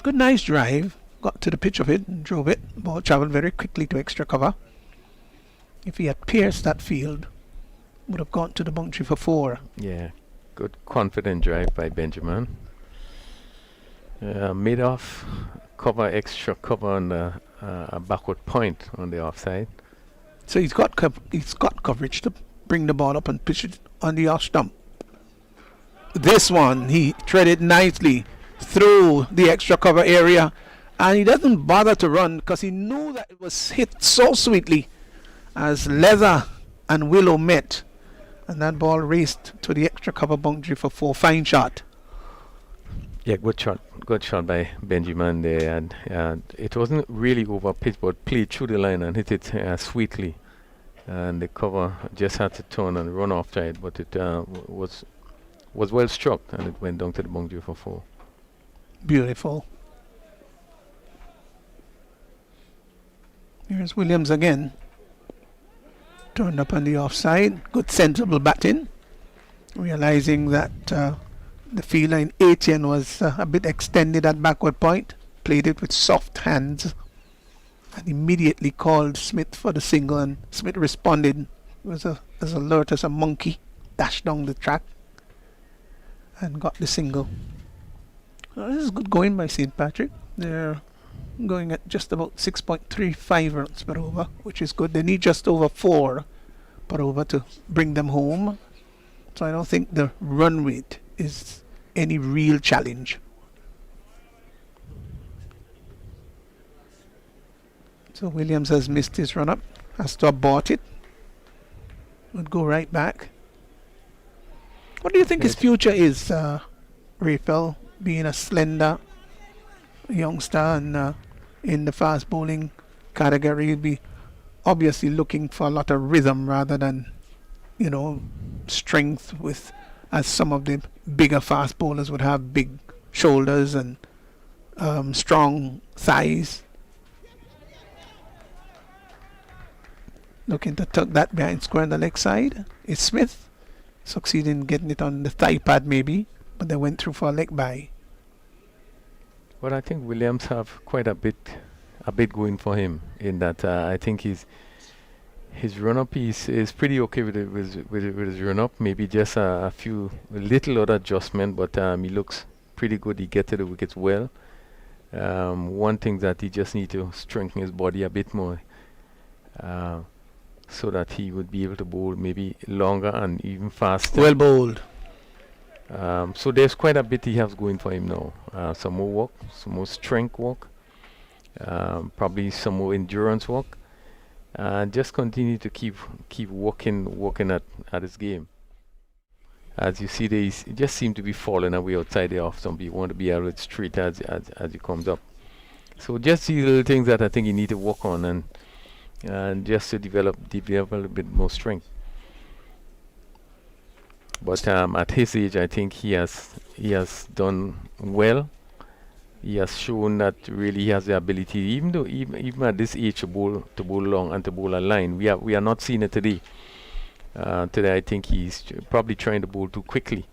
Good, nice drive. Got to the pitch of it and drove it. Ball travelled very quickly to extra cover. If he had pierced that field, would have gone to the boundary for 4. Yeah, good confident drive by Benjamin. Mid off, extra cover on a backward point on the offside. So he's got coverage to bring the ball up and pitch it on the off stump. This one, he threaded nicely through the extra cover area, and he doesn't bother to run because he knew that it was hit so sweetly as Leather and Willow met, and that ball raced to the extra cover boundary for 4. Fine shot. Yeah, good shot by Benjamin there, and it wasn't really over pitch, but played through the line and hit it sweetly, and the cover just had to turn and run off side, but it was well struck, and it went down to the boundary for 4. Beautiful. Here's Williams again. Turned up on the offside. Good sensible batting. Realizing that the fielder in Etienne was a bit extended at backward point. Played it with soft hands. And immediately called Smith for the single, and Smith responded. Was as alert as a monkey. Dashed down the track and got the single. This is good going by St. Patrick. They're going at just about 6.35 runs per over, which is good. They need just over 4 per over to bring them home. So I don't think the run rate is any real challenge. So Williams has missed his run up, has to abort it. Would go right back. What do you think his future is, Raphael, being a slender youngster and in the fast bowling category? He'll be obviously looking for a lot of rhythm rather than, strength, with as some of the bigger fast bowlers would have big shoulders and strong thighs. Looking to tuck that behind square on the leg side. It's Smith succeeding in getting it on the thigh pad maybe, but they went through for a leg by. Well, I think Williams have quite a bit going for him in that I think his run-up is pretty okay with his run-up. Maybe just a little other adjustment, but he looks pretty good. He gets to the wickets well. One thing that he just need to strengthen his body a bit more, so that he would be able to bowl maybe longer and even faster. Well bowled. So there's quite a bit he has going for him now. Some more work, some more strength work, probably some more endurance work, and just continue to keep working at his game. As you see, he just seem to be falling away outside the off stump. You want to be out with straight as he comes up. So just these little things that I think you need to work on and just to develop a bit more strength. But at his age, I think he has done well. He has shown that really he has the ability, even at this age, to bowl long and to bowl a line. We are not seeing it today. Today, I think he's probably trying to bowl too quickly,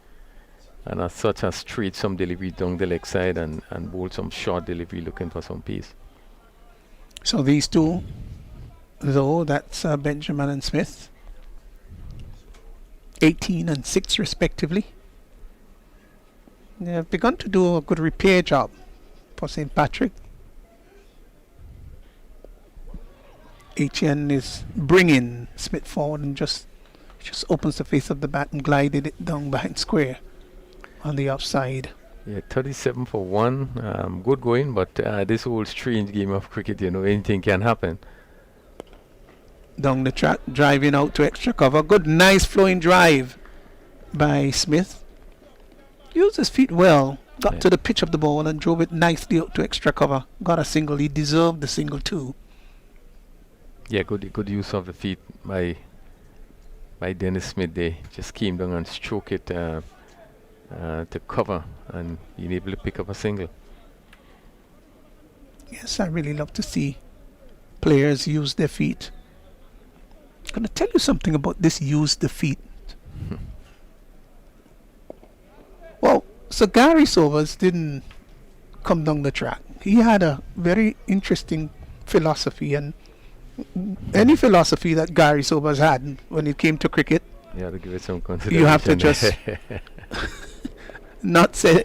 and as such has straight some delivery down the leg side and bowl some short delivery looking for some pace. So these two, though, that's Benjamin and Smith, 18 and 6 respectively. They have begun to do a good repair job for St. Patrick. Etienne is bringing Smith forward and just opens the face of the bat and glided it down behind square on the offside. Yeah, 37 for 1. Good going, but this whole strange game of cricket, anything can happen. Down the track, driving out to extra cover. Good, nice flowing drive by Smith. Used his feet well, got to the pitch of the ball and drove it nicely out to extra cover. Got a single. He deserved the single too. Yeah, good use of the feet by Dennis Smith. They just came down and stroked it to cover and being able to pick up a single. Yes, I really love to see players use their feet. I'm going to tell you something about this use the feet. Well, Sir Gary Sobers didn't come down the track. He had a very interesting philosophy, and any philosophy that Gary Sobers had when it came to cricket, you have to give it some consideration. You have to just not say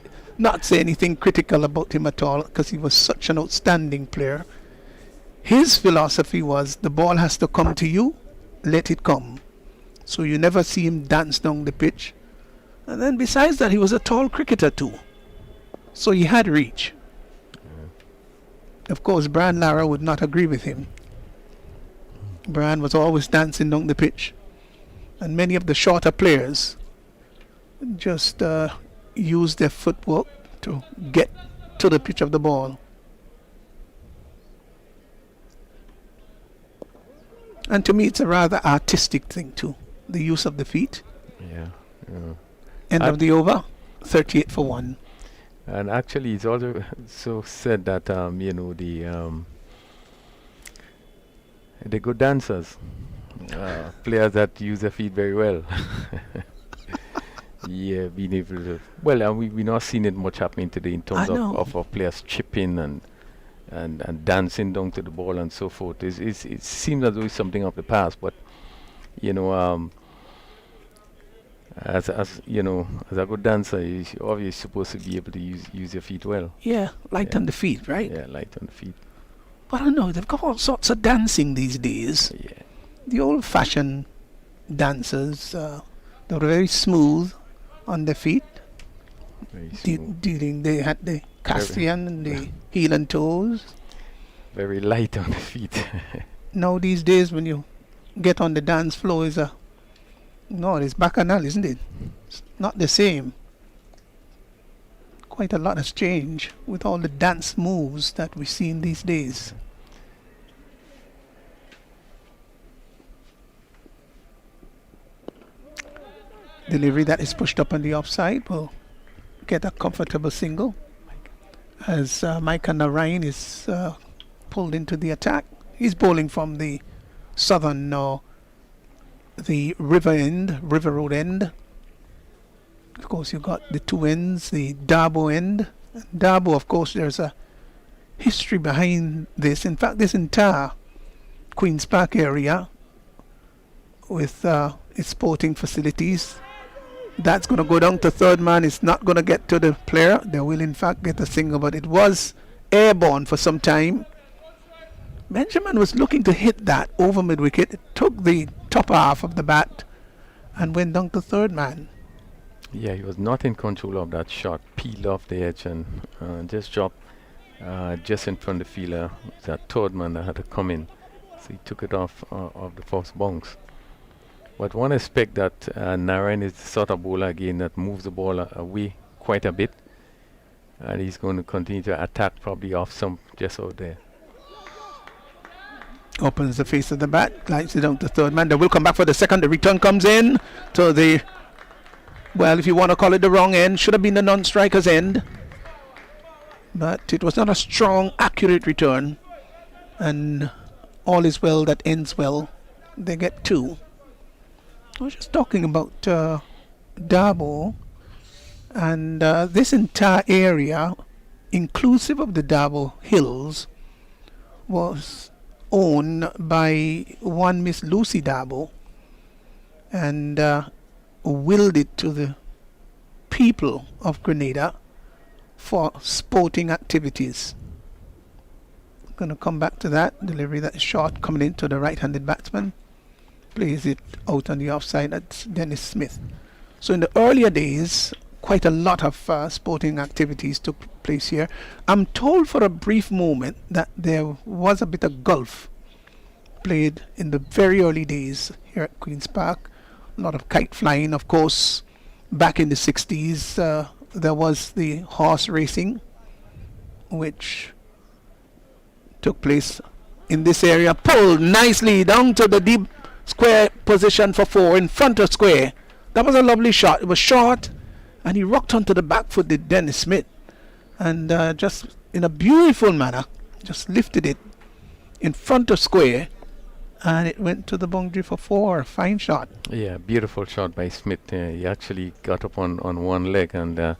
anything critical about him at all, because he was such an outstanding player. His philosophy was the ball has to come to you, let it come. So you never see him dance down the pitch. And then besides that, he was a tall cricketer too, so he had reach. Of course, Brian Lara would not agree with him. Brian was always dancing down the pitch, and many of the shorter players just use their footwork to get to the pitch of the ball. And to me, it's a rather artistic thing too, the use of the feet. Yeah. End of the over, 38 for 1. And actually, it's also so said that the good dancers, players that use their feet very well. Yeah, being able to. Well, and we're not seeing it much happening today in terms of players chipping and dancing down to the ball and so forth. It seems as though it's something of the past, but as a good dancer, you're obviously supposed to be able to use your feet well. Yeah, light on the feet, right? Yeah, light on the feet. But I don't know, they've got all sorts of dancing these days. Yeah. The old-fashioned dancers, they were very smooth on their feet. Very smooth. They had the Castian and the heel and toes. Very light on the feet. Now these days, when you get on the dance floor, it's bacchanal, isn't it? It's not the same. Quite a lot has changed with all the dance moves that we see in these days. Delivery that is pushed up on the offside will get a comfortable single as Micah Narayan is pulled into the attack. He's bowling from the southern the river road end. Of course, you've got the two ends, the Dabo end. Dabo, of course, there's a history behind this. In fact, this entire Queen's Park area with its sporting facilities, that's going to go down to third man. It's not going to get to the player. They will, in fact, get a single, but it was airborne for some time. Benjamin was looking to hit that over mid-wicket. It took the top half of the bat and went down to third man. Yeah, he was not in control of that shot. Peeled off the edge and just dropped just in front of the fielder. That third man that had to come in. So he took it off of the first bounce. But one aspect that Narayan is the sort of bowler again that moves the ball away quite a bit. And he's going to continue to attack probably off some just out there. Opens the face of the bat, glides it down to third man. They will come back for the second. The return comes in to the, well, if you want to call it the wrong end, should have been the non-striker's end. But it was not a strong, accurate return. And all is well that ends well. They get two. I was just talking about Dabo, and this entire area, inclusive of the Dabo Hills, was owned by one Miss Lucy Dabo, and willed it to the people of Grenada for sporting activities. Going to come back to that. Delivery that is short, coming into the right-handed batsman. Plays it out on the offside. That's Dennis Smith. So in the earlier days, quite a lot of sporting activities took place here. I'm told for a brief moment that there was a bit of golf played in the very early days here at Queen's Park. A lot of kite flying, of course. Back in the 60s, there was the horse racing, which took place in this area. Pulled nicely down to the deep square position for four in front of square. That was a lovely shot. It was short, and he rocked onto the back foot, did Dennis Smith, and just in a beautiful manner, just lifted it in front of square, and it went to the boundary for four. Fine shot. Yeah, beautiful shot by Smith. He actually got up on one leg, and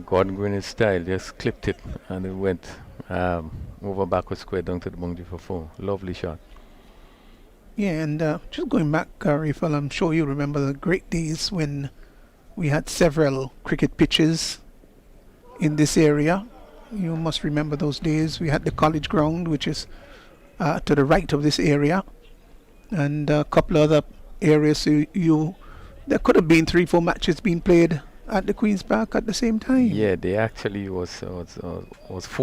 Gordon Green's style just clipped it, and it went over backward square down to the boundary for four. Lovely shot. Yeah, and just going back, Rifel, I'm sure you remember the great days when we had several cricket pitches in this area. You must remember those days. We had the college ground, which is to the right of this area, and a couple other areas. There could have been 3-4 matches being played at the Queen's Park at the same time. Yeah, there actually was 4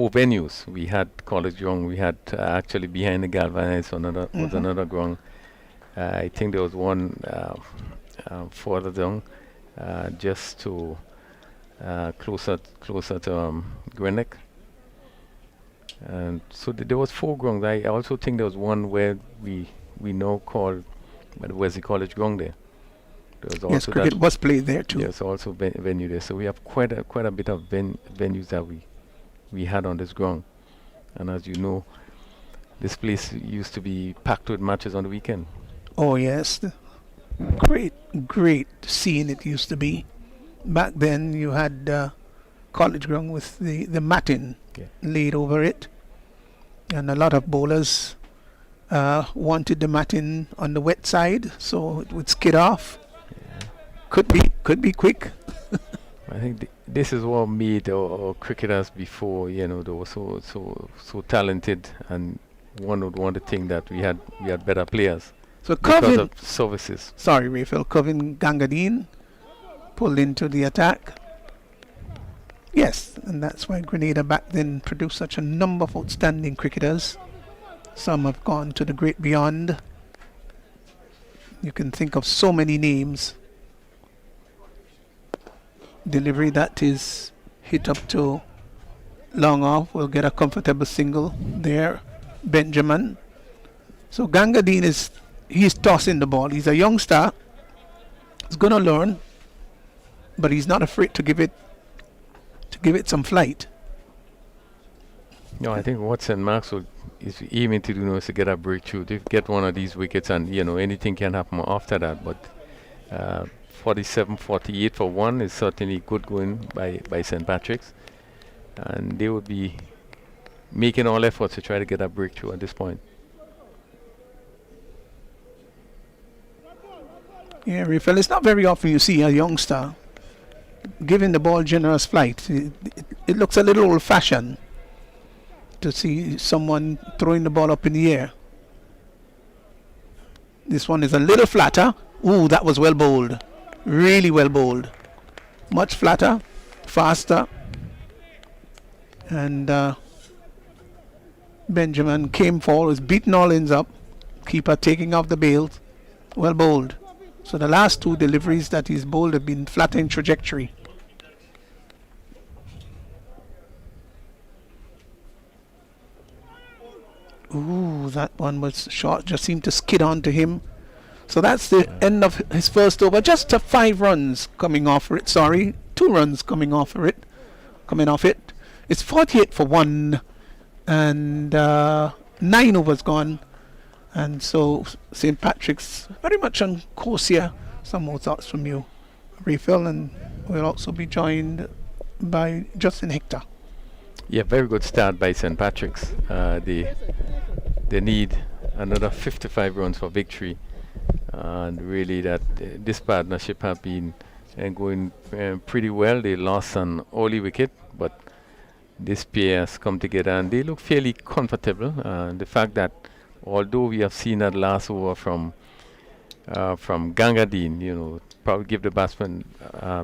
venues. We had college ground. We had actually behind the galvanized was another ground. I think there was one further down, just to closer to Greenock. And so there was 4 grounds. I also think there was one where we now call, but where's the college ground there? Yes, cricket was played there too. Yes, also venue there. So we have quite a bit of venues that we had on this ground. And as you know, this place used to be packed with matches on the weekend. Oh yes, great scene it used to be. Back then you had college ground with the matting laid over it, and a lot of bowlers wanted the matting on the wet side so it would skid off. Could be quick. I think this is what made our cricketers before, they were so talented, and one would want to think that we had better players. So because of services. Sorry, Raphael. Kevin Gangadine pulled into the attack. Yes, and that's why Grenada back then produced such a number of outstanding cricketers. Some have gone to the great beyond. You can think of so many names. Delivery that is hit up to long off. Will get a comfortable single there. Benjamin. So Gangadine he's tossing the ball. He's a youngster. He's gonna learn, but he's not afraid to give it some flight. No, I think what St. Mark's is aiming to do now is to get a breakthrough. They get one of these wickets, and anything can happen after that. But 47-48 for one is certainly good going by St. Patrick's, and they would be making all efforts to try to get a breakthrough at this point. Yeah, Rafael, it's not very often you see a youngster giving the ball generous flight. It looks a little old-fashioned to see someone throwing the ball up in the air. This one is a little flatter. Ooh, that was well bowled. Really well bowled. Much flatter, faster. And Benjamin came forward, was beating all ends up. Keeper taking off the bails. Well bowled. So the last two deliveries that he's bowled have been flat in trajectory. Ooh, that one was short, just seemed to skid onto him. So that's the end of his first over. Just 5 runs coming off it. Sorry, 2 runs coming off it. It's 48 for 1, and 9 overs gone. And so St. Patrick's very much on course here. Some more thoughts from you, Rafael, and we'll also be joined by Justin Hector. Yeah, very good start by St. Patrick's. They need another 55 runs for victory, and really that this partnership have been going pretty well. They lost an early wicket, but this pair has come together and they look fairly comfortable. The fact that although we have seen that last over from Gangadine, probably give the batsman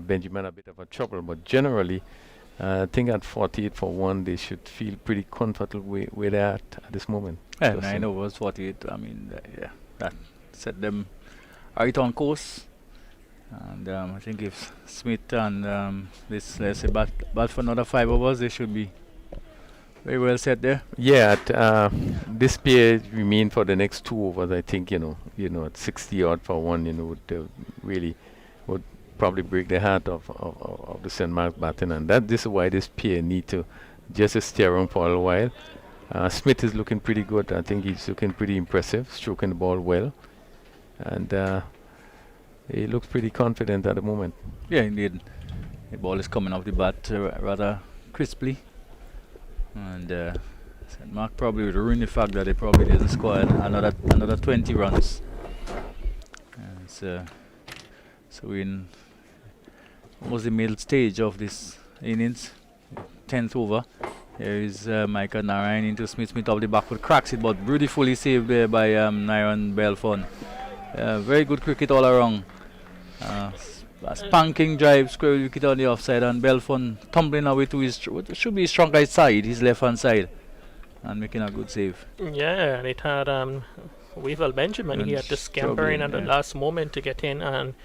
Benjamin a bit of a trouble, but generally I think at 48 for 1 they should feel pretty comfortable with that at this moment. Yeah, 9 overs, 48. I mean, that set them right on course. And I think if Smith and let's say bat for another 5 overs, they should be very well set there. Yeah, this pair remain for the next 2 overs. I think at 60 odd for 1, would probably break the heart of the St. Mark's batting, and this is why this pair need to just stay around for a little while. Smith is looking pretty good. I think he's looking pretty impressive, stroking the ball well, and he looks pretty confident at the moment. Yeah, indeed. The ball is coming off the bat rather crisply. And St. Mark probably would ruin the fact that they probably didn't score another 20 runs. So we're in almost the middle stage of this innings, 10th over. Here is Micah Narayan into Smith. Smith off the back foot, cracks it, but beautifully saved there by Narayan Belfon. Very good cricket all around. A spanking drive, square wicket on the offside, and Belfon tumbling away to his should be his stronger side, his left hand side, and making a good save. Yeah, and it had Weevil Benjamin. He had to scamper in at the last moment to get in, and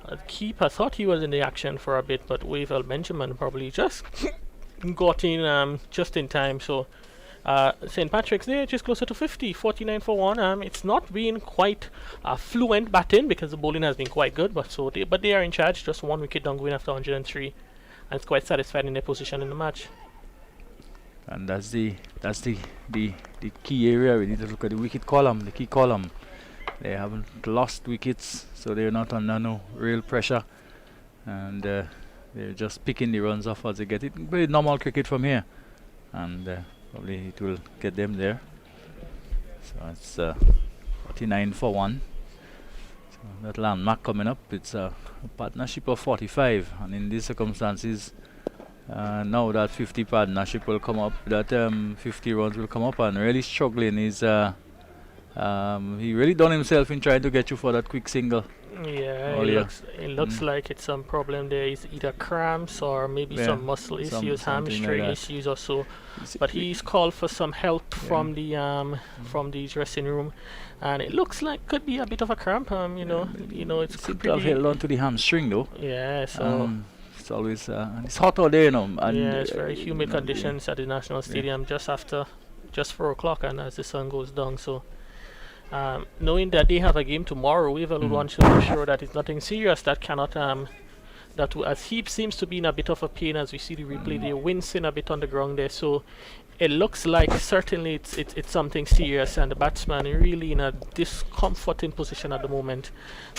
the keeper thought he was in the action for a bit, but Weevil Benjamin probably just got in just in time. So St. Patrick's there just closer to 50, 49 for 1. It's not been quite fluent batting because the bowling has been quite good, but they are in charge. Just 1 wicket down going after 103, and it's quite satisfied in their position in the match. And that's the key area. We need to look at the wicket column, the key column. They haven't lost wickets, so they're not under no real pressure, and they're just picking the runs off as they get it. Very normal cricket from here, and probably it will get them there. So it's 49 for 1. So that landmark coming up, it's a partnership of 45, and in these circumstances, now that 50 partnership will come up, that 50 runs will come up, and really struggling is he really done himself in trying to get you for that quick single. Yeah, it looks like it's some problem there. It's either cramps or maybe some muscle issues, hamstring issues or so. But he's called for some help from the dressing room, and it looks like could be a bit of a cramp. It's pretty have held on to the hamstring though. Yeah, so it's always it's hot out there, and it's very humid conditions at the National Stadium just for 4 o'clock, and as the sun goes down, so knowing that they have a game tomorrow, we will want to make sure that it's nothing serious that cannot as he seems to be in a bit of a pain as we see the replay. They're wincing a bit on the ground there, so it looks like certainly it's something serious, and the batsman is really in a discomforting position at the moment,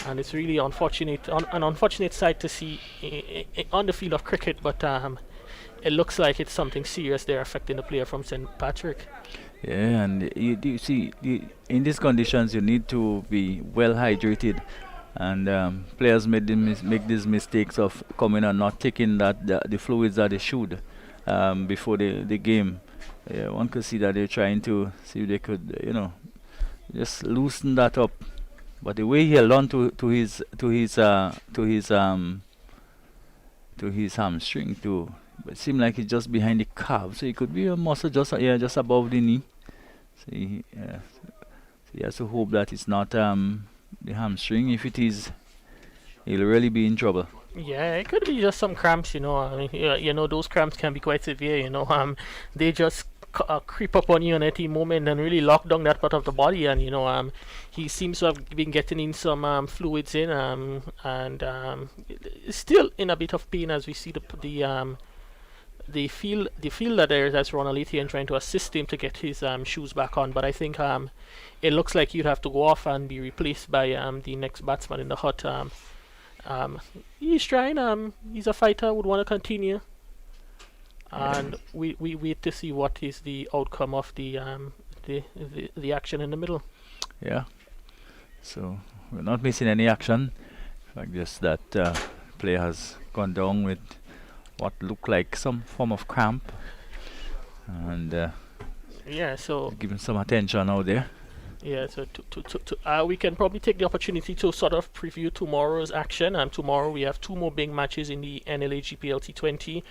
and it's really unfortunate, an unfortunate sight to see on the field of cricket, but it looks like it's something serious there affecting the player from St. Patrick. Yeah, and you see, in these conditions, you need to be well hydrated, and players make these mistakes of coming and not taking the fluids that they should before the game. Yeah, one could see that they're trying to see if they could, just loosen that up. But the way he held on to his hamstring too, it seemed like it's just behind the calf, so it could be a muscle just above the knee. So he has to hope that it's not the hamstring. If it is, he'll really be in trouble. Yeah, it could be just some cramps, I mean, those cramps can be quite severe, they just creep up on you in any moment and really lock down that part of the body, and he seems to have been getting in some fluids in, and still in a bit of pain as we see the fielder there, that's Ronald Etienne, trying to assist him to get his shoes back on, but I think it looks like you'd have to go off and be replaced by the next batsman in the hut. He's trying, he's a fighter, would want to continue, and we wait to see what is the outcome of the action in the middle. Yeah, so we're not missing any action. In fact, just that player has gone down with what looked like some form of cramp, and so give him some attention out there. Yeah, so we can probably take the opportunity to sort of preview tomorrow's action. Tomorrow we have two more big matches in the NLA GPL T20.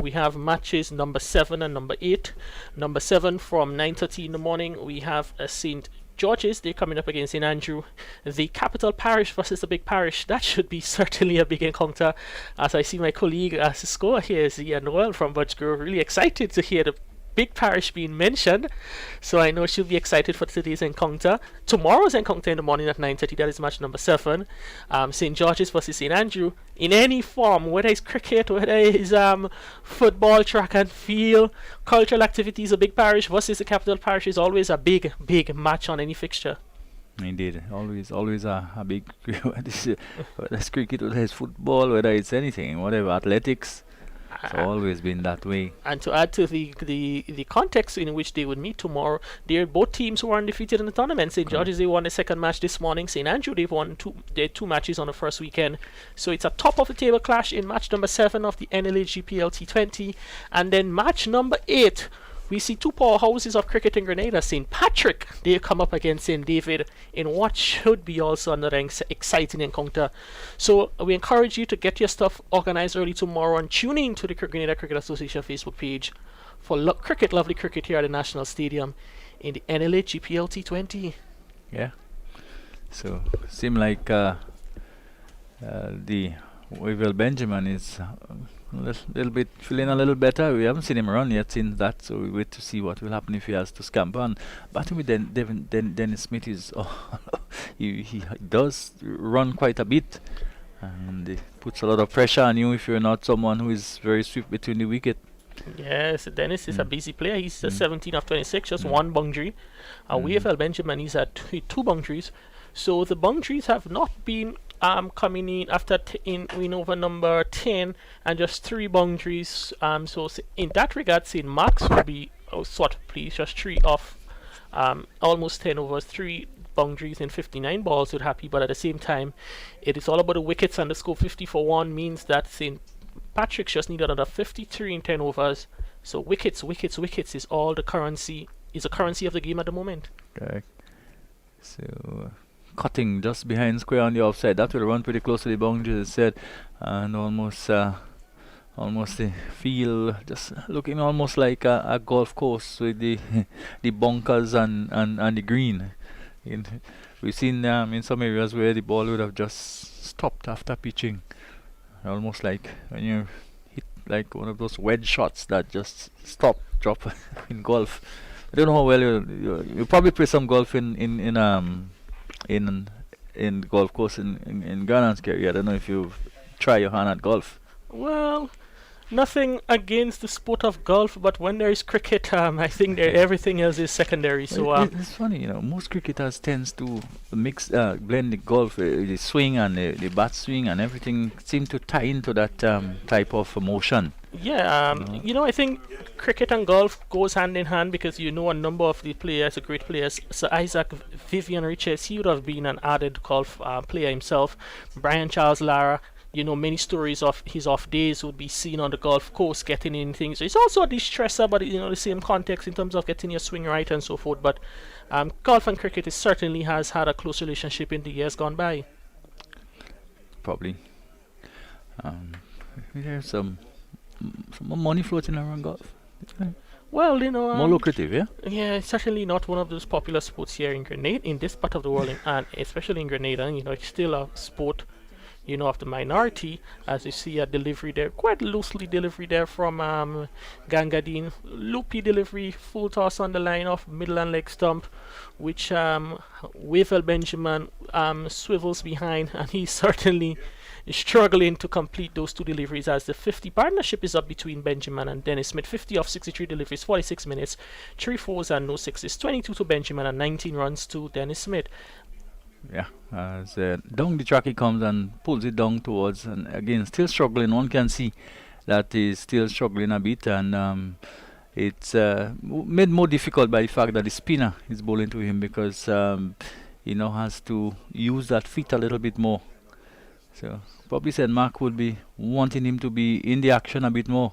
We have matches number 7 and number 8. Number 7 from 9:30 in the morning. We have St. George's. They're coming up against St. Andrew. The capital parish versus the big parish. That should be certainly a big encounter. As I see my colleague Cisco here is Noel from Budge-Grove, really excited to hear the big parish being mentioned, so I know she'll be excited for today's encounter. Tomorrow's encounter in the morning at 9:30, that is match number 7. St. George's versus St. Andrew. In any form, whether it's cricket, whether it's football, track and field, cultural activities, a big parish versus the capital parish is always a big match on any fixture. Indeed, always a big whether it's cricket, whether it's football, whether it's anything, whatever, athletics. It's always been that way. And to add to the context in which they would meet tomorrow, they're both teams who are undefeated in the tournament. St. George's, they won the second match this morning. St. Andrew, they've won their two matches on the first weekend. So it's a top of the table clash in match number 7 of the NLA GPL T20. And then match number 8, we see two powerhouses of cricket in Grenada. St. Patrick, they come up against St. David in what should be also another exciting encounter. So we encourage you to get your stuff organized early tomorrow and tune in to the Grenada Cricket Association Facebook page for lovely cricket here at the National Stadium in the NLA GPL T20. Yeah. So seem like the Wavell Benjamin is little bit feeling a little better. We haven't seen him run yet since that, so we wait to see what will happen if he has to scamper. And batting with Dennis Smith is he does run quite a bit, and it puts a lot of pressure on you if you're not someone who is very swift between the wicket. Yes, Dennis is a busy player. He's 17 of 26, just one boundary. Wavell Benjamin is at 2 boundaries. So the boundaries have not been coming in after in over number 10 and just 3 boundaries. So in that regard, St. Mark's will be sort of pleased, just 3 off almost 10 overs, 3 boundaries in 59 balls with happy. But at the same time, it is all about the wickets, and the score 50 for 1 means that St. Patrick's just need another 53 in 10 overs. So wickets is all the currency, is the currency of the game at the moment. Okay. So cutting just behind square on the offside, that will run pretty close to the boundary, as I said, and almost the field just looking almost like a golf course with the the bunkers and the green. We've seen in some areas where the ball would have just stopped after pitching, almost like when you hit like one of those wedge shots that just drop in golf. I don't know how well you probably play some golf in golf course in Ghana's career. I don't know if you've tried your hand at golf. Well, nothing against the sport of golf, but when there is cricket, I think everything else is secondary. So Well, it's funny, most cricketers tends to mix, blend the golf, the swing and the bat swing and everything seem to tie into that type of motion. yeah, I think cricket and golf goes hand in hand because a number of the players, the great players. So Isaac Vivian Richards, he would have been an added golf player himself. Brian Charles Lara. Many stories of his off days would be seen on the golf course getting in things. So it's also a de-stressor, but the same context in terms of getting your swing right and so forth. But golf and cricket certainly has had a close relationship in the years gone by. Probably. There's some more money floating around golf. Well, more lucrative, yeah? Yeah, it's certainly not one of those popular sports here in Grenada, in this part of the world, and especially in Grenada. It's still a sport of the minority, as you see a delivery there, quite loosely delivery there from Gangadine. Loopy delivery, full toss on the line off middle and leg stump, which Wavell Benjamin swivels behind, and he's certainly struggling to complete those two deliveries as the 50 partnership is up between Benjamin and Dennis Smith. 50 off 63 deliveries, 46 minutes, 3 fours and no sixes, 22 to Benjamin and 19 runs to Dennis Smith. Yeah, as down the track he comes and pulls it down towards, and again still struggling. One can see that he's still struggling a bit, and it's made more difficult by the fact that the spinner is bowling to him because he now has to use that feet a little bit more. So probably said Mark would be wanting him to be in the action a bit more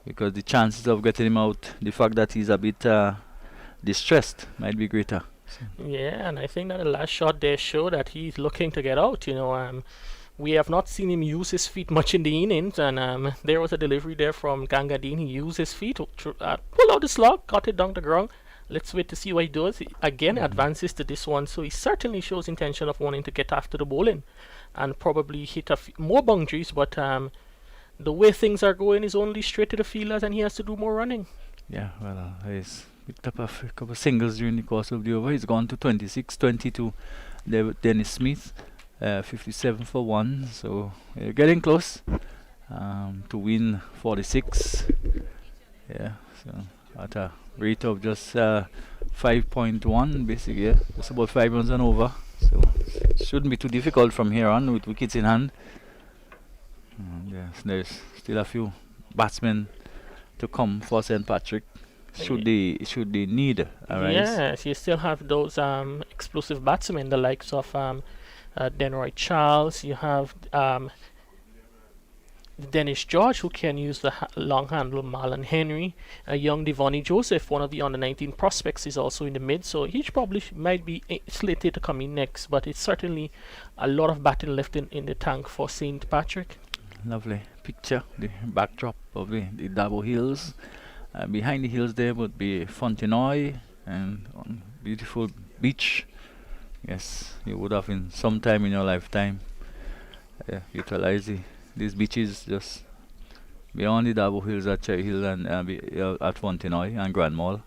because the chances of getting him out, the fact that he's a bit distressed, might be greater. Yeah, and I think that the last shot there showed that he's looking to get out. We have not seen him use his feet much in the innings, and there was a delivery there from Gangadine. He used his feet, pulled out the slog, got it down the ground. Let's wait to see what he does. He again advances to this one, so he certainly shows intention of wanting to get after the bowling and probably hit more boundaries, but the way things are going is only straight to the fielders, and he has to do more running. Yeah, well, he's picked up a couple of singles during the course of the over. He's gone to 26, 22 there with Dennis Smith, 57 for 1. So getting close to win 46. Yeah, so at a rate of just 5.1 basically, yeah, just about 5 runs and over. So shouldn't be too difficult from here on with wickets in hand. Yes, there's still a few batsmen to come for St. Patrick. Should they need a rise? Yes, you still have those explosive batsmen, the likes of Denroy Charles. You have Dennis George, who can use the long handle. Marlon Henry, a young Devonny Joseph, one of the under 19 prospects, is also in the mid. So he probably might be slated to come in next, but it's certainly a lot of batting left in the tank for St. Patrick. Lovely picture, the backdrop of the Dabo Hills. Behind the hills there would be Fontenoy and beautiful beach. Yes, you would have in some time in your lifetime utilize these beaches just beyond the Dabo Hills at Cherry Hill and at Fontenoy and Grand Mall.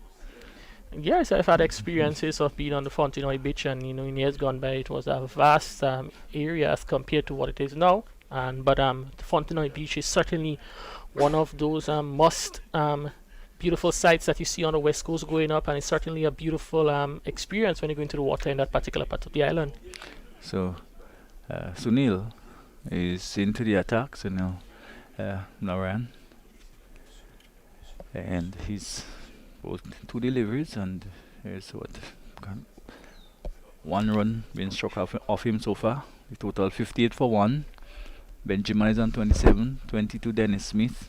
Yes, I've had experiences of being on the Fontenoy beach, and in years gone by it was a vast area as compared to what it is now. But the Fontenoy beach is certainly one of those must beautiful sights that you see on the west coast going up, and it's certainly a beautiful experience when you go into the water in that particular part of the island. So Sunil is into the attack, so now Naran, and he's both 2 deliveries, and here's one run being struck off him so far. The total 58 for 1. Benjamin is on 27, 22 Dennis Smith,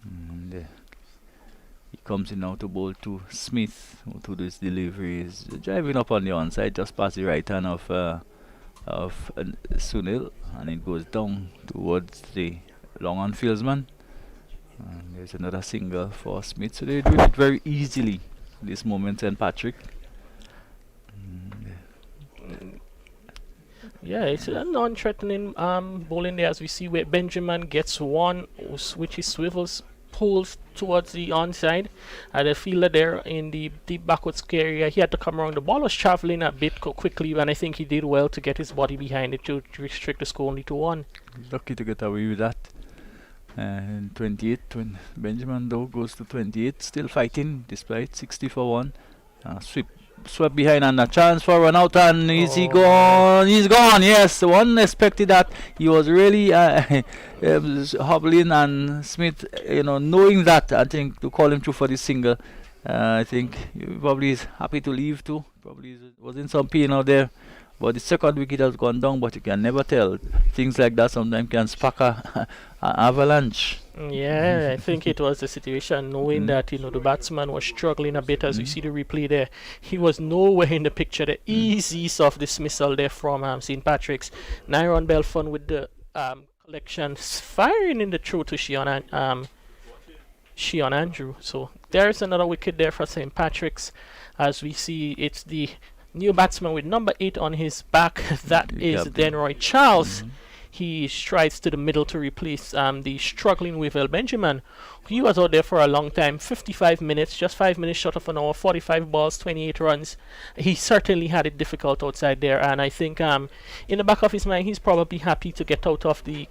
and he comes in now to bowl to Smith, who to this delivery is driving up on the onside just past the right hand of Sunil, and it goes down towards the long on fieldsman, and there's another single for Smith. So they're doing it very easily this moment, St. Patrick. Yeah, it's a non-threatening bowling there, as we see where Benjamin gets one, which he swivels, holes towards the onside. The fielder there in the deep backwards area, he had to come around. The ball was traveling a bit quickly, and I think he did well to get his body behind it to restrict the score only to 1. Lucky to get away with that. 28 when Benjamin though goes to 28, still fighting despite 60 for 1. Swept behind and a chance for run out, and is he gone? He's gone. Yes, one expected that. He was really hobbling, and Smith, knowing that, I think to call him through for this single. I think he probably is happy to leave too. Probably was in some pain out there. But the second wicket has gone down, but you can never tell. Things like that sometimes can spark a avalanche. Yeah, I think it was the situation, knowing that the batsman was struggling a bit. As we see the replay there, he was nowhere in the picture. The easy soft dismissal there from St. Patrick's. Nyron Belfon with the collection firing in the throw to Sheon Andrew. So there's another wicket there for St. Patrick's. As we see, it's the new batsman with number 8 on his back. That is Denroy Charles. He strides to the middle to replace the struggling Wavell Benjamin. He was out there for a long time, 55 minutes, just 5 minutes short of an hour, 45 balls, 28 runs. He certainly had it difficult outside there, and I think in the back of his mind, he's probably happy to get out of the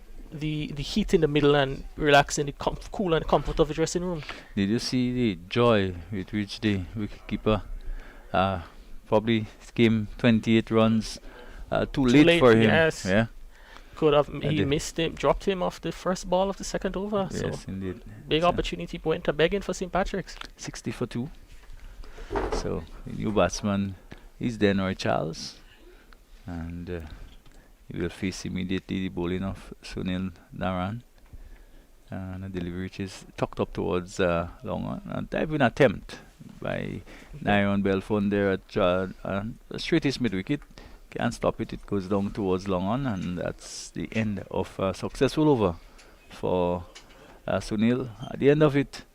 heat in the middle and relax in the cool and comfort of the dressing room. Did you see the joy with which the wicketkeeper probably came 28 runs too late for him? Yes. Yeah. Could have missed him, dropped him off the first ball of the second over. Yes, so indeed. Big opportunity went to begging for St. Patrick's. 60 for 2. So the new batsman is Denroy Charles, and he will face immediately the bowling of Sunil Naran, and a delivery which is tucked up towards long on. A diving attempt by Nyron Belfon there at straight his mid wicket. Can't stop it. It goes down towards long on, and that's the end of a successful over for Sunil. At the end of it,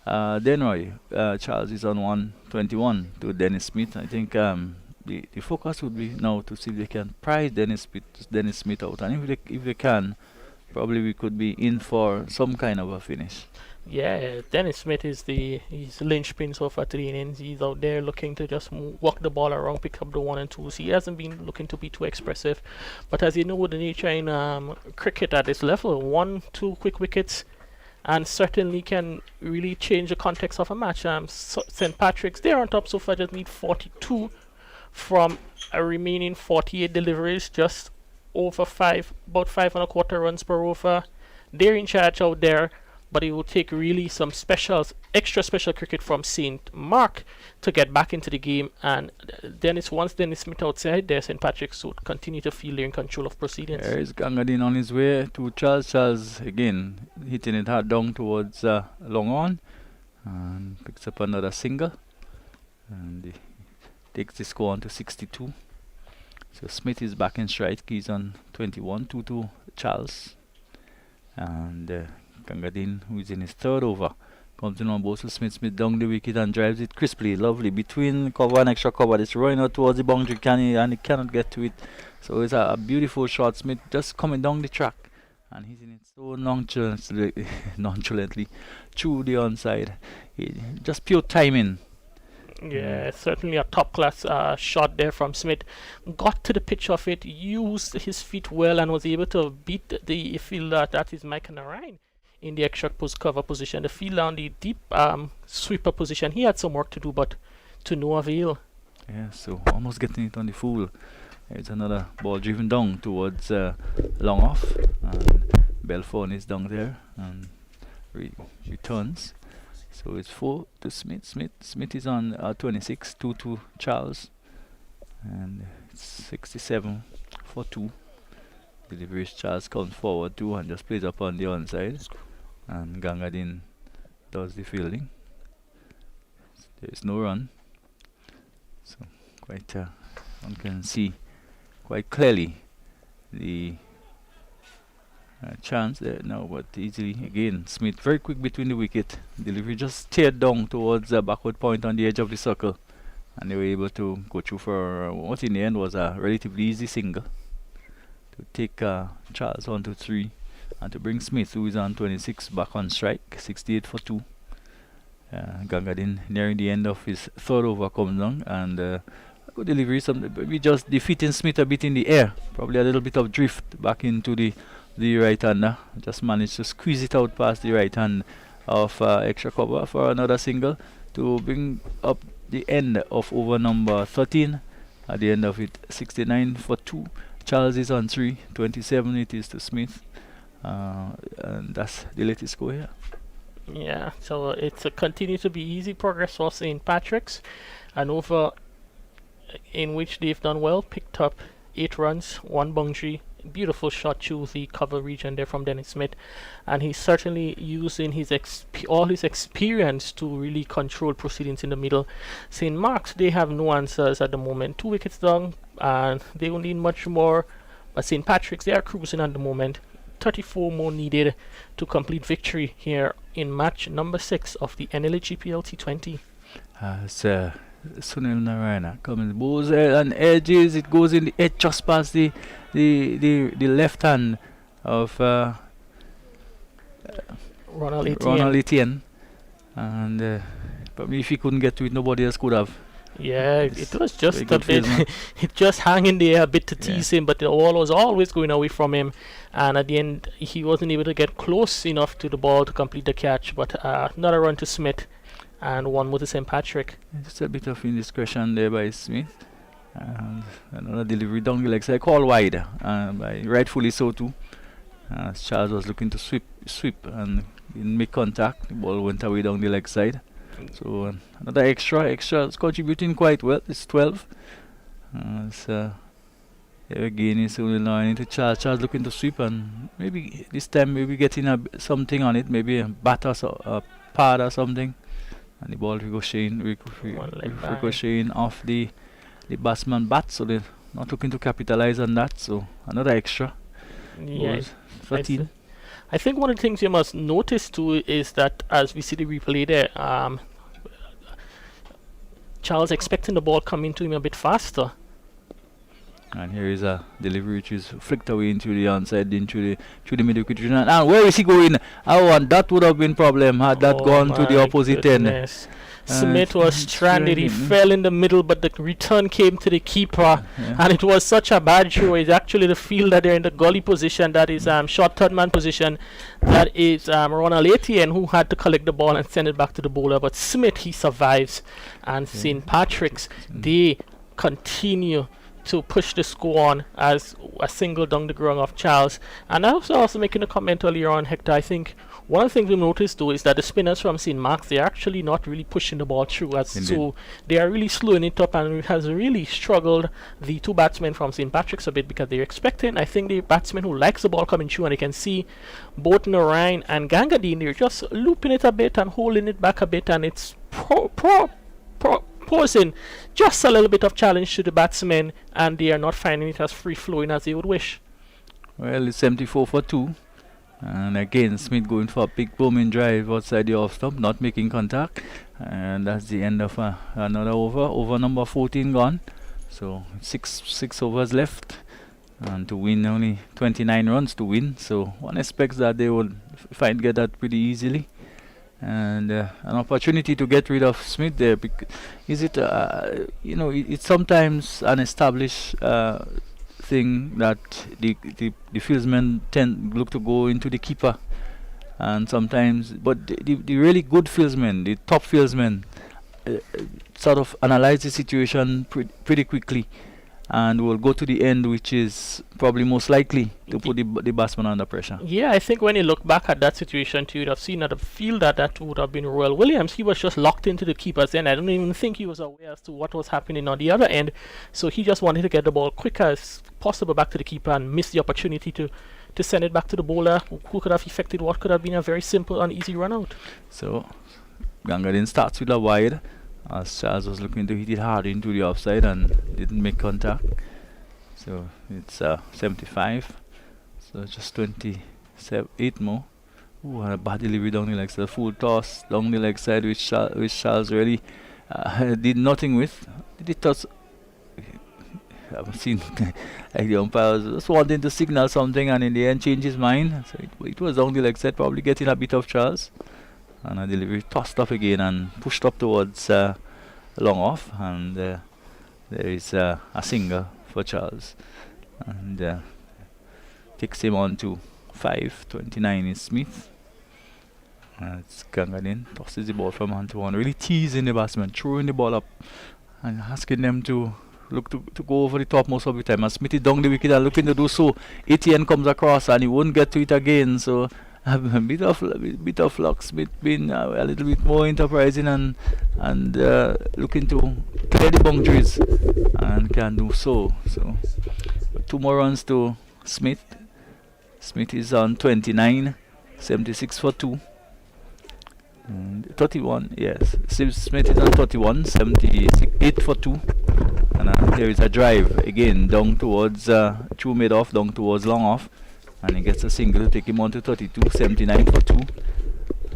Denroy Charles is on 121 to Dennis Smith. I think the focus would be now to see if they can prize Dennis Smith out, and if they can, probably we could be in for some kind of a finish. Yeah, Dennis Smith is he's linchpin so far 3 innings. He's out there looking to just walk the ball around, pick up the 1 and 2s. He hasn't been looking to be too expressive, but as you know, with the nature in cricket at this level, 1-2 quick wickets, and certainly can really change the context of a match. St. Patrick's, they're on top so far, just need 42 from a remaining 48 deliveries, just over about 5.25 runs per over. They're in charge out there, but it will take really some extra special cricket from St. Mark to get back into the game. And once Dennis Smith outside there, St. Patrick's would continue to feel they're in control of proceedings. There is Gangadin on his way to Charles. Charles again hitting it hard down towards long on, and picks up another single, and he takes the score on to 62. So Smith is back in stride. He's on 21, 2-2 Charles, and Gangadin, who is in his third over, comes in on both to Smith. Smith down the wicket and drives it crisply, lovely, between cover and extra cover. It's rolling out towards the boundary, and he cannot get to it. So it's a beautiful shot. Smith just coming down the track and hitting it so nonchalantly through the onside. Just pure timing. Yeah, certainly a top-class shot there from Smith. Got to the pitch of it, used his feet well, and was able to beat the fielder, that is Mike Narine, in the extra cover position. The fielder on the deep sweeper position, he had some work to do, but to no avail. Yeah, so almost getting it on the full. It's another ball driven down towards long off, and Belfon is down there and returns. So it's 4 to Smith. Smith is on 26, 2-2 Charles, and it's 67 for 2. Deliveries Charles comes forward 2 and just plays up on the onside, and Gangadin does the fielding. There is no run, so quite one can see quite clearly the chance there now, but easily again Smith very quick between the wicket. Delivery just steered down towards the backward point on the edge of the circle, and they were able to go through for what in the end was a relatively easy single to take Charles on to 3 and to bring Smith, who is on 26, back on strike, 68 for 2. Gangadin nearing the end of his third over comes down, and a good delivery. We just defeating Smith a bit in the air, probably a little bit of drift back into the right-hander. Just managed to squeeze it out past the right hand of extra cover for another single to bring up the end of over number 13. At the end of it, 69 for 2. Charles is on 3, 27 it is to Smith, and that's the latest score here. Yeah, so it's a continue to be easy progress for St. Patrick's, an over in which they've done well, picked up 8 runs, 1 boundary, beautiful shot to the cover region there from Dennis Smith, and he's certainly using his all his experience to really control proceedings in the middle. St. Mark's, they have no answers at the moment, 2 wickets down, and they don't need much more, but St. Patrick's, they are cruising at the moment. 34 more needed to complete victory here in match number 6 of the NLA GPL T20. Sunil Narayana coming, bows and edges, it goes in the edge just past the left hand of Ronald Etienne, and probably if he couldn't get to it, nobody else could have. Yeah, it was just a bit, it just hanging there a bit to tease him, but the ball was always going away from him, and at the end he wasn't able to get close enough to the ball to complete the catch, but another run to Smith and 1 more to St. Patrick. Just a bit of indiscretion there by Smith, and another delivery down the leg side, called wide, by rightfully so too. Charles was looking to sweep and didn't make contact, the ball went away down the leg side. So another extra is contributing quite well. It's 12. Here again is only now into Charles. Charles looking to sweep, and maybe this time maybe getting something on it, maybe a bat or a pad or something, and the ball ricocheting off the batsman bat. So they're not looking to capitalize on that. So another extra. Yeah, 13. I think one of the things you must notice too is that as we see the replay there, Charles expecting the ball coming to him a bit faster. And here is a delivery which is flicked away into the onside, into the middle wicket. And where is he going? And that would have been problem had that gone to the opposite end. Smith was stranded. He fell in the middle, but the return came to the keeper, and it was such a bad throw. It's actually the fielder there in the gully position, that is short third man position, that is Ronald Etienne, who had to collect the ball and send it back to the bowler. But Smith, he survives, and St. Patrick's, they continue to push the score on as a single down the ground of Charles. And I was also making a comment earlier on, Hector, I think one of the things we noticed though is that the spinners from St. Mark's, they're actually not really pushing the ball through, so they are really slowing it up, and it has really struggled the 2 batsmen from St. Patrick's a bit, because they're expecting, I think, the batsman who likes the ball coming through, and they can see both Narayan and Gangadin, they're just looping it a bit and holding it back a bit, and it's posing just a little bit of challenge to the batsmen, and they are not finding it as free flowing as they would wish. Well, it's 74 for 2. And again, Smith going for a big booming drive outside the off stump, not making contact, and that's the end of another over number 14 gone. So six overs left, and to win only 29 runs to win. So one expects that they will get that pretty easily, and an opportunity to get rid of Smith there. Is it it's sometimes an established thing that the fieldsmen tend look to go into the keeper, and sometimes, but the really good fieldsmen, the top fieldsmen, sort of analyze the situation pretty quickly, and will go to the end, which is probably most likely to put the batsman under pressure. Yeah, I think when you look back at that situation too, you'd have seen that the fielder that would have been Royal Williams, he was just locked into the keeper's end. I don't even think he was aware as to what was happening on the other end, so he just wanted to get the ball quick as possible back to the keeper and miss the opportunity to send it back to the bowler, who could have effected what could have been a very simple and easy run out. So Gangadin starts with a wide, as Charles was looking to hit it hard into the offside and didn't make contact. So it's 75. So just 28 more. Ooh, and a bad delivery down the leg side. Full toss down the leg side, which Charles really did nothing with. Did he toss? I've seen like the umpires just wanting to signal something, and in the end changed his mind. So it was down the leg side, probably getting a bit of Charles. And a delivery tossed up again and pushed up towards long off, and there is a single for Charles, and takes him on to 5.29 is Smith. It's Gangadin, tosses the ball from hand to one, really teasing the batsman, throwing the ball up and asking them to look to go over the top most of the time. And Smith is down the wicket and looking to do so. Etienne comes across and he won't get to it again, so a bit of luck. Smith being a little bit more enterprising and looking to clear the boundaries, and can do so. So 2 more runs to Smith. Smith is on 29, 76 for 2. 31, yes. Smith is on 31, 78 for 2. And there is a drive again down towards through mid off, down towards long off. And he gets a single to take him on to 32, 79 for 2.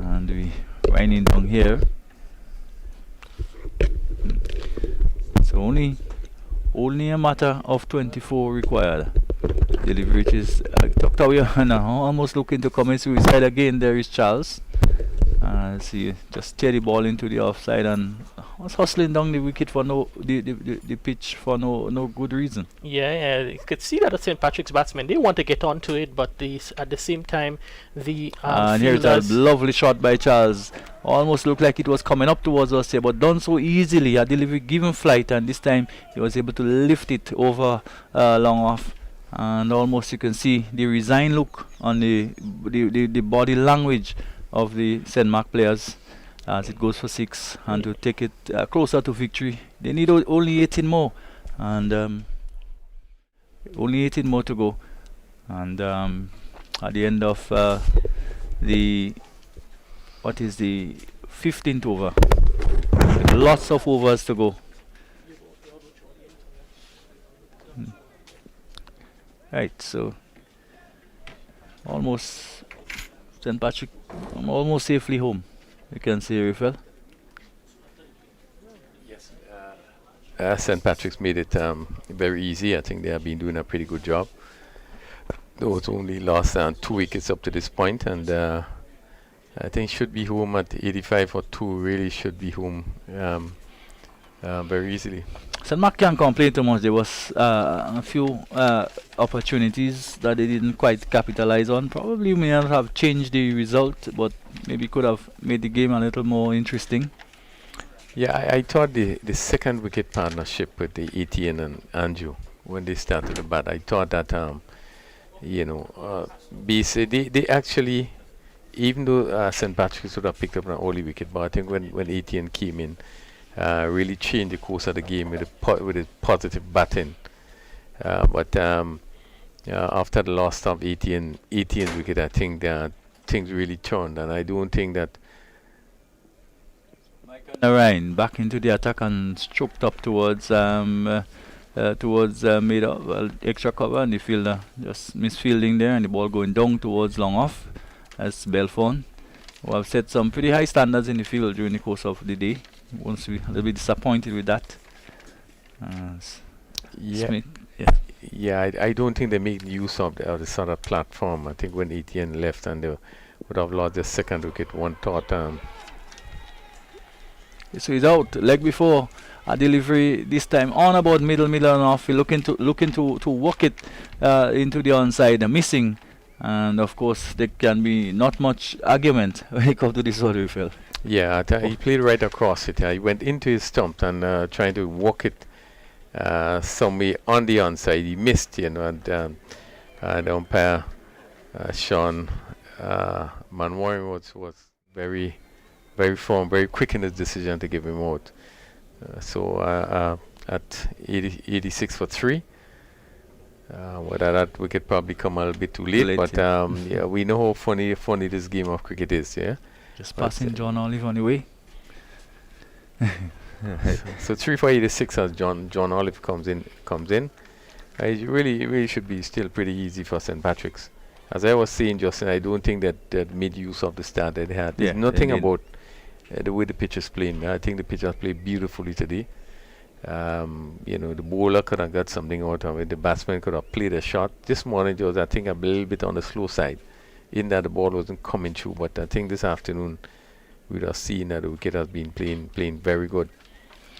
And we winding down here. So only a matter of 24 required. Delivery is tucked away now, almost looking to commit suicide again. There is Charles. See, just steer the ball into the offside and was hustling down the wicket for the pitch for no good reason. Yeah, you could see that the St. Patrick's batsmen, they want to get onto it, but at the same time, the and here's a lovely shot by Charles. Almost looked like it was coming up towards us here, but done so easily. A delivery given flight, and this time he was able to lift it over long off. And almost you can see the resigned look on the body language of the St. Mark players as it goes for 6, and to take it closer to victory. They need only 18 more, and only 18 more to go. And at the end of the 15th over, lots of overs to go. Right, so almost St. Patrick almost safely home, you can see, Rafael. Yes, St. Patrick's made it very easy. I think they have been doing a pretty good job. Though it's only lost 2 wickets up to this point, and I think should be home at 85 for 2. Really should be home very easily. St. Mark can't complain too much. There was a few opportunities that they didn't quite capitalize on. Probably may not have changed the result, but maybe could have made the game a little more interesting. Yeah, I thought the second wicket partnership with the Etienne and Andrew, when they started the bat, I thought that they actually, even though St. Patrick's would have picked up an early wicket, but I think when Etienne came in, really changed the course of the game with his positive batting. But after the loss of Etienne's wicket, I think that things really turned, and I don't think that. Ryan back into the attack and stroked up towards made extra cover, and the fielder just misfielding there, and the ball going down towards long off as Belfon, who have set some pretty high standards in the field during the course of the day. Once we a little bit disappointed with that. I don't think they made use of the sort of platform. I think when Etienne left and they would have lost their second wicket, one thought. So he's out. Leg before a delivery this time on about middle and off. We're looking to work it into the onside, missing, and of course there can be not much argument when it comes to this sort of field. Yeah, he played right across it. He went into his stump and trying to walk it somewhere on the onside. He missed, and the umpire Sean Manwaring was very, very firm, very quick in his decision to give him out. So at 86 for 3, whether that wicket probably come a little bit too late, but yeah, we know how funny this game of cricket is. Yeah. Just passing John Olive on the way. So 3 for 86 as John Olive comes in. It really should be still pretty easy for St. Patrick's. As I was saying, Justin, I don't think that made use of the start that they had. There's nothing about the way the pitch is playing. I think the pitch has played beautifully today. The bowler could have got something out of it. The batsman could have played a shot. This morning it was, I think, a little bit on the slow side, in that the ball wasn't coming through. But I think this afternoon we would have seen that the wicket has been playing very good.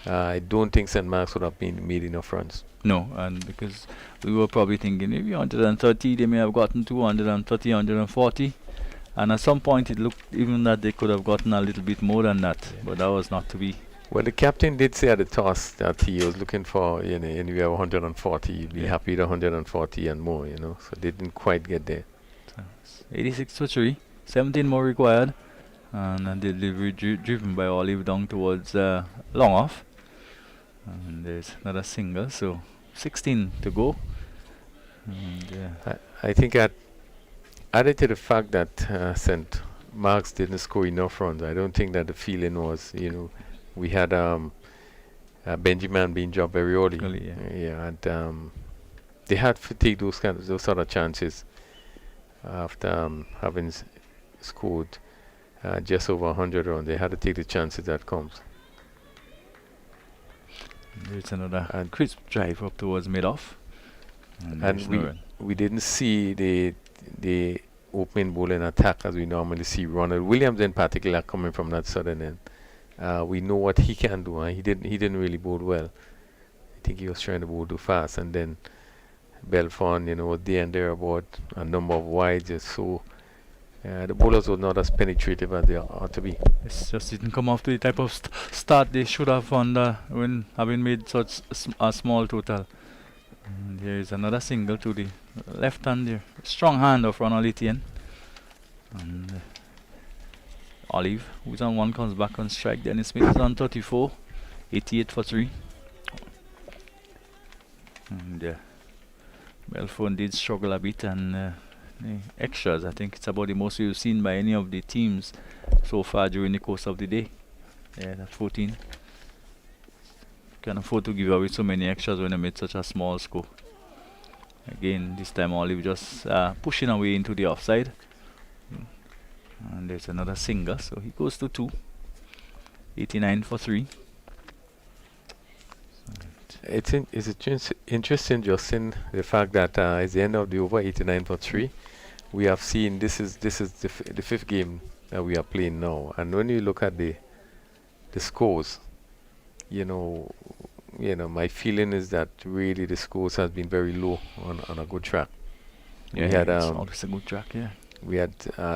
I don't think St. Mark's would have made enough runs. No, and because we were probably thinking maybe 130, they may have gotten to 130, 140. And at some point it looked even that they could have gotten a little bit more than that, but that was not to be. Well, the captain did say at the toss that he was looking for anywhere 140. He'd be happy with 140 and more, so they didn't quite get there. 86 for 3, 17 more required, and the delivery driven by Olive down towards long off. And there's another single, so 16 to go. And I think added to the fact that St. Mark's didn't score enough runs, I don't think that the feeling was, we had Benjamin being dropped very early. And they had to take those sort of chances after having scored just over 100 runs. They had to take the chances that comes. There's another crisp drive up towards mid-off. And we didn't see the opening bowling attack as we normally see. Ronald Williams in particular coming from that southern end. We know what he can do. He didn't really bowl well. I think he was trying to bowl too fast. And then Belfon, was there and there about a number of wides. So the bowlers were not as penetrative as they ought to be. It just didn't come off to the type of start they should have when having made such a small total. And there is another single to the left hand there. Strong hand of Ronald Etienne. And Olive, who's on one, comes back on strike. Dennis Smith is on 34. 88 for 3. And Belfon did struggle a bit, and the extras, I think it's about the most we've seen by any of the teams so far during the course of the day. Yeah, that's 14. Can't afford to give away so many extras when they made such a small score. Again, this time Olive just pushing away into the offside. And there's another single, so he goes to 2. 89 for 3. It's interesting, Justin, the fact that it's the end of the over, 89 for 3. We have seen this is the fifth game that we are playing now, and when you look at the scores, my feeling is that really the scores has been very low on a good track. Yeah, we had it's always a good track. Yeah. We had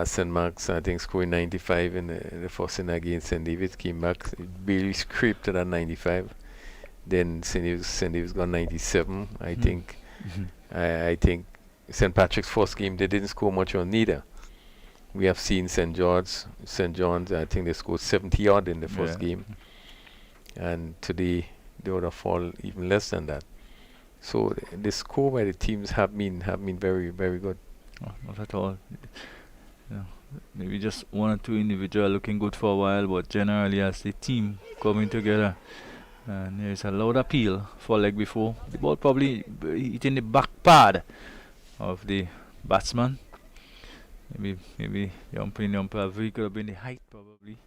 St. Mark's, I think, scoring 95 in the first inning against St. David's. Came back, barely scraped to that 95. Then St. David's got 97. I think St. Patrick's first game they didn't score much on neither. We have seen St. John's. I think they scored 70 odd in the first game, and today they would have fallen even less than that. So the score by the teams have been very, very good. Oh, not at all. Maybe just one or two individuals looking good for a while, but generally as the team coming together. And there's a loud appeal for leg before. The ball probably hitting the back pad of the batsman. Maybe the umpire could have been the height probably.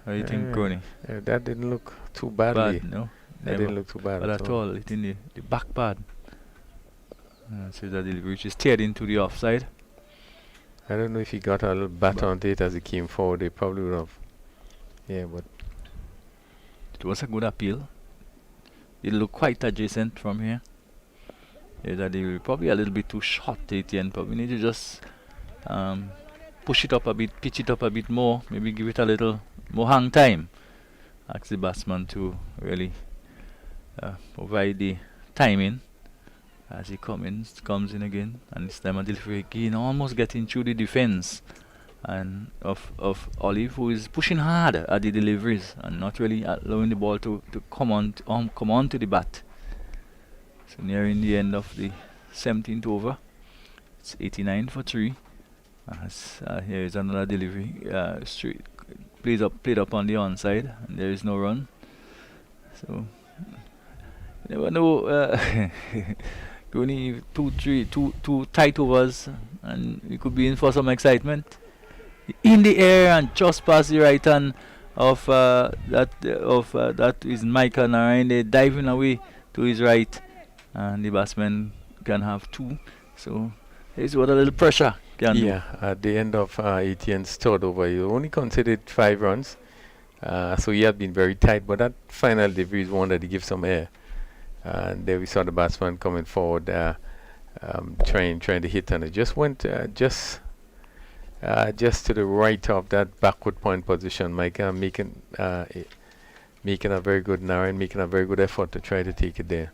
What do you think, Coney? That didn't look too badly. No, that didn't look too bad but at all. Hitting the back pad. So that delivery is teared into the offside. I don't know if he got a little bat on it as he came forward. They probably would have. Yeah, but it was a good appeal. It looked quite adjacent from here. That they were probably a little bit too short at the end, but we need to just push it up a bit, pitch it up a bit more, maybe give it a little more hang time. Ask the batsman to really provide the timing as he comes in again, and this time a delivery again, almost getting through the defense and of Olive, who is pushing hard at the deliveries and not really allowing the ball to come on to the bat. So nearing the end of the 17th over, it's 89 for 3. Here is another delivery, played up on the onside, and there is no run. So you never know. Only two tight overs, and we could be in for some excitement. In the air and just past the right hand of that is Micah Narayan. They're diving away to his right, and the batsman can have 2. So here's what a little pressure can do. Yeah, at the end of Etienne's third over, he only conceded 5 runs. So he had been very tight, but that final delivery is one that he gives some air. And there we saw the batsman coming forward, trying to hit, and it just went just to the right of that backward point position. Micah making a very good Narayan making a very good effort to try to take it there,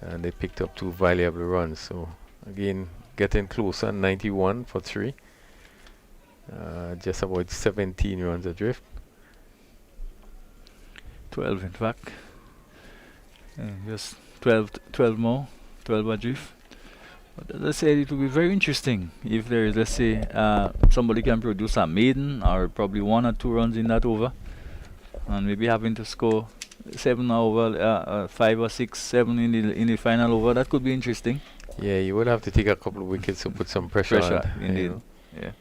and they picked up 2 valuable runs. So again, getting closer, 91 for 3, just about 17 runs adrift. 12 in fact. Just 12 more, 12 adrift. But as I said, it will be very interesting if there is, let's say, somebody can produce a maiden or probably 1 or 2 runs in that over, and maybe having to score 7 over, 5 or 6, 7 in the final over. That could be interesting. Yeah, you would have to take a couple of wickets to put some pressure on. Indeed. Yeah.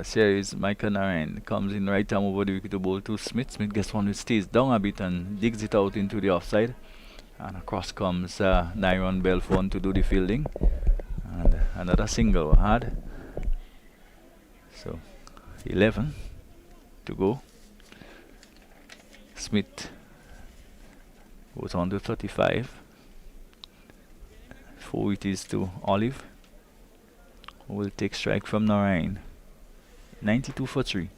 Series Micah Narayan comes in right arm over the wicket to bowl to Smith. Smith gets one which stays down a bit and digs it out into the offside. And across comes Nyron Belfont to do the fielding. And another single hard. So 11 to go. Smith goes on to 35. 4 it is to Olive, who will take strike from Narayan. 92 for 3.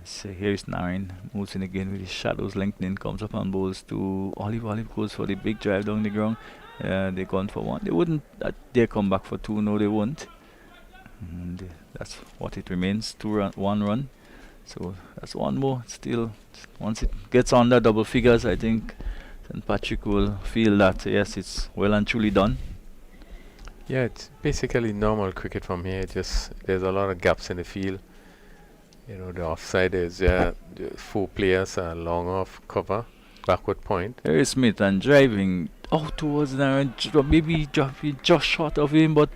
So here's Narayan, moves in again with his shadows lengthening, comes up on bowls to Olive. Olive goes for the big drive down the ground. They're gone for 1. They wouldn't dare come back for 2. No, they won't. And that's what it remains. 1 run. So that's 1 more. Still, once it gets under double figures, I think St. Patrick will feel that yes, it's well and truly done. Yeah, it's basically normal cricket from here. Just there's a lot of gaps in the field. You know, the offside is the 4 players are long off cover, backward point. There is Smith and driving out towards Narayan, maybe just short of him, but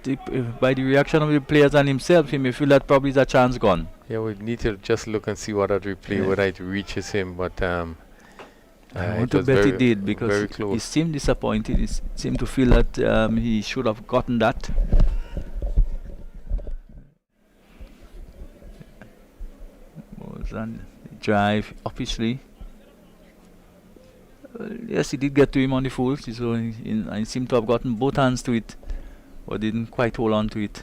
by the reaction of the players and himself, he may feel that probably is a chance gone. Yeah, we need to just look and see what that replay, whether it reaches him, but I want to bet he did, because he seemed disappointed. He seemed to feel that he should have gotten that. And drive officially. Yes, he did get to him on the full, so he seemed to have gotten both hands to it, but didn't quite hold on to it.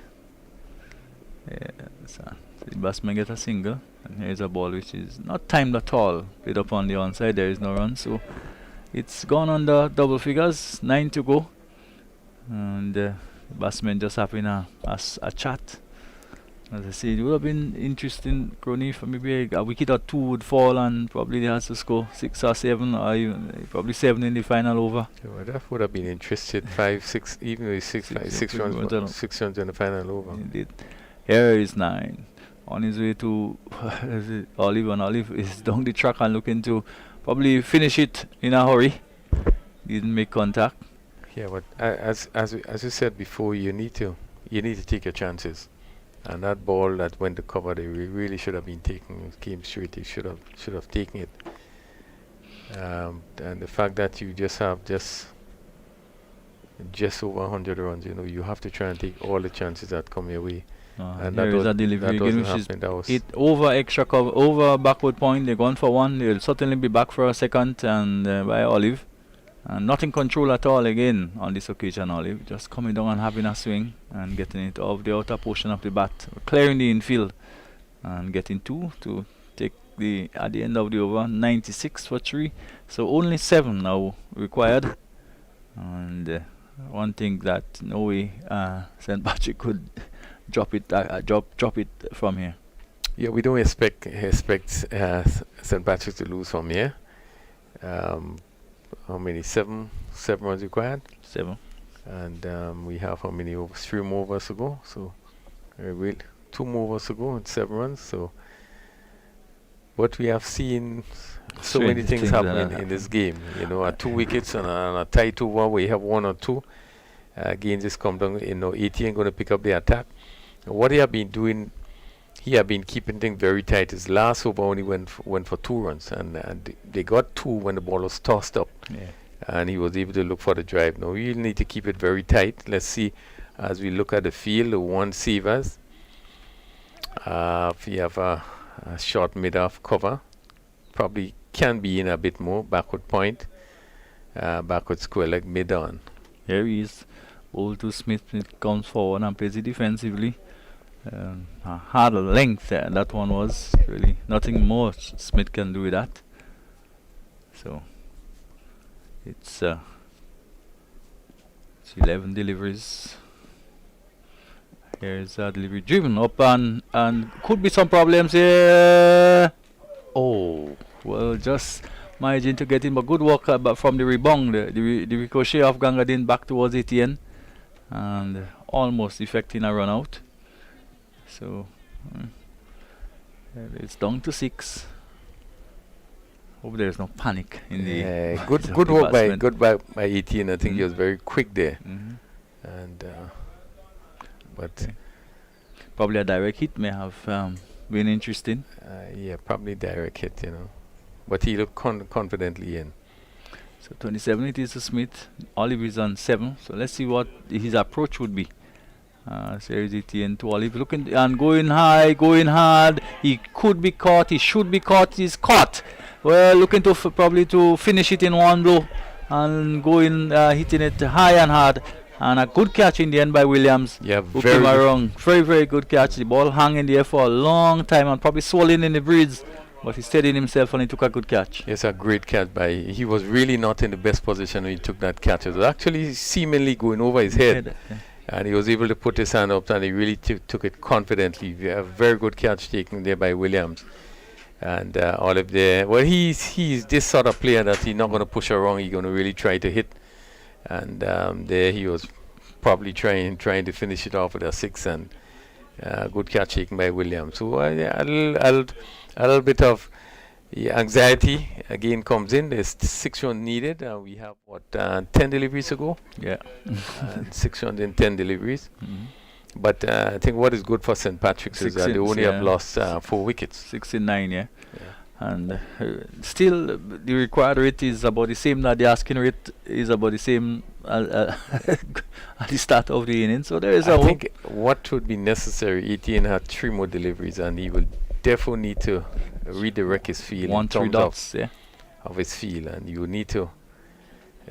So the batsman gets a single, and here's a ball which is not timed at all. Played up on the onside, there is no run, so it's gone under double figures. 9 to go, and the batsman just having a chat. As I said, it would have been interesting, Crony, for maybe a wicket or 2 would fall and probably they has to score 6 or 7 or even probably 7 in the final over. Yeah, that would have been interesting. 5, 6, even with 6 runs, 6 runs in the final over. Indeed. Here is 9 on his way to Olive, and Olive is down the track and looking to probably finish it in a hurry. Didn't make contact. Yeah, but as you said before, you need to take your chances. And that ball that went to cover, they really should have been taken. It came straight. They should have taken it. And the fact that you just have just over 100 runs, you know, you have to try and take all the chances that come your way. And there is a delivery again, which is it over extra cover, over backward point. They're gone for 1. They'll certainly be back for a second, and by Olive. And not in control at all again on this occasion. Olive just coming down and having a swing and getting it off the outer portion of the bat, clearing the infield and getting 2 to take at the end of the over. 96 for 3, so only 7 now required. And one thing that no way St. Patrick could drop it from here. Yeah, we don't expect St. Patrick to lose from here. How many? 7 runs required? 7. And we have how many overs? 3 more overs to go. So 2 more overs to go and 7 runs. So what we have seen so many things happen in this game. You know, 2 wickets and a tight over where you have 1 or 2. Again, just come down. You know, Etienne going to pick up the attack. What they have been doing he had been keeping things very tight. His last over only went for 2 runs, and they got 2 when the ball was tossed up. Yeah. And he was able to look for the drive. Now we need to keep it very tight. Let's see as we look at the field, the one savers. If we have a short mid-off cover, probably can be in a bit more backward point, backward square like mid-on. Here he is. Ball to Smith. Smith comes forward and plays it defensively. Hard length there. That one was really nothing more Smith can do with that. So it's 11 deliveries. Here's a delivery driven up and could be some problems here. Oh, well, just managing to get in, but good work but from the rebound, the ricochet of Gangadin back towards Etienne, and almost effecting a run out. So it's down to 6. Hope there's no panic in the good work by Etienne. I think he was very quick there, and but probably a direct hit may have been interesting. Yeah, probably direct hit, but he looked confidently in. So 27 it is to Smith. Olive is on 7. So let's see what his approach would be. So here's Etienne to Olive, looking and going high, going hard. He could be caught. He should be caught. He's caught. Well, looking to probably to finish it in one blow and going hitting it high and hard. And a good catch in the end by Williams. Yeah, who came around. Very, very good catch. The ball hung in the air for a long time and probably swollen in the breeze. But he steadied himself and he took a good catch. Yes, a great catch by. He was really not in the best position when he took that catch. It was actually seemingly going over his head. And he was able to put his hand up and he really took it confidently. A very good catch taken there by Williams. And Olive there. Well, he's this sort of player that he's not going to push around. He's going to really try to hit. And there he was probably trying to finish it off with a 6, and good catch taken by Williams. So a little bit of anxiety again comes in. There's 6 runs needed. We have 10 deliveries to go. Yeah. And 6 runs in 10 deliveries. But I think what is good for St. Patrick's is that they only have lost 4 wickets. 6 in 9, yeah. And still the required rate is about the same. That the asking rate is about the same at the start of the inning. So there is I think what would be necessary, Etienne had 3 more deliveries and he will definitely need to redirect his field 1-3 dots of his field, and you need to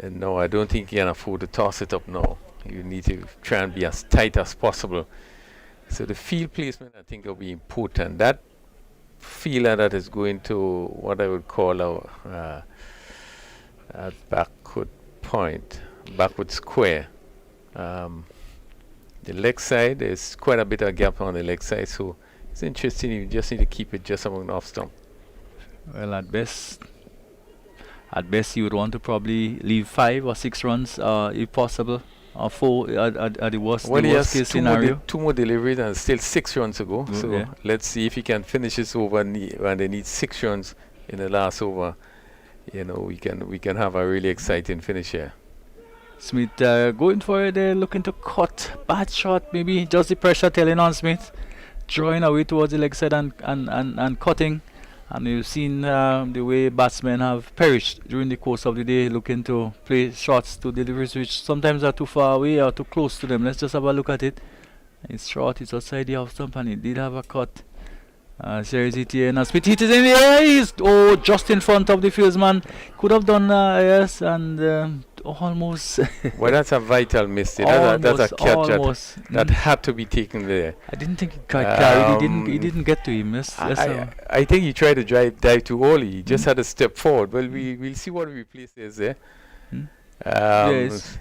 no, I don't think he can afford to toss it up now. You need to try and be as tight as possible. So the field placement I think will be important. That fielder that is going to what I would call a backward point, backward square. The leg side, there's quite a bit of gap on the leg side, so it's interesting. You just need to keep it just among the off stump. Well, at best you would want to probably leave 5 or 6 runs, if possible, or 4 at the worst, well, the worst case scenario. 2 more deliveries and still 6 runs to go. So let's see if he can finish this over when they need 6 runs in the last over. We can have a really exciting finish here. Smith going for it there, looking to cut. Bad shot, maybe just the pressure telling on Smith. Drawing away towards the leg side and cutting. And you've seen the way batsmen have perished during the course of the day, looking to play shots to deliveries which sometimes are too far away or too close to them. Let's just have a look at it. It's short, it's outside the off stump, and it did have a cut. Series Etienne and Smith hit it in the air. He's just in front of the fieldsman. Could have done yes, and almost. Well, that's a vital miss. That's a catch that had to be taken there. I didn't think he carried. He didn't get to him. I think he tried to dive too early. He just had to step forward. Well, we'll see what replace is there. It's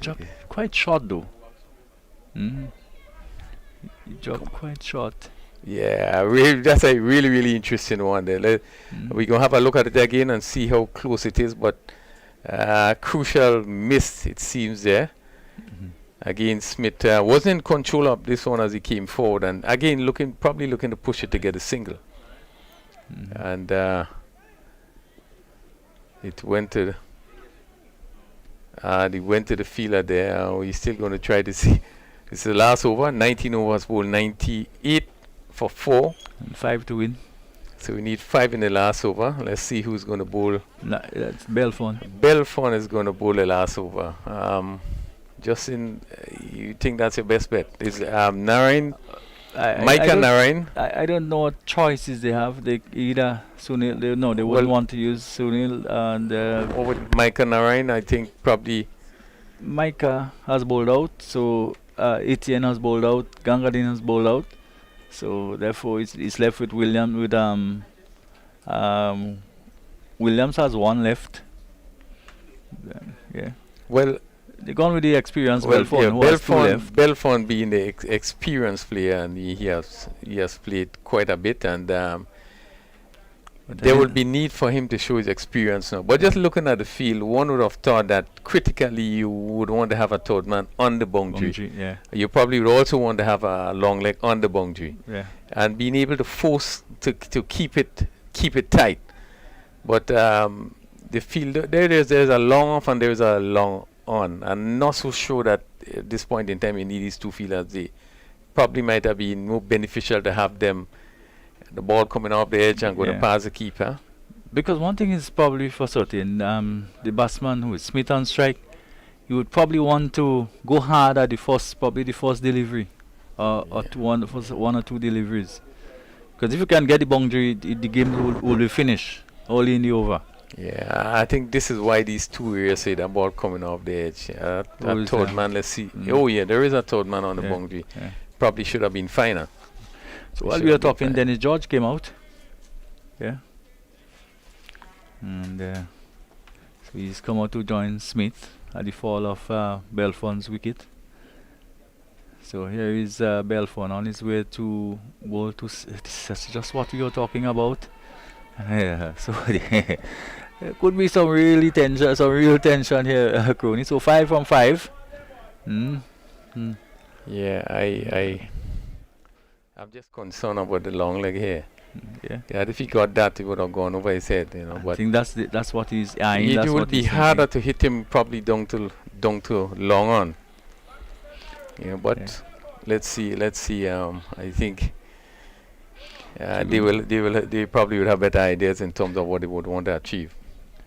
quite short though. He dropped quite short. Yeah, that's a really, really interesting one there. We're going to have a look at it again and see how close it is, but crucial miss, it seems, there. Again, Smith wasn't in control of this one as he came forward, and again, probably looking to push it to get a single. And it went to the fielder there. He's still going to try to see. This is the last over. 19 overs bowled, 98 for 4. And 5 to win. So we need 5 in the last over. Let's see who's going to bowl. That's Belfon. Belfon is going to bowl the last over. Justin, you think that's your best bet? Is Narain, Micah Narain? I don't know what choices they have. They either Sunil. They wouldn't want to use Sunil and. Or with Micah Narain, I think probably. Micah has bowled out, so Etienne has bowled out, Gangadin has bowled out, so therefore it's left with Williams. Williams has 1 left. Yeah. Well, they're gone with the experience. Well, Belfon, yeah, who has 2 left. Belfon being the experienced player, and he has played quite a bit, and there will be need for him to show his experience now. But just looking at the field, one would have thought that critically you would want to have a third man on the boundary. Yeah. You probably would also want to have a long leg on the boundary. Yeah. And being able to force to keep it tight. But the field there's a long off and there's a long on. I'm not so sure that at this point in time you need these 2 fielders. They probably might have been more beneficial to have them. The ball coming off the edge and going to pass the keeper. Because one thing is probably for certain, the batsman who is Smith on strike, you would probably want to go hard at the first delivery, or 1 or 2 deliveries. Because if you can get the boundary, the game will be finished early in the over. Yeah, I think this is why these 2 areas say the ball coming off the edge. That third man, let's see. Oh yeah, there is a third man on the boundary. Yeah. Probably should have been finer. So while we are talking, Dennis George came out. Yeah. And so he's come out to join Smith at the fall of Belfon's wicket. So here is Belfon on his way to bowl to. That's just what we were talking about. Yeah. So there could be some real tension here, Crony. So 5 from 5. Yeah, I'm just concerned about the long leg here. Yeah. If he got that, he would have gone over his head. I think that's what he's eyeing. It would be harder to hit him probably down to long on. But let's see. I think they probably would have better ideas in terms of what they would want to achieve.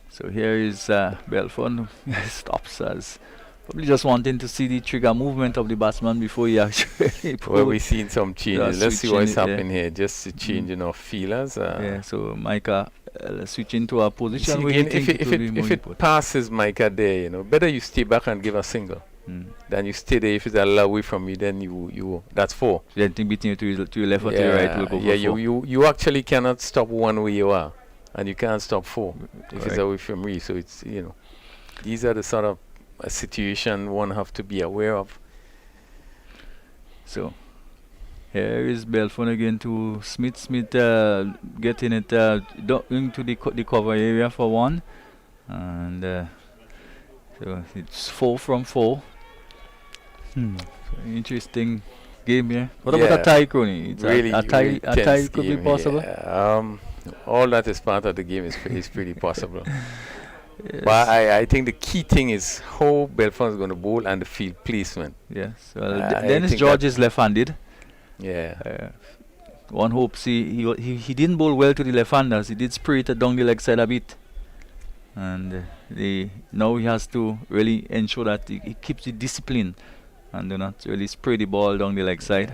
So here is Belfon stops us. Probably just wanting to see the trigger movement of the batsman before he actually. Well, we've seen some changes. Let's see what's happening here. Just a change in our feelers. So Micah switching to a position where again, if it passes Micah there, better you stay back and give a single. Then you stay there. If it's a lot away from you, then you that's 4. So anything between you to your left or to your right will go for 4. You actually cannot stop one where you are, and you can't stop 4 if it's away from you. So it's these are the sort of a situation one have to be aware of. So here is Belfon again to Smith. Smith getting it into the cover area for 1, and so it's 4 from 4. So interesting game here. What about a tie, Crony? Really, a tie could be possible. All that is part of the game is pretty possible. Yes. But I think the key thing is how Belfon is going to bowl and the field placement. Yes. Well, Dennis George is left-handed. Yeah. One hopes he didn't bowl well to the left-handers. He did spray it down the leg side a bit, and now he has to really ensure that he keeps the discipline and do not really spray the ball down the leg side.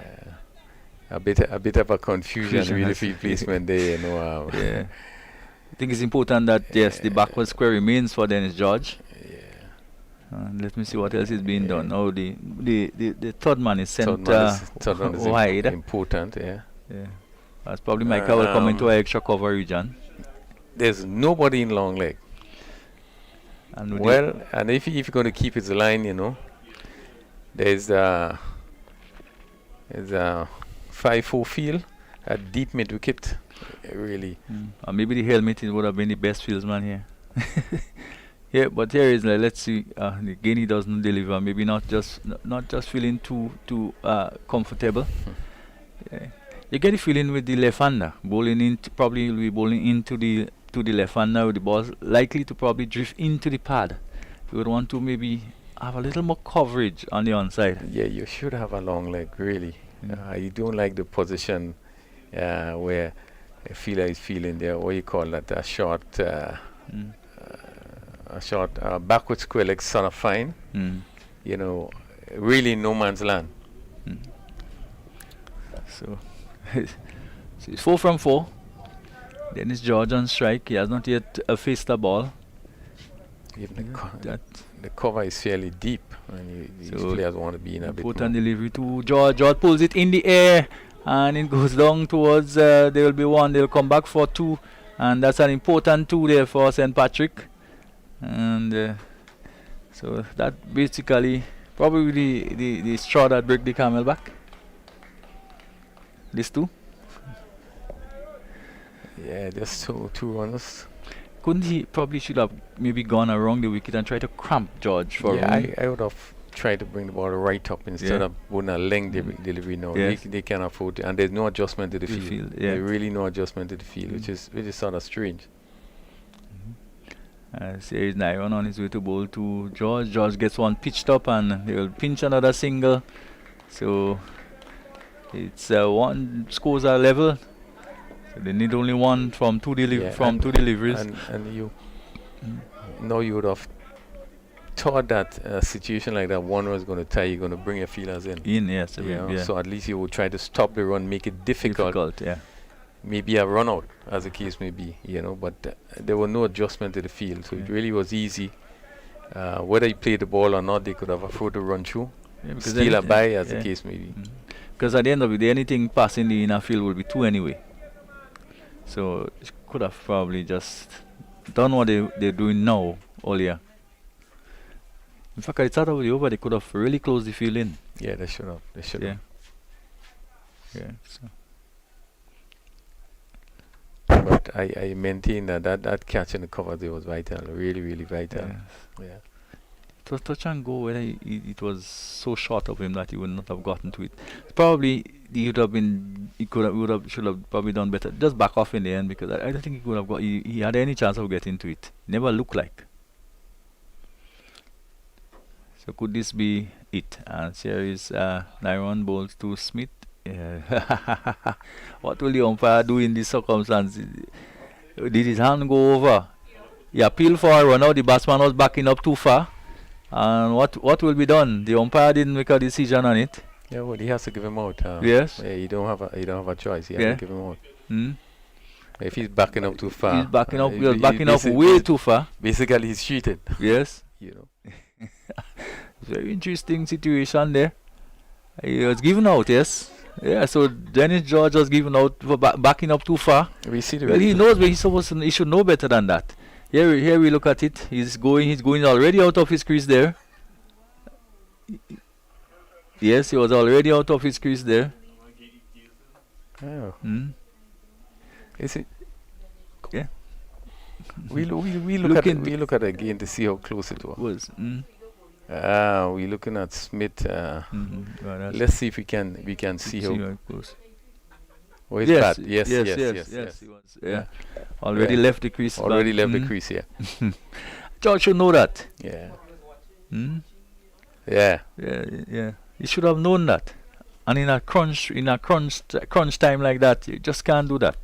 A bit of a confusion with the field placement there. Yeah. I think it's important that the backward square remains for Dennis George. Let me see what else is being done. Now the third man is sent wide. Important, That's probably Micah will come into an extra cover region. There's nobody in long leg. And if you're going to keep his line, there's a 5-4 field at deep mid wicket. Really. Maybe the helmet would have been the best fieldsman here. Yeah, but here is let's see. Again, he doesn't deliver. Maybe not just feeling too comfortable. You get the feeling with the left-hander bowling in. Probably will be bowling into the left-hander with the ball likely to probably drift into the pad. You would want to maybe have a little more coverage on the onside. Yeah, you should have a long leg. Really. You don't like the position where a fielder is feeling there, what you call that, a short backward square leg sort of fine. You know, really no man's land. So it's 4 from 4. Then it's George on strike. He has not yet faced the ball. Even the cover is fairly deep, and these players want to be in a bit more. Important delivery to George. George pulls it in the air, and it goes down towards. There will be 1. They'll come back for 2, and that's an important 2 there for St. Patrick. And so that basically probably the straw that break the camel back. These 2. Yeah, just 2 runners. Couldn't he probably should have maybe gone around the wicket and tried to cramp George for I would have tried to bring the ball right up instead of putting a length delivery now. Yes. They can't afford it, and there's no adjustment to the field. Yeah. There's really no adjustment to the field, which is sort of strange. Series Nyron on his way to bowl to George. George gets 1 pitched up, and they will pinch another single. So it's 1 scores are level. So they need only 1 from 2 deliveries. And you know, you would have thought that a situation like that, 1 was going to tie, you're going to bring your fielders in. Yes. So at least you would try to stop the run, make it difficult. Yeah. Maybe a run out, as the case may be, but there were no adjustment to the field, so it really was easy. Whether he played the ball or not, they could have afforded to run through, steal a bye, as the case may be. Because at the end of the day, anything passing the inner field will be 2 anyway. So could have probably just done what they're doing now all year. In fact, I thought over the over they could have really closed the field in. Yeah, they should have. Yeah. So. But I maintain that catch in the cover there was vital, really vital. Yeah. It was touch and go, whether it was so short of him that he would not have gotten to it. Probably should have probably done better. Just back off in the end, because I don't think he could have he had any chance of getting to it. Never looked like. So could this be it? And here is Nyron bowls to Smith. What will the umpire do in this circumstance? Did his hand go over? He appealed for a run out. The batsman was backing up too far. And what will be done? The umpire didn't make a decision on it. Yeah, well, he has to give him out. Yes. Yeah, you don't have a choice. He has to give him out. If he's backing up too far, he's backing up. He was backing up way too far. Basically, he's cheated. Yes. Very interesting situation there. He was given out. Yes. Yeah. So Dennis George was given out for backing up too far. We see the. Well, he knows where he's supposed to. He should know better than that. Here we look at it. He's going already out of his crease there. Yes, he was already out of his crease there. Oh. Is it? Yeah. We look at it again to see how close it was. We're looking at Smith. Let's see if we can see how close. Oh, it's bad. Yes. He was. Already left the crease. Already left the crease. Yeah. George should know that. Yeah. Yeah. He should have known that. And in a crunch time like that, you just can't do that.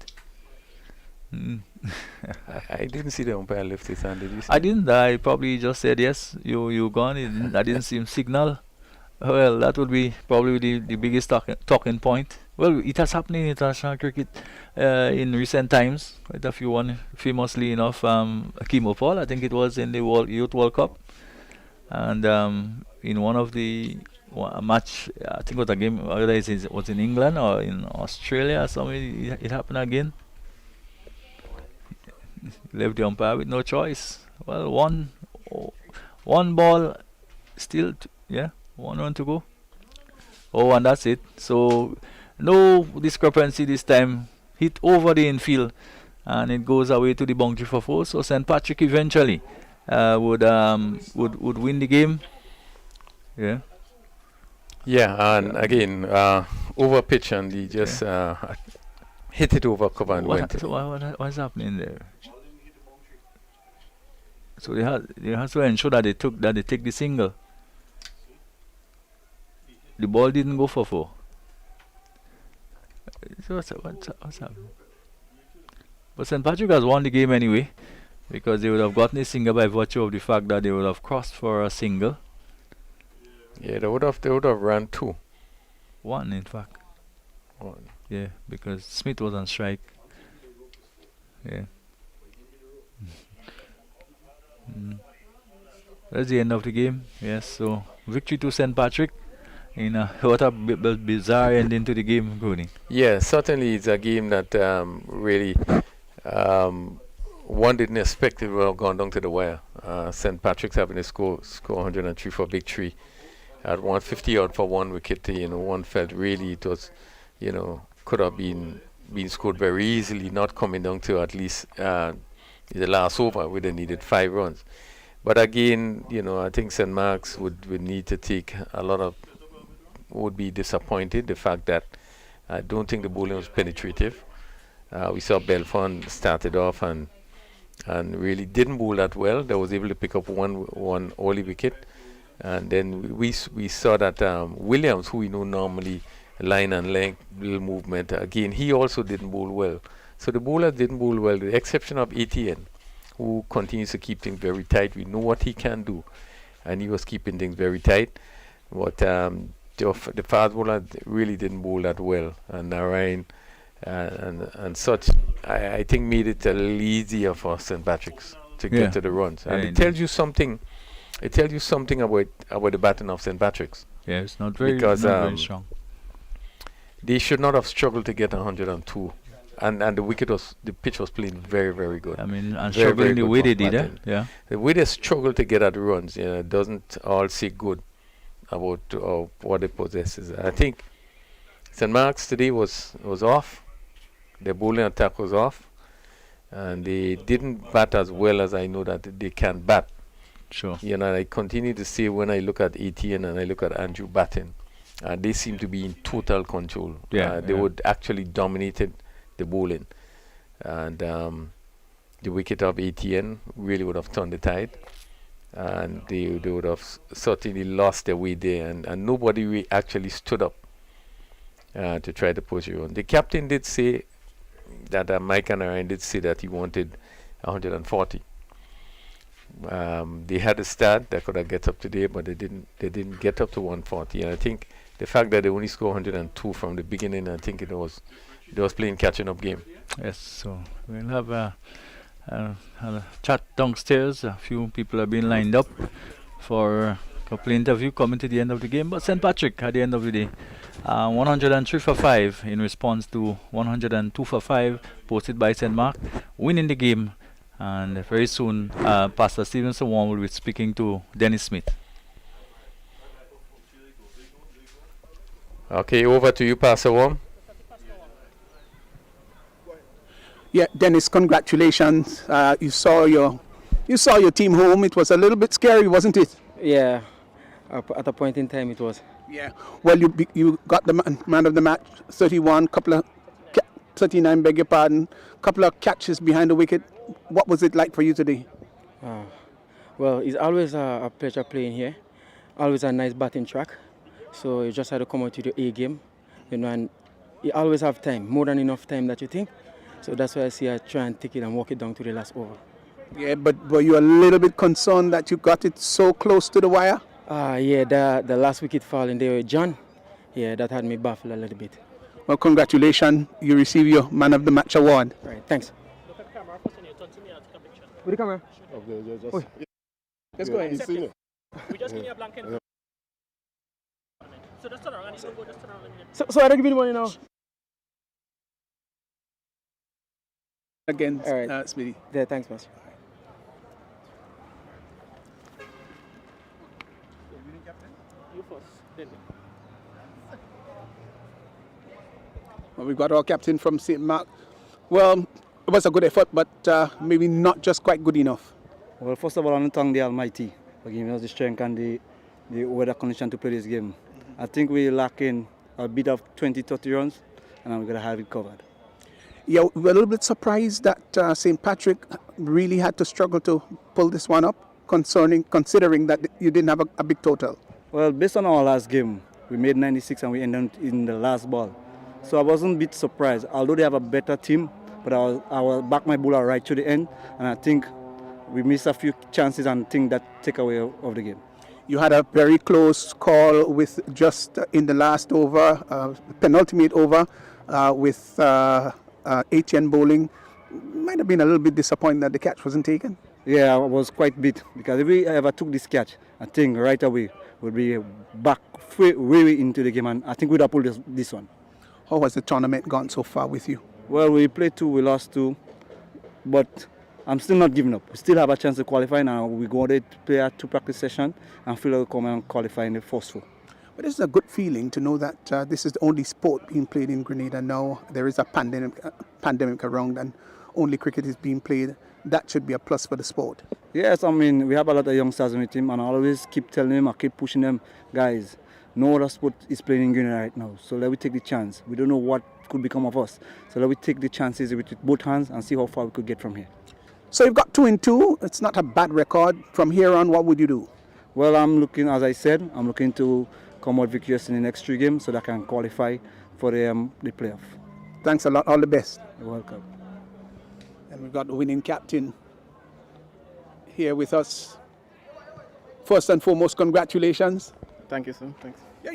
I didn't see the umpire lift his hand. Did you see? I didn't. I probably just said yes. You gone. I didn't see him signal. Well, that would be probably the biggest talking point. Well, it has happened in international cricket in recent times. Quite a few one, famously enough, Kimo Paul, I think it was in the Youth World Cup, and in one of the match, I think it was a game, whether it was in England or in Australia or something, it happened again. Left the umpire with no choice. Well, one ball, still, 1 run to go. Oh, and that's it. So no discrepancy this time. Hit over the infield, and it goes away to the boundary for 4. So St. Patrick eventually would win the game. Yeah. Yeah, and again, over pitch, and he just hit it over cover and went. So what's happening there? So they have to ensure that they take the single. The ball didn't go for 4. So what's happening? But St. Patrick has won the game anyway, because they would have gotten a single by virtue of the fact that they would have crossed for a single. Yeah, they would have run 2. 1 in fact. 1. Yeah, because Smith was on strike. Yeah. That's the end of the game. Yes, so victory to St. Patrick. What a bizarre ending to the game, Bruni. Yeah, certainly it's a game that really one didn't expect it would have gone down to the wire. St. Patrick's having to score 103 for victory. At 150 out for 1 wicket, one felt really it was, could have been scored very easily, not coming down to at least the last over where they needed 5 runs. But again, I think St. Mark's would need to take would be disappointed. The fact that I don't think the bowling was penetrative. We saw Belfont started off and really didn't bowl that well. They was able to pick up one early wicket. And then we saw that Williams, who we know normally line and length, little movement, again, he also didn't bowl well. So the bowlers didn't bowl well, with the exception of ATN, who continues to keep things very tight. We know what he can do, and he was keeping things very tight. But the fast bowler really didn't bowl that well. And Narayan and such, I think made it a little easier for St. Patrick's to get to the runs. And it tells you something. It tells you something about the batting of St. Patrick's. Yeah, it's not very strong. They should not have struggled to get 102, and the pitch was playing very, very good. I mean, and struggling the way they did it. Yeah, the way they struggled to get at the runs, doesn't all say good about what they possesses. I think St. Mark's today was off. Their bowling attack was off, and they didn't bat as well as I know that they can bat. Sure. I continue to say when I look at ATN and I look at Andrew batting, they seem to be in total control. They would actually dominated the bowling, and the wicket of ATN really would have turned the tide, and they would have certainly lost their way there, and nobody actually stood up to try to push it on. The captain did say that Mike and Narayan did say that he wanted 140. They had a start that could have get up today, but they didn't get up to 140. And I think the fact that they only scored 102 from the beginning, I think it was playing catching up game. Yes, so we'll have a chat downstairs. A few people have been lined up for a couple of interviews coming to the end of the game. But St. Patrick at the end of the day, 103 for 5 in response to 102 for 5 posted by St. Mark, winning the game. And very soon, Pastor Stevenson will be speaking to Dennis Smith. Okay, over to you, Pastor Warm. Yeah, Dennis, congratulations. You saw your team home. It was a little bit scary, wasn't it? Yeah, at a point in time it was. Yeah. Well, you got the man of the match, 31, 39, beg your pardon, couple of catches behind the wicket. What was it like for you today? Well, it's always a pleasure playing here. Always a nice batting track. So you just had to come out to the A game, and you always have time, more than enough time that you think. So that's why I try and take it and walk it down to the last over. Yeah, but were you a little bit concerned that you got it so close to the wire? Yeah, the last wicket falling there with John. Yeah, that had me baffled a little bit. Well, congratulations. You receive your Man of the Match award. Right, thanks. Look at the camera first and you turn to me and take a picture. With the camera? Okay, Let's go ahead. We just give you a blanket. So just turn around, you can go, just turn around. So I don't give you the money now? Again, all right. Speedy. Yeah, thanks, Master. You first, then. Well, we've got our captain from St. Mark. Well, it was a good effort, but maybe not just quite good enough. Well, first of all, I want to thank the Almighty for giving us the strength and the weather condition to play this game. I think we're lacking a bit of 20-30 runs, and I'm going to have it covered. Yeah, we're a little bit surprised that St. Patrick really had to struggle to pull this one up, considering that you didn't have a big total. Well, based on our last game, we made 96 and we ended in the last ball. So I wasn't a bit surprised. Although they have a better team, but I will back my bowler right to the end, and I think we missed a few chances and think that take away of the game. You had a very close call with just in the last over, penultimate over, with Etienne bowling. Might have been a little bit disappointed that the catch wasn't taken. Yeah, I was quite bit because if we ever took this catch, I think right away we'd be back way into the game, and I think we'd have pulled this one. How has the tournament gone so far with you? Well, we played 2, we lost 2, but I'm still not giving up. We still have a chance to qualify now. We go there to play a 2 practice session and feel like come and qualify in the first 4. But it's a good feeling to know that this is the only sport being played in Grenada now. There is a pandemic around and only cricket is being played. That should be a plus for the sport. Yes, I mean, we have a lot of youngsters in the team, and I always keep telling them, I keep pushing them, guys, no other sport is playing in Grenada right now, so let me take the chance. We don't know what could become of us, so let me take the chances with both hands and see how far we could get from here. So you've got 2 in 2. It's not a bad record. From here on, what would you do? Well, I'm looking, as I said, I'm looking to come out victorious in the next 3 games so that I can qualify for the playoff. Thanks a lot. All the best. You're welcome. And we've got the winning captain here with us. First and foremost, congratulations. Thank you, sir. Thanks. Yeah,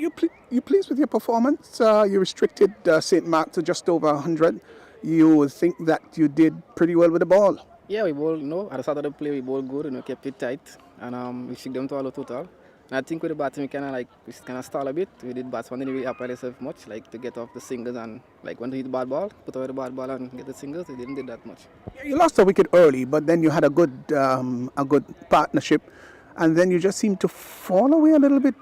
you pleased with your performance? You restricted St. Mark to just over 100. You think that you did pretty well with the ball? Yeah, we bowled, at the start of the play, we bowled good, kept it tight, and we shook them to all the total. And I think with the batting, we kind of stall a bit. We did batsman didn't really apply themselves much, to get off the singles and when to hit the bad ball, put away the bad ball and get the singles. We didn't do that much. You lost a wicket early, but then you had a good partnership, and then you just seemed to fall away a little bit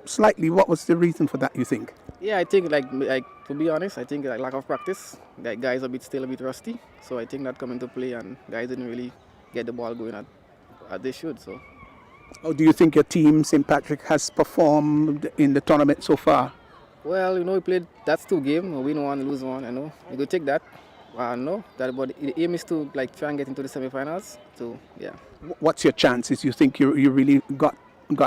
slightly. What was the reason for that, you think? Yeah, I think to be honest, I think lack of practice. Guys are still a bit rusty, so I think that come into play, and guys didn't really get the ball going as they should. So. How do you think your team, St. Patrick, has performed in the tournament so far? Well, we played, that's 2 games, win 1, lose 1, we could take that. But the aim is to try and get into the semi-finals. So yeah. What's your chances? You think you really got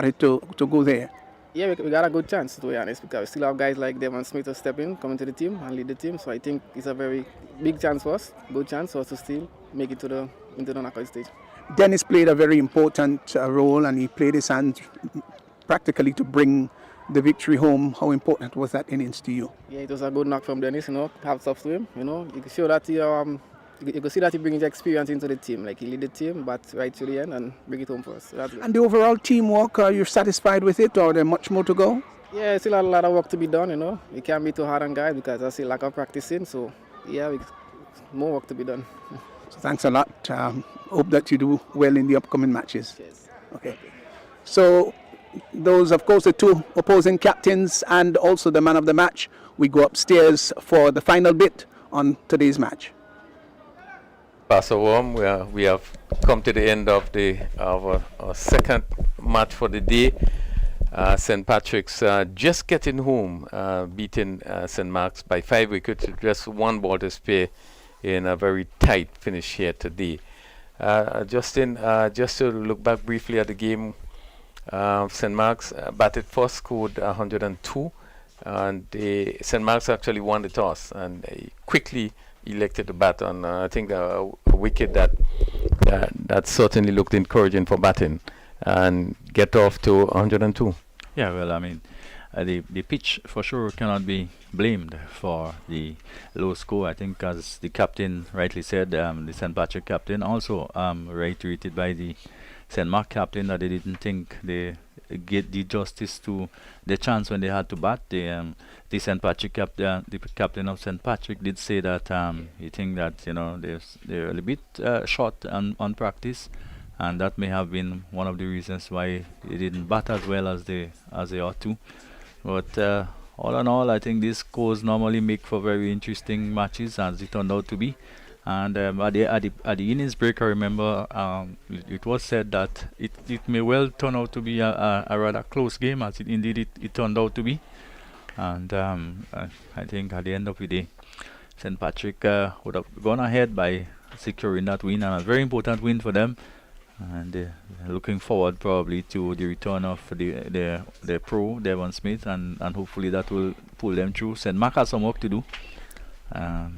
it to go there? Yeah, we got a good chance, to be honest, because we still have guys like Devon Smith to step in, come into the team and lead the team. So I think it's a very big chance for us, good chance for us to still make it into the knockout stage. Dennis played a very important role, and he played his hand practically to bring the victory home. How important was that innings to you? Yeah, it was a good knock from Dennis. Hats off to him. You can show that you can see that he brings experience into the team. He lead the team, but right to the end and bring it home for us. So and the overall teamwork, are you satisfied with it, or are there much more to go? Yeah, still a lot of work to be done. You can't be too hard on guys because I see lack of practicing. So yeah, more work to be done. So thanks a lot. Hope that you do well in the upcoming matches. Yes. Okay. So those, of course, the 2 opposing captains and also the man of the match. We go upstairs for the final bit on today's match. Pastor Warm, we have come to the end of our second match for the day. St. Patrick's just getting home, beating St. Mark's by 5 wickets, just 1 ball to spare in a very tight finish here today. Justin, just to look back briefly at the game, St. Mark's batted first, scored 102, and St. Mark's actually won the toss and quickly elected to bat on, I think, a wicket that certainly looked encouraging for batting, and get off to 102. Yeah, well, I mean, the pitch for sure cannot be blamed for the low score. I think, as the captain rightly said, the St. Patrick captain also reiterated by the St. Mark captain that they didn't think they get the justice to the chance when they had to bat. The St. Patrick captain, the captain of St. Patrick, did say that he think that they're a little bit short on practice, and that may have been one of the reasons why they didn't bat as well as they ought to. But all in all, I think these scores normally make for very interesting matches, as it turned out to be. And at the innings break, I remember it was said that it may well turn out to be a rather close game, as it turned out to be. And I think at the end of the day, St. Patrick would have gone ahead by securing that win, and a very important win for them. And they're looking forward probably to the return of their pro, Devon Smith, and hopefully that will pull them through. St. Mark has some work to do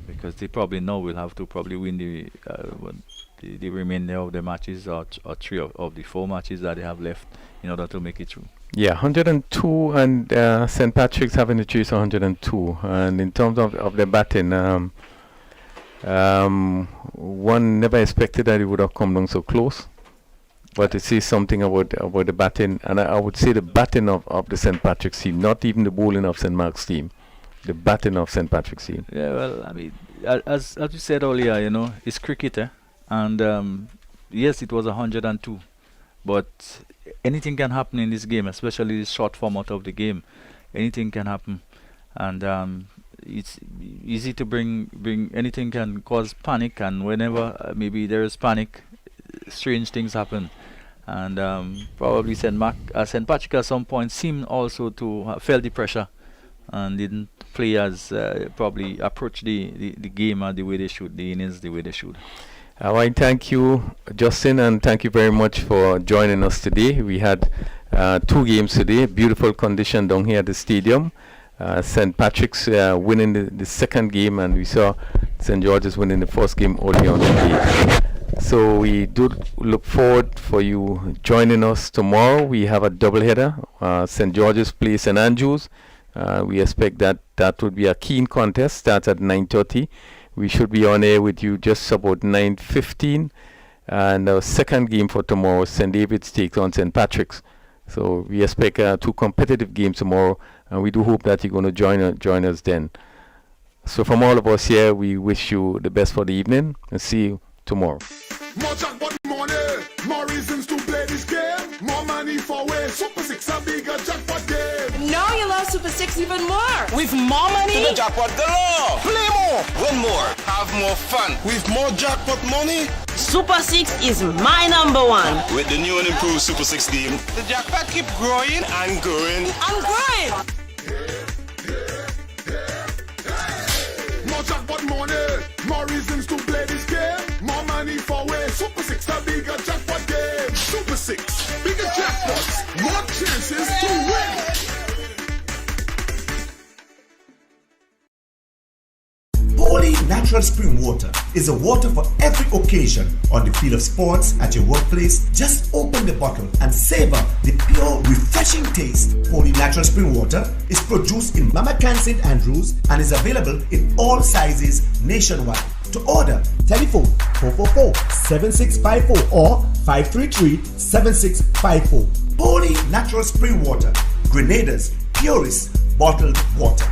because they probably know will have to probably win the remainder of the matches or three of the 4 matches that they have left in order to make it through. Yeah, 102, and St. Patrick's having to chase 102. And in terms of the batting, one never expected that it would have come down so close. But to say something about the batting, and I would say the batting of the St. Patrick's team, not even the bowling of St. Mark's team, the batting of St. Patrick's team. Yeah, well, I mean, as you said earlier, you know, it's cricket, and yes, it was 102, but anything can happen in this game, especially the short format of the game. Anything can happen, and it's easy to bring anything can cause panic, and whenever maybe there is panic, strange things happen. And probably St. Patrick at some point seemed also to felt the pressure and didn't play as probably approach the game the way they should, the innings the way they should. All right, thank you, Justin, and thank you very much for joining us today. We had 2 games today, beautiful condition down here at the stadium. St. Patrick's winning the second game, and we saw St. George's winning the first game early on today. So we do look forward for you joining us tomorrow. We have a doubleheader. St. George's plays St. Andrews. We expect that would be a keen contest. Starts at 9:30. We should be on air with you just about 9:15. And our second game for tomorrow, St. David's takes on St. Patrick's. So we expect 2 competitive games tomorrow, and we do hope that you're going to join us then. So from all of us here, we wish you the best for the evening, and see you tomorrow. More jackpot money, more reasons to play this game. More money for way. Super 6 a bigger jackpot game. Now you love Super 6 even more. With more money. To the jackpot galore. Play more, win more, have more fun. With more jackpot money, Super 6 is my number 1. with the new and improved Super 6 game, the jackpot keep growing and growing. I'm growing. More jackpot money, more reasons to play this game. More money for way. Super 6 a bigger jackpot game. Super 6, bigger jackpots, more chances to win. Holy natural spring water is a water for every occasion. On the field of sports, at your workplace, just open the bottle and savor the pure, refreshing taste. Holy natural spring water is produced in Mama Can St. Andrews and is available in all sizes nationwide. To order, telephone 444-7654 or 533-7654. Holy natural spring water, Grenada's purest bottled water.